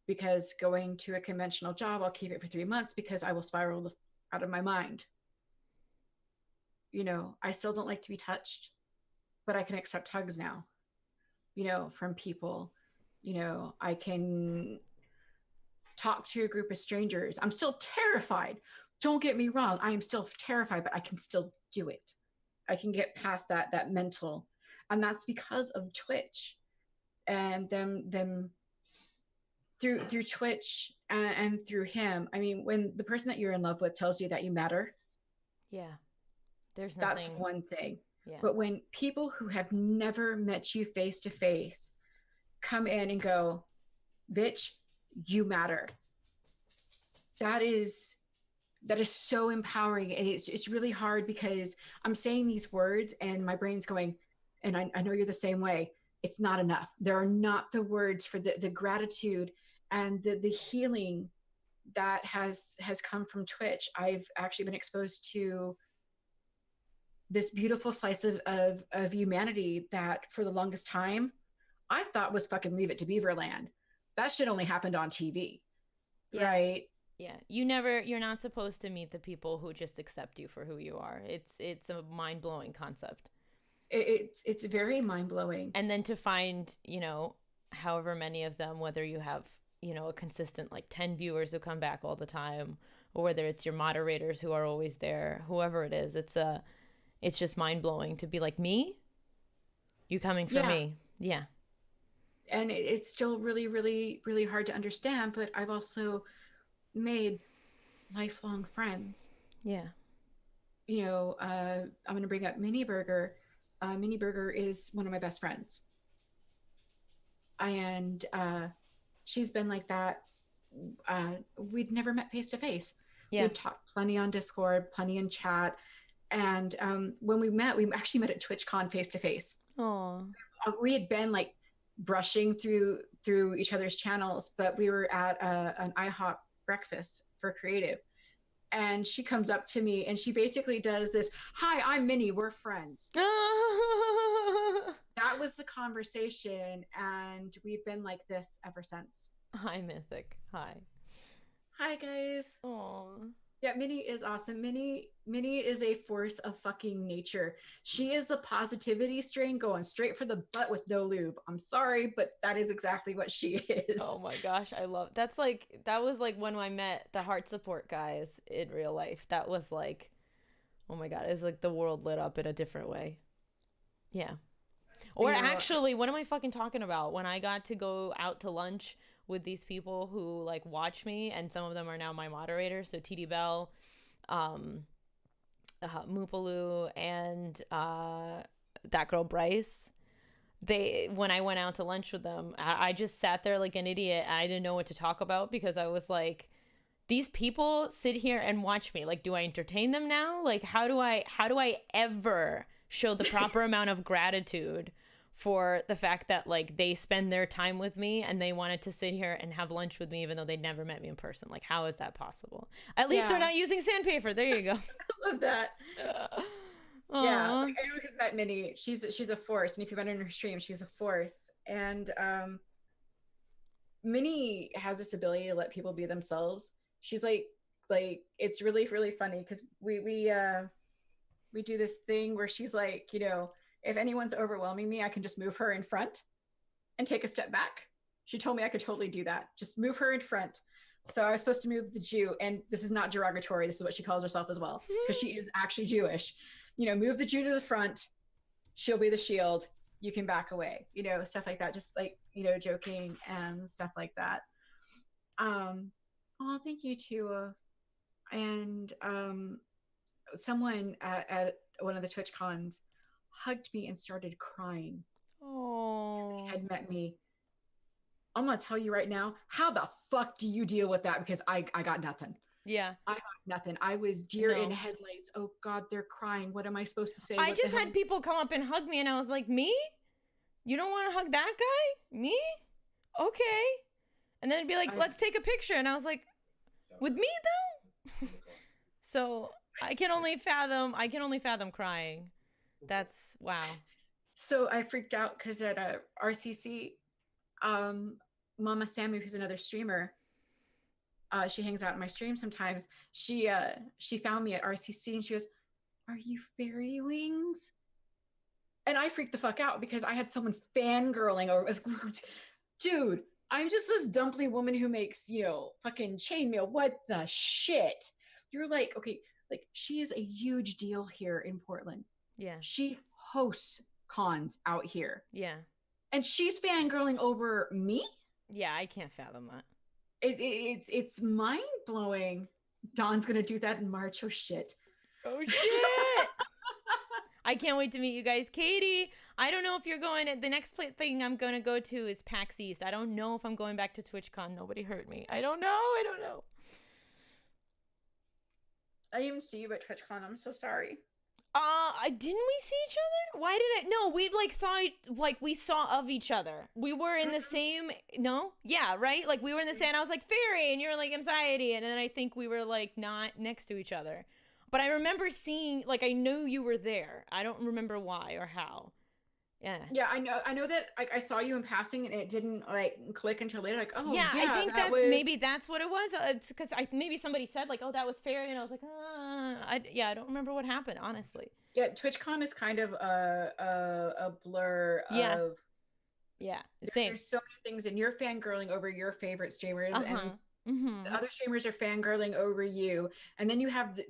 Speaker 2: because going to a conventional job, I'll keep it for 3 months because I will spiral out of my mind. You know, I still don't like to be touched, but I can accept hugs now, you know, from people. You know, I can talk to a group of strangers. I'm still terrified. Don't get me wrong. I am still terrified, but I can still do it. I can get past that mental. And that's because of Twitch, and them through Twitch and through him. I mean, when the person that you're in love with tells you that you matter.
Speaker 1: Yeah. There's nothing.
Speaker 2: That's one thing.
Speaker 1: Yeah. But
Speaker 2: when people who have never met you face to face come in and go, bitch, you matter. That is so empowering. And it's really hard, because I'm saying these words and my brain's going, and I know you're the same way. It's not enough. There are not the words for the gratitude and the healing that has come from Twitch. I've actually been exposed to this beautiful slice of humanity that for the longest time I thought was fucking Leave It to Beaverland. That shit only happened on TV. Yeah. Right?
Speaker 1: Yeah. You're not supposed to meet the people who just accept you for who you are. It's a mind-blowing concept.
Speaker 2: It's very mind-blowing.
Speaker 1: And then to find, you know, however many of them, whether you have, you know, a consistent like 10 viewers who come back all the time, or whether it's your moderators who are always there, whoever it is, it's just mind-blowing to be like, me? You coming for me? Yeah.
Speaker 2: And it's still really, really, really hard to understand, but I've also made lifelong friends.
Speaker 1: Yeah.
Speaker 2: You know, I'm going to bring up Mini Burger. Mini Burger is one of my best friends. And she's been like that. We'd never met face to face. We'd talked plenty on Discord, plenty in chat. And when we actually met at TwitchCon face to face.
Speaker 1: Oh.
Speaker 2: We had been like brushing through each other's channels, but we were at an IHOP breakfast for creative. And she comes up to me and she basically does this, "Hi, I'm Minnie, we're friends." That was the conversation, and we've been like this ever since.
Speaker 1: Hi, Mythic. Hi.
Speaker 2: Hi, guys.
Speaker 1: Oh.
Speaker 2: Yeah, Minnie is awesome. Minnie is a force of fucking nature. She is the positivity strain going straight for the butt with no lube. I'm sorry, but that is exactly what she is.
Speaker 1: Oh my gosh, I love that was like when I met the heart support guys in real life. That was like, oh my god, it's like the world lit up in a different way. Yeah. Or actually, what am I fucking talking about? When I got to go out to lunch with these people who like watch me, and some of them are now my moderators. So TD Bell, Moopaloo, and that girl Bryce. When I went out to lunch with them, I just sat there like an idiot. I didn't know what to talk about because I was like, these people sit here and watch me. Like, do I entertain them now? Like, how do I ever show the proper amount of gratitude for the fact that like they spend their time with me and they wanted to sit here and have lunch with me even though they'd never met me in person? Like, how is that possible? At least they're not using sandpaper. There you go.
Speaker 2: I love that. Yeah, like, anyone who's met Minnie, she's a force, and if you've been in her stream, she's a force. And Minnie has this ability to let people be themselves. She's like it's really, really funny because we do this thing where she's like, you know, if anyone's overwhelming me, I can just move her in front and take a step back. She told me I could totally do that. Just move her in front. So I was supposed to move the Jew, and this is not derogatory. This is what she calls herself as well, because she is actually Jewish. You know, move the Jew to the front. She'll be the shield. You can back away, you know, stuff like that. Just like, you know, joking and stuff like that. Oh, thank you too. And someone at one of the Twitch cons hugged me and started crying.
Speaker 1: Oh.
Speaker 2: Had met me. I'm gonna tell you right now, how the fuck do you deal with that? Because I got nothing.
Speaker 1: Yeah.
Speaker 2: I got nothing. I was deer in headlights. Oh God, they're crying. What am I supposed to say?
Speaker 1: I just had people come up and hug me, and I was like, me? You don't want to hug that guy? Me? Okay. And then it'd be like, let's take a picture. And I was like, with me though? So I can only fathom crying. That's wow.
Speaker 2: So I freaked out because at RCC, Mama Sammy, who's another streamer, she hangs out in my stream sometimes. She found me at RCC and she goes, "Are you PharEwings?" And I freaked the fuck out because I had someone fangirling over. Dude, I'm just this dumpy woman who makes, you know, fucking chainmail. What the shit? You're like, okay, like she is a huge deal here in Portland.
Speaker 1: Yeah.
Speaker 2: She hosts cons out here.
Speaker 1: Yeah.
Speaker 2: And she's fangirling over me?
Speaker 1: Yeah, I can't fathom that.
Speaker 2: It's mind blowing. Dawn's gonna do that in March. Oh shit.
Speaker 1: Oh shit. I can't wait to meet you guys. Katie, I don't know if you're going. The next thing I'm going to go to is PAX East. I don't know if I'm going back to TwitchCon. Nobody heard me. I don't know.
Speaker 2: I didn't even see you at TwitchCon. I'm so sorry.
Speaker 1: Didn't we see each other? Why did I? No, we we saw of each other. We were in the same, no? Yeah, right? Like we were in the same, I was like, Fairy, and you're like, Mxiety, and then I think we were like not next to each other. But I remember seeing, like, I knew you were there. I don't remember why or how. Yeah.
Speaker 2: Yeah, I know that I saw you in passing and it didn't like click until later. Like, oh yeah,
Speaker 1: I think maybe that's what it was. It's because maybe somebody said like, oh, that was Fairy, and I was like, I don't remember what happened, honestly.
Speaker 2: Yeah, TwitchCon is kind of a blur of.
Speaker 1: Yeah, same.
Speaker 2: There's so many things, and you're fangirling over your favorite streamers, and the other streamers are fangirling over you, and then you have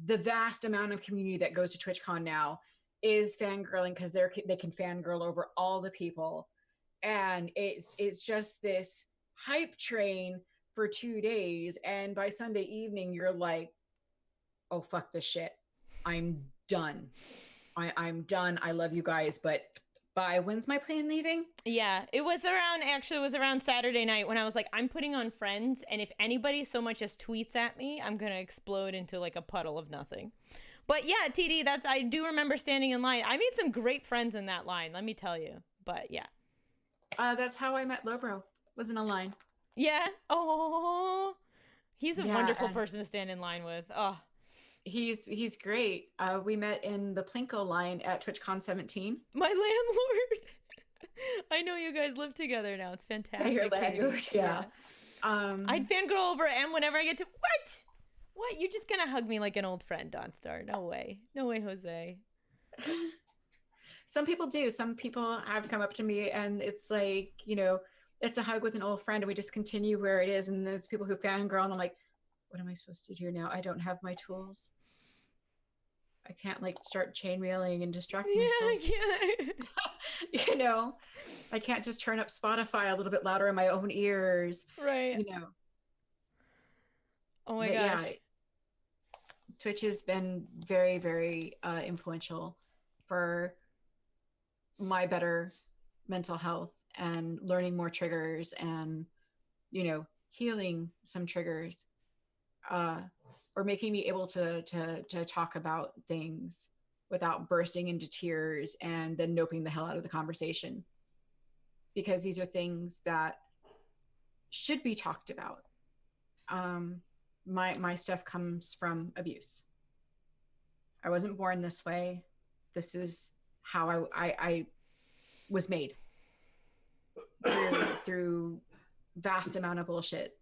Speaker 2: the vast amount of community that goes to TwitchCon now is fangirling because they can fangirl over all the people, and it's just this hype train for 2 days, and by Sunday evening you're like, oh fuck this shit, I'm done. I'm done. I love you guys, but bye. When's my plane leaving?
Speaker 1: Yeah, it was around Saturday night when I was like, I'm putting on Friends, and if anybody so much as tweets at me, I'm gonna explode into like a puddle of nothing. But yeah, TD, I do remember standing in line. I made some great friends in that line, let me tell you. But yeah.
Speaker 2: That's how I met Lobro. Was in a line.
Speaker 1: Yeah. Oh, he's a
Speaker 2: Yeah,
Speaker 1: wonderful
Speaker 2: and
Speaker 1: person to stand in line with. Oh,
Speaker 2: he's great. We met in the Plinko line at TwitchCon 17.
Speaker 1: my landlord. I know you guys live together now. It's
Speaker 2: Yeah,
Speaker 1: fantastic,
Speaker 2: your
Speaker 1: Katie.
Speaker 2: landlord. Yeah.
Speaker 1: I'd fangirl over M whenever I get to. What? What? You're just gonna hug me like an old friend, Dawnstar? No way. No way, Jose.
Speaker 2: Some people do. Some people have come up to me and it's like, it's a hug with an old friend and we just continue where it is. And there's people who fangirl and I'm like, what am I supposed to do now? I don't have my tools. I can't like start chainmailing and distract myself.
Speaker 1: Yeah.
Speaker 2: I can't just turn up Spotify a little bit louder in my own ears.
Speaker 1: Right. Oh my
Speaker 2: But
Speaker 1: gosh.
Speaker 2: yeah, Twitch has been very, very influential for my better mental health and learning more triggers and, healing some triggers, or making me able to talk about things without bursting into tears and then noping the hell out of the conversation. Because these are things that should be talked about. My stuff comes from abuse. I wasn't born this way. This is how I was made through vast amount of bullshit.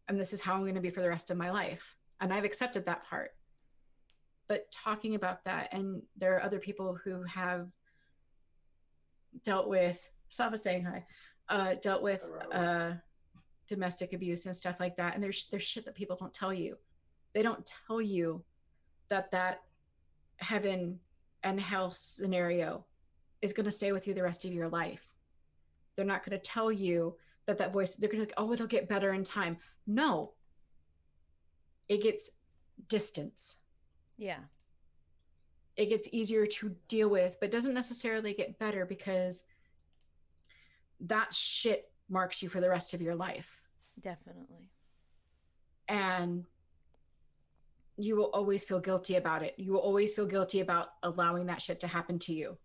Speaker 2: And this is how I'm going to be for the rest of my life. And I've accepted that part. But talking about that, and there are other people who have dealt with, Sava saying hi, dealt with domestic abuse and stuff like that. And there's shit that people don't tell you. They don't tell you that heaven and hell scenario is going to stay with you the rest of your life. They're not going to tell you that voice, they're going to, oh, it'll get better in time. No, it gets distance.
Speaker 1: Yeah.
Speaker 2: It gets easier to deal with, but doesn't necessarily get better because that shit marks you for the rest of your life.
Speaker 1: Definitely.
Speaker 2: And you will always feel guilty about it. You will always feel guilty about allowing that shit to happen to you.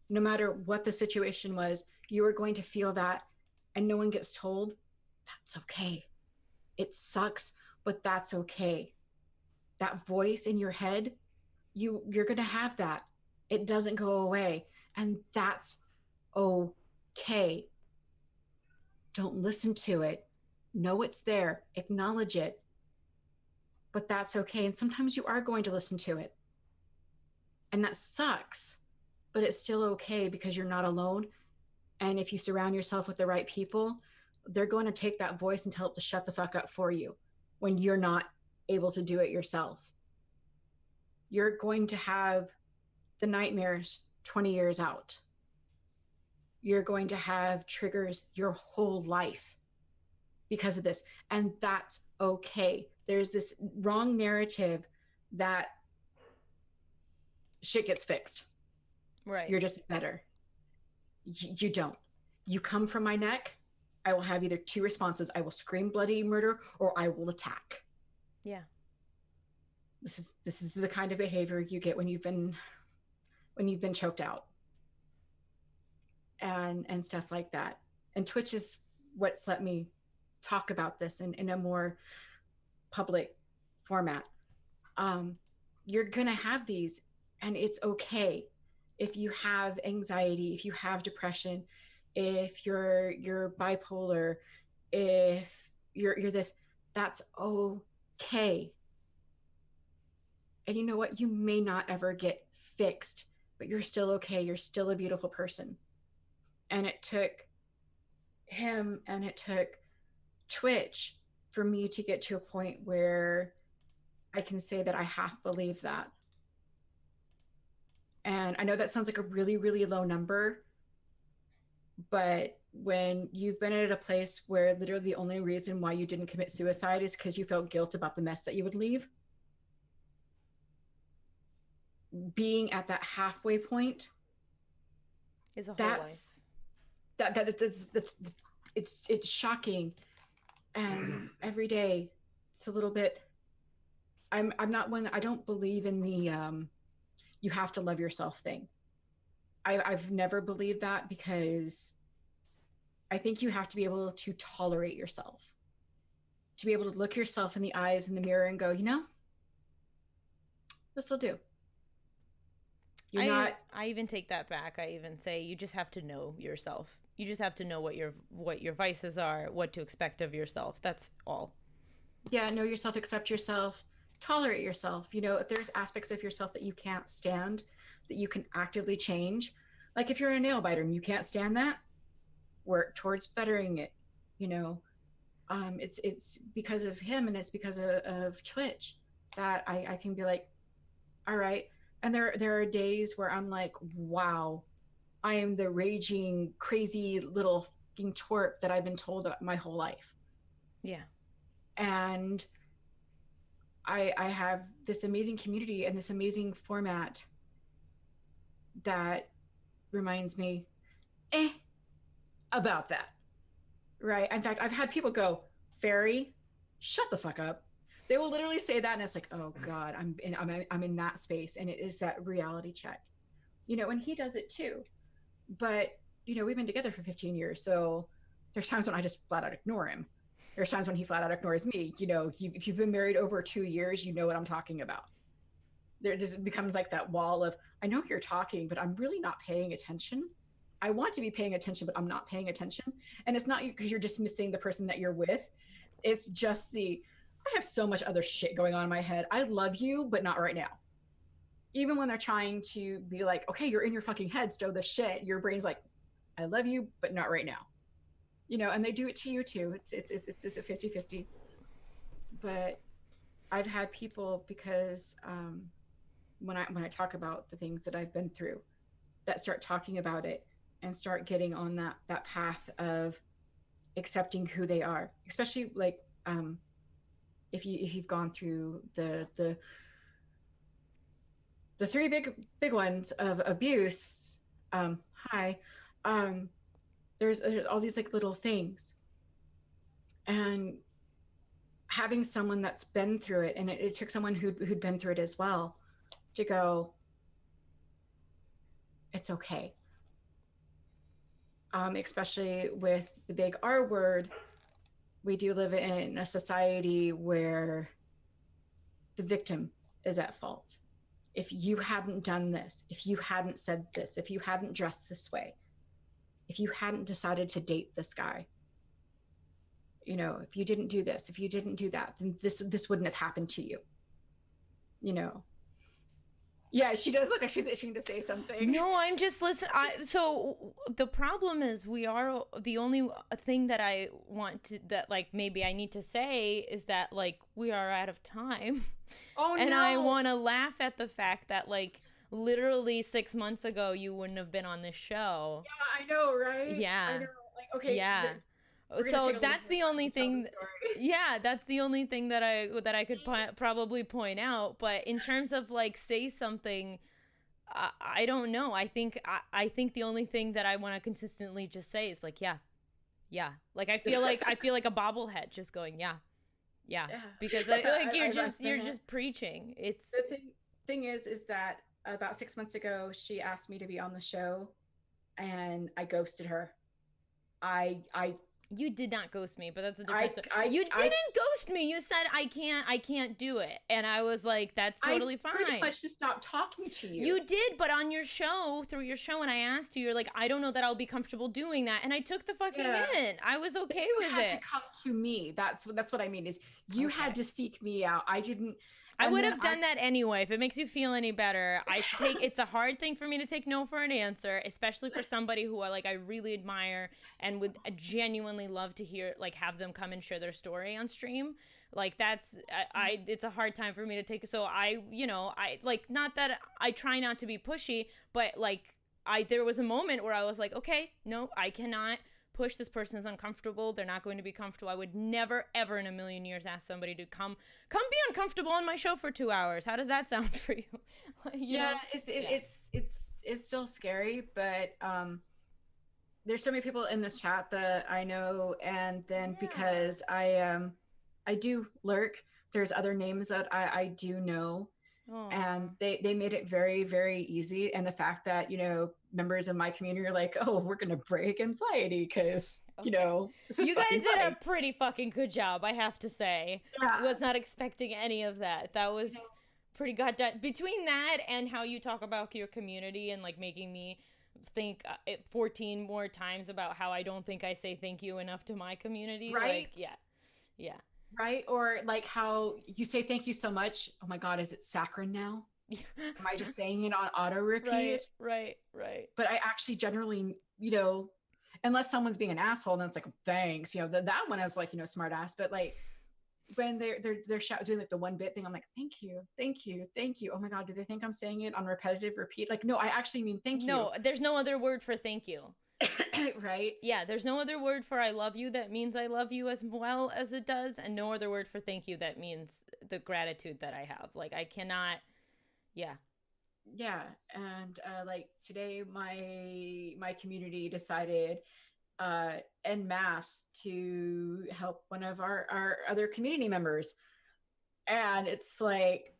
Speaker 2: No matter what the situation was, you are going to feel that, and no one gets told, that's okay. It sucks, but that's okay. That voice in your head, you're going to have that. It doesn't go away, and that's okay. Don't listen to it. Know it's there. Acknowledge it. But that's okay. And sometimes you are going to listen to it. And that sucks, but it's still okay because you're not alone. And if you surround yourself with the right people, they're going to take that voice and tell it to shut the fuck up for you when you're not able to do it yourself. You're going to have the nightmares 20 years out. You're going to have triggers your whole life because of this. And that's okay. There's this wrong narrative that shit gets fixed.
Speaker 1: Right.
Speaker 2: You're just better. You don't. You come from my neck, I will have either two responses. I will scream bloody murder or I will attack.
Speaker 1: Yeah.
Speaker 2: This is the kind of behavior you get when you've been choked out. And stuff like that. And Twitch is what's let me talk about this in a more public format. You're gonna have these, and it's okay if you have anxiety, if you have depression, if you're bipolar, if you're this, that's okay. And you know what? You may not ever get fixed, but you're still okay. You're still a beautiful person. And it took him and it took Twitch for me to get to a point where I can say that I half believe that. And I know that sounds like a really, really low number, but when you've been at a place where literally the only reason why you didn't commit suicide is because you felt guilt about the mess that you would leave, being at that halfway point
Speaker 1: is a whole life.
Speaker 2: That's it's shocking. And every day it's a little bit, I'm not one, I don't believe in the you have to love yourself thing. I've never believed that because I think you have to be able to tolerate yourself, to be able to look yourself in the eyes in the mirror and go, you know, this will do.
Speaker 1: I even take that back. I even say you just have to know yourself. You just have to know what your vices are, what to expect of yourself. That's all.
Speaker 2: Yeah, know yourself, accept yourself, tolerate yourself. You know, if there's aspects of yourself that you can't stand, that you can actively change. Like if you're a nail biter and you can't stand that, work towards bettering it. You know, it's because of him and it's because of Twitch that I can be like, all right. And there are days where I'm like, wow, I am the raging, crazy little fucking twerp that I've been told my whole life.
Speaker 1: Yeah.
Speaker 2: And I have this amazing community and this amazing format that reminds me about that. Right. In fact, I've had people go, Fairy, shut the fuck up. They will literally say that, and it's like, oh God, I'm in that space, and it is that reality check, you know. And he does it too, but you know, we've been together for 15 years, so there's times when I just flat out ignore him. There's times when he flat out ignores me. You know, if you've been married over 2 years, you know what I'm talking about. There just becomes like that wall of, I know you're talking, but I'm really not paying attention. I want to be paying attention, but I'm not paying attention. And it's not because you're dismissing the person that you're with. It's just I have so much other shit going on in my head. I love you, but not right now. Even when they're trying to be like, okay, you're in your fucking head, stow the shit. Your brain's like, I love you, but not right now. You know, and they do it to you too. It's a 50-50. But I've had people, because when I talk about the things that I've been through, that start talking about it and start getting on that path of accepting who they are, especially like if you've gone through the three big ones of abuse. There's all these like little things, and having someone that's been through it, and it took someone who'd been through it as well to go, it's okay. Especially with the big R word, we do live in a society where the victim is at fault. If you hadn't done this, if you hadn't said this, if you hadn't dressed this way, if you hadn't decided to date this guy, you know, if you didn't do this, if you didn't do that, then this wouldn't have happened to you. You know. Yeah, she does look like she's itching to say something.
Speaker 1: No, I'm just listening. So the problem is, we are the only thing that I want to, that like maybe I need to say is that like we are out of time.
Speaker 2: Oh,
Speaker 1: and
Speaker 2: no.
Speaker 1: I want to laugh at the fact that like literally 6 months ago you wouldn't have been on this show.
Speaker 2: Yeah, I know, right?
Speaker 1: Yeah.
Speaker 2: I know. Like, okay.
Speaker 1: Yeah. So that's the only thing.
Speaker 2: Yeah,
Speaker 1: that's the only thing that I could probably point out. But in terms of like say something, I don't know. I think the only thing that I want to consistently just say is like yeah. Like I feel like a bobblehead just going yeah. Because like you're just preaching. It's
Speaker 2: the thing is that about 6 months ago she asked me to be on the show, and I ghosted her.
Speaker 1: You did not ghost me, but that's a different story. You didn't ghost me. You said I can't do it, and I was like, that's totally fine.
Speaker 2: I pretty much just stopped talking to you.
Speaker 1: You did, but on your show, through your show, when I asked you, you're like, I don't know that I'll be comfortable doing that, and I took the fucking hint. I was okay with it.
Speaker 2: You had to come to me. That's what I mean. Is you had to seek me out. I didn't.
Speaker 1: I would have done that anyway. If it makes you feel any better, it's a hard thing for me to take no for an answer, especially for somebody who I really admire and would genuinely love to hear, like, have them come and share their story on stream. Like, it's a hard time for me to take. So not that I try not to be pushy, but like there was a moment where I was like, okay, no, I cannot push. This person is uncomfortable. They're not going to be comfortable. I would never, ever in a million years ask somebody to come be uncomfortable on my show for 2 hours. How does that sound for you?
Speaker 2: It's still scary, but there's so many people in this chat that I know, and then because I do lurk, there's other names that I do know, And
Speaker 1: Aw.
Speaker 2: they made it very, very easy. And the fact that, members of my community are like, oh, we're going to break Mxiety because,
Speaker 1: Okay.
Speaker 2: this is
Speaker 1: You guys
Speaker 2: fucking
Speaker 1: did
Speaker 2: funny.
Speaker 1: a pretty fucking good job, I have to say.
Speaker 2: Yeah.
Speaker 1: Was not expecting any of that. That was pretty goddamn. Between that and how you talk about your community and like making me think 14 more times about how I don't think I say thank you enough to my community.
Speaker 2: Right?
Speaker 1: Like, yeah. Yeah.
Speaker 2: Right? Or like how you say thank you so much. Oh my God, is it saccharine now? Am I just saying it on auto repeat?
Speaker 1: Right.
Speaker 2: But I actually generally, unless someone's being an asshole, then it's like, thanks. That one is like, smart ass. But like when they're doing like the one bit thing, I'm like, thank you, thank you, thank you. Oh my God, do they think I'm saying it on repetitive repeat? Like, no, I actually mean thank you.
Speaker 1: No, there's no other word for thank you.
Speaker 2: Right?
Speaker 1: Yeah, there's no other word for I love you that means I love you as well as it does, and no other word for thank you that means the gratitude that I have. Like, I cannot, yeah.
Speaker 2: Yeah. And like today, my community decided en masse to help one of our other community members. And it's like,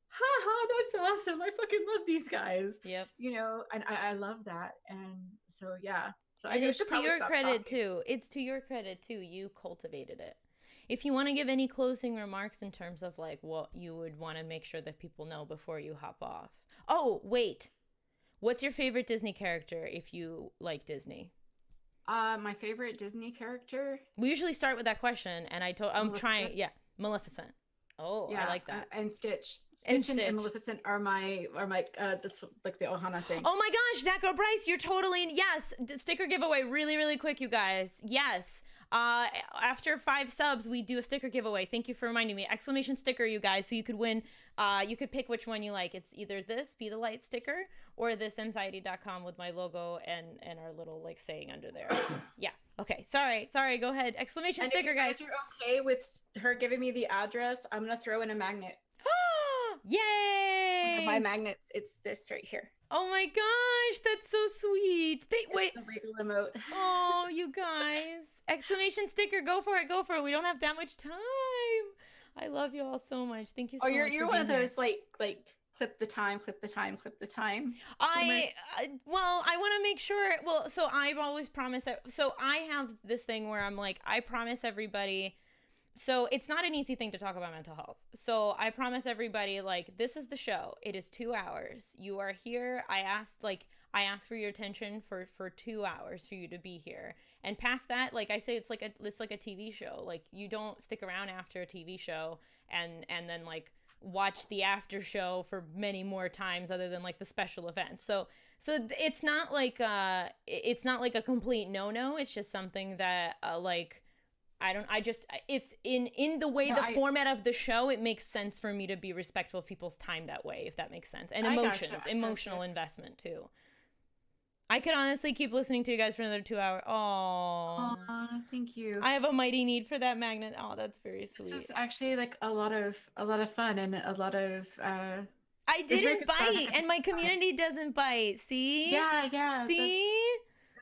Speaker 2: haha, that's awesome. I fucking love these guys.
Speaker 1: Yep.
Speaker 2: And I love that. And so, yeah. So
Speaker 1: And
Speaker 2: I
Speaker 1: it's
Speaker 2: should
Speaker 1: to
Speaker 2: probably
Speaker 1: your
Speaker 2: stop
Speaker 1: credit,
Speaker 2: talking.
Speaker 1: too. It's to your credit, too. You cultivated it. If you want to give any closing remarks in terms of, like, what you would want to make sure that people know before you hop off. Oh, wait. What's your favorite Disney character if you like Disney?
Speaker 2: My favorite Disney character.
Speaker 1: We usually start with that question, and I'm
Speaker 2: Maleficent.
Speaker 1: trying, yeah, Maleficent. Oh,
Speaker 2: Yeah,
Speaker 1: I like that.
Speaker 2: and Stitch.
Speaker 1: And
Speaker 2: Stitch and
Speaker 1: Stitch.
Speaker 2: Maleficent are my that's like the Ohana thing.
Speaker 1: Oh my gosh, that girl Bryce, you're totally yes. Sticker giveaway, really quick, you guys. Yes. After 5 subs, we do a sticker giveaway. Thank you for reminding me. Exclamation sticker, you guys, so you could win. You could pick which one you like. It's either this Be the Light sticker or this Mxiety.com with my logo and our little like saying under there. Yeah. Okay. Sorry. Go ahead. Exclamation
Speaker 2: And
Speaker 1: sticker,
Speaker 2: if you guys are okay with her giving me the address, I'm gonna throw in a magnet.
Speaker 1: Yay!
Speaker 2: One of my magnets. It's this right here.
Speaker 1: Oh my gosh, that's so sweet. Wait.
Speaker 2: It's the regal emote.
Speaker 1: Oh, you guys. Exclamation sticker. Go for it. We don't have that much time. I love you all so much. Thank you so much.
Speaker 2: You're one of those like clip the time.
Speaker 1: I want to make sure. Well, so I've always promised. So I have this thing where I'm like, I promise everybody. So it's not an easy thing to talk about mental health. So I promise everybody, like, this is the show. It is 2 hours. You are here. I asked for your attention for 2 hours for you to be here. And past that, like I say, it's like a TV show. Like, you don't stick around after a TV show and then like watch the after show for many more times other than like the special events. So it's not like a complete no. It's just something that it's in the way format of the show, it makes sense for me to be respectful of people's time that way, if that makes sense. And emotional investment too. I could honestly keep listening to you guys for another 2 hours. Oh,
Speaker 2: thank you.
Speaker 1: I have a mighty need for that magnet. Oh, that's very sweet.
Speaker 2: This is actually like a lot of fun and a lot of.
Speaker 1: I didn't bite, and my community doesn't bite. See?
Speaker 2: Yeah.
Speaker 1: See?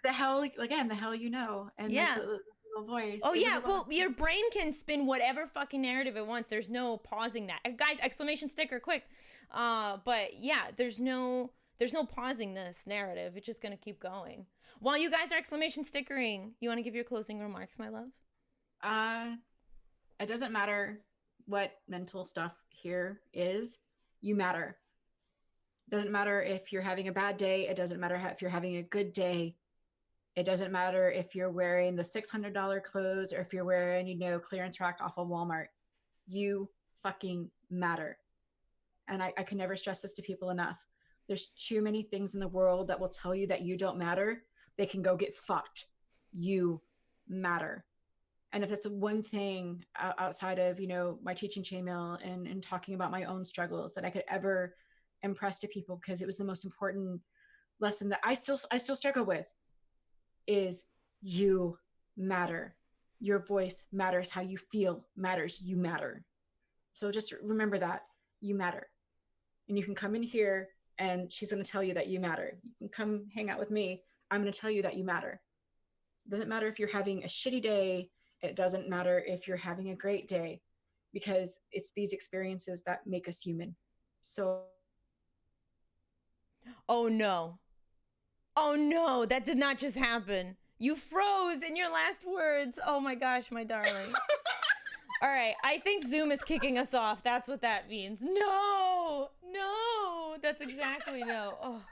Speaker 2: The hell you know, and
Speaker 1: yeah.
Speaker 2: Like, the voice.
Speaker 1: Oh yeah, well, your brain can spin whatever fucking narrative it wants. There's no pausing that. Guys, exclamation sticker, quick. But yeah, there's no pausing this narrative. It's just gonna keep going. While you guys are exclamation stickering, you want to give your closing remarks, my love?
Speaker 2: It doesn't matter what mental stuff here is. You matter. It doesn't matter if you're having a bad day. It doesn't matter if you're having a good day. It doesn't matter if you're wearing the $600 clothes or if you're wearing, clearance rack off of Walmart. You fucking matter. And I can never stress this to people enough. There's too many things in the world that will tell you that you don't matter. They can go get fucked. You matter. And if it's one thing outside of, my teaching chainmail and talking about my own struggles that I could ever impress to people, because it was the most important lesson that I still struggle with, is you matter. Your voice matters. How you feel matters. You matter. So just remember that you matter. And you can come in here and she's going to tell you that you matter. You can come hang out with me. I'm going to tell you that you matter. It doesn't matter if you're having a shitty day. It doesn't matter if you're having a great day, because it's these experiences that make us human. So
Speaker 1: Oh no. Oh no, that did not just happen. You froze in your last words. Oh my gosh, my darling. All right, I think Zoom is kicking us off. That's what that means. No, that's exactly no. Oh,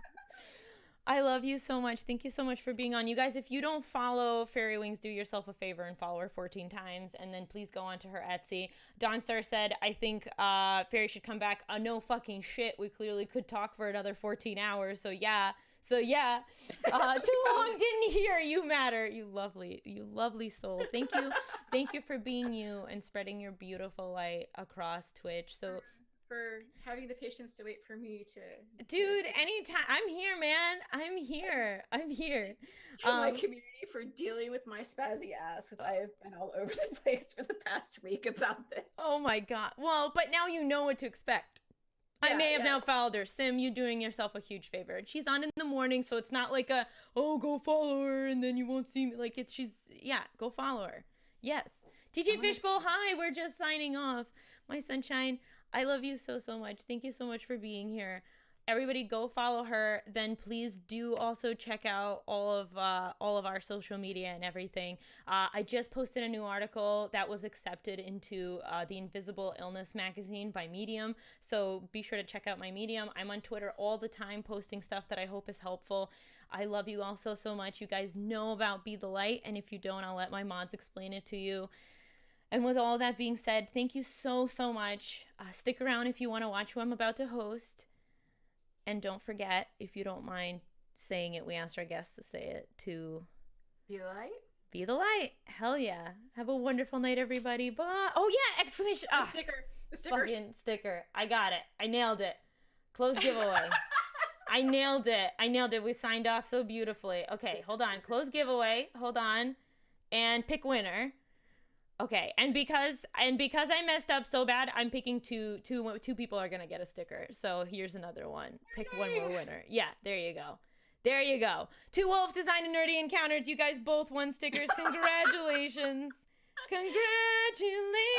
Speaker 1: I love you so much. Thank you so much for being on. You guys, if you don't follow PharEwings, do yourself a favor and follow her 14 times. And then please go on to her Etsy. Dawnstar said, I think Fairy should come back. No fucking shit. We clearly could talk for another 14 hours. So yeah. Too long didn't hear. You matter. You lovely soul. Thank you for being you and spreading your beautiful light across Twitch. So
Speaker 2: for having the patience to wait for me to
Speaker 1: dude, anytime. I'm here, man. I'm here.
Speaker 2: for my community, for dealing with my spazzy ass, because I have been all over the place for the past week about this.
Speaker 1: Oh my god. Well, but now you know what to expect. I may have now followed her. Sim, you doing yourself a huge favor. She's on in the morning, so it's not like go follow her and then you won't see me. Like go follow her. Yes. TJ Fishbowl, hi, we're just signing off. My sunshine, I love you so much. Thank you so much for being here. Everybody go follow her. Then please do also check out all of our social media and everything. I just posted a new article that was accepted into the Invisible Illness magazine by Medium. So be sure to check out my Medium. I'm on Twitter all the time posting stuff that I hope is helpful. I love you all so much. You guys know about Be the Light. And if you don't, I'll let my mods explain it to you. And with all that being said, thank you so much. Stick around if you want to watch who I'm about to host. And don't forget, if you don't mind saying it, we asked our guests to say it, to
Speaker 2: Be the light.
Speaker 1: Be the light. Hell yeah. Have a wonderful night, everybody. Bye. Oh yeah, exclamation.
Speaker 2: The sticker. The stickers.
Speaker 1: Fucking sticker. I got it. I nailed it. Close giveaway. I nailed it. We signed off so beautifully. Okay, hold on. Close giveaway. Hold on. And pick winner. Okay, and because I messed up so bad, I'm picking two people are gonna get a sticker. So here's another one. Pick one more winner. Yeah, there you go. Two Wolf Design and Nerdy Encounters. You guys both won stickers. Congratulations. Congratulations.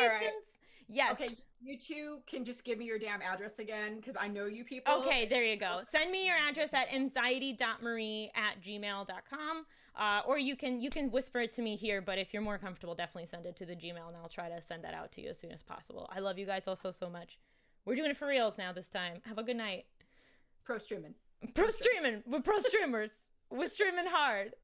Speaker 2: All right.
Speaker 1: Yes.
Speaker 2: Okay, you two can just give me your damn address again, because I know you people.
Speaker 1: Okay, there you go. Send me your address at mxiety.marie@gmail.com. Or you can whisper it to me here, but if you're more comfortable, definitely send it to the Gmail, and I'll try to send that out to you as soon as possible. I love you guys also so much. We're doing it for reals now this time. Have a good night.
Speaker 2: Pro streaming.
Speaker 1: We're pro streamers. We're streaming hard.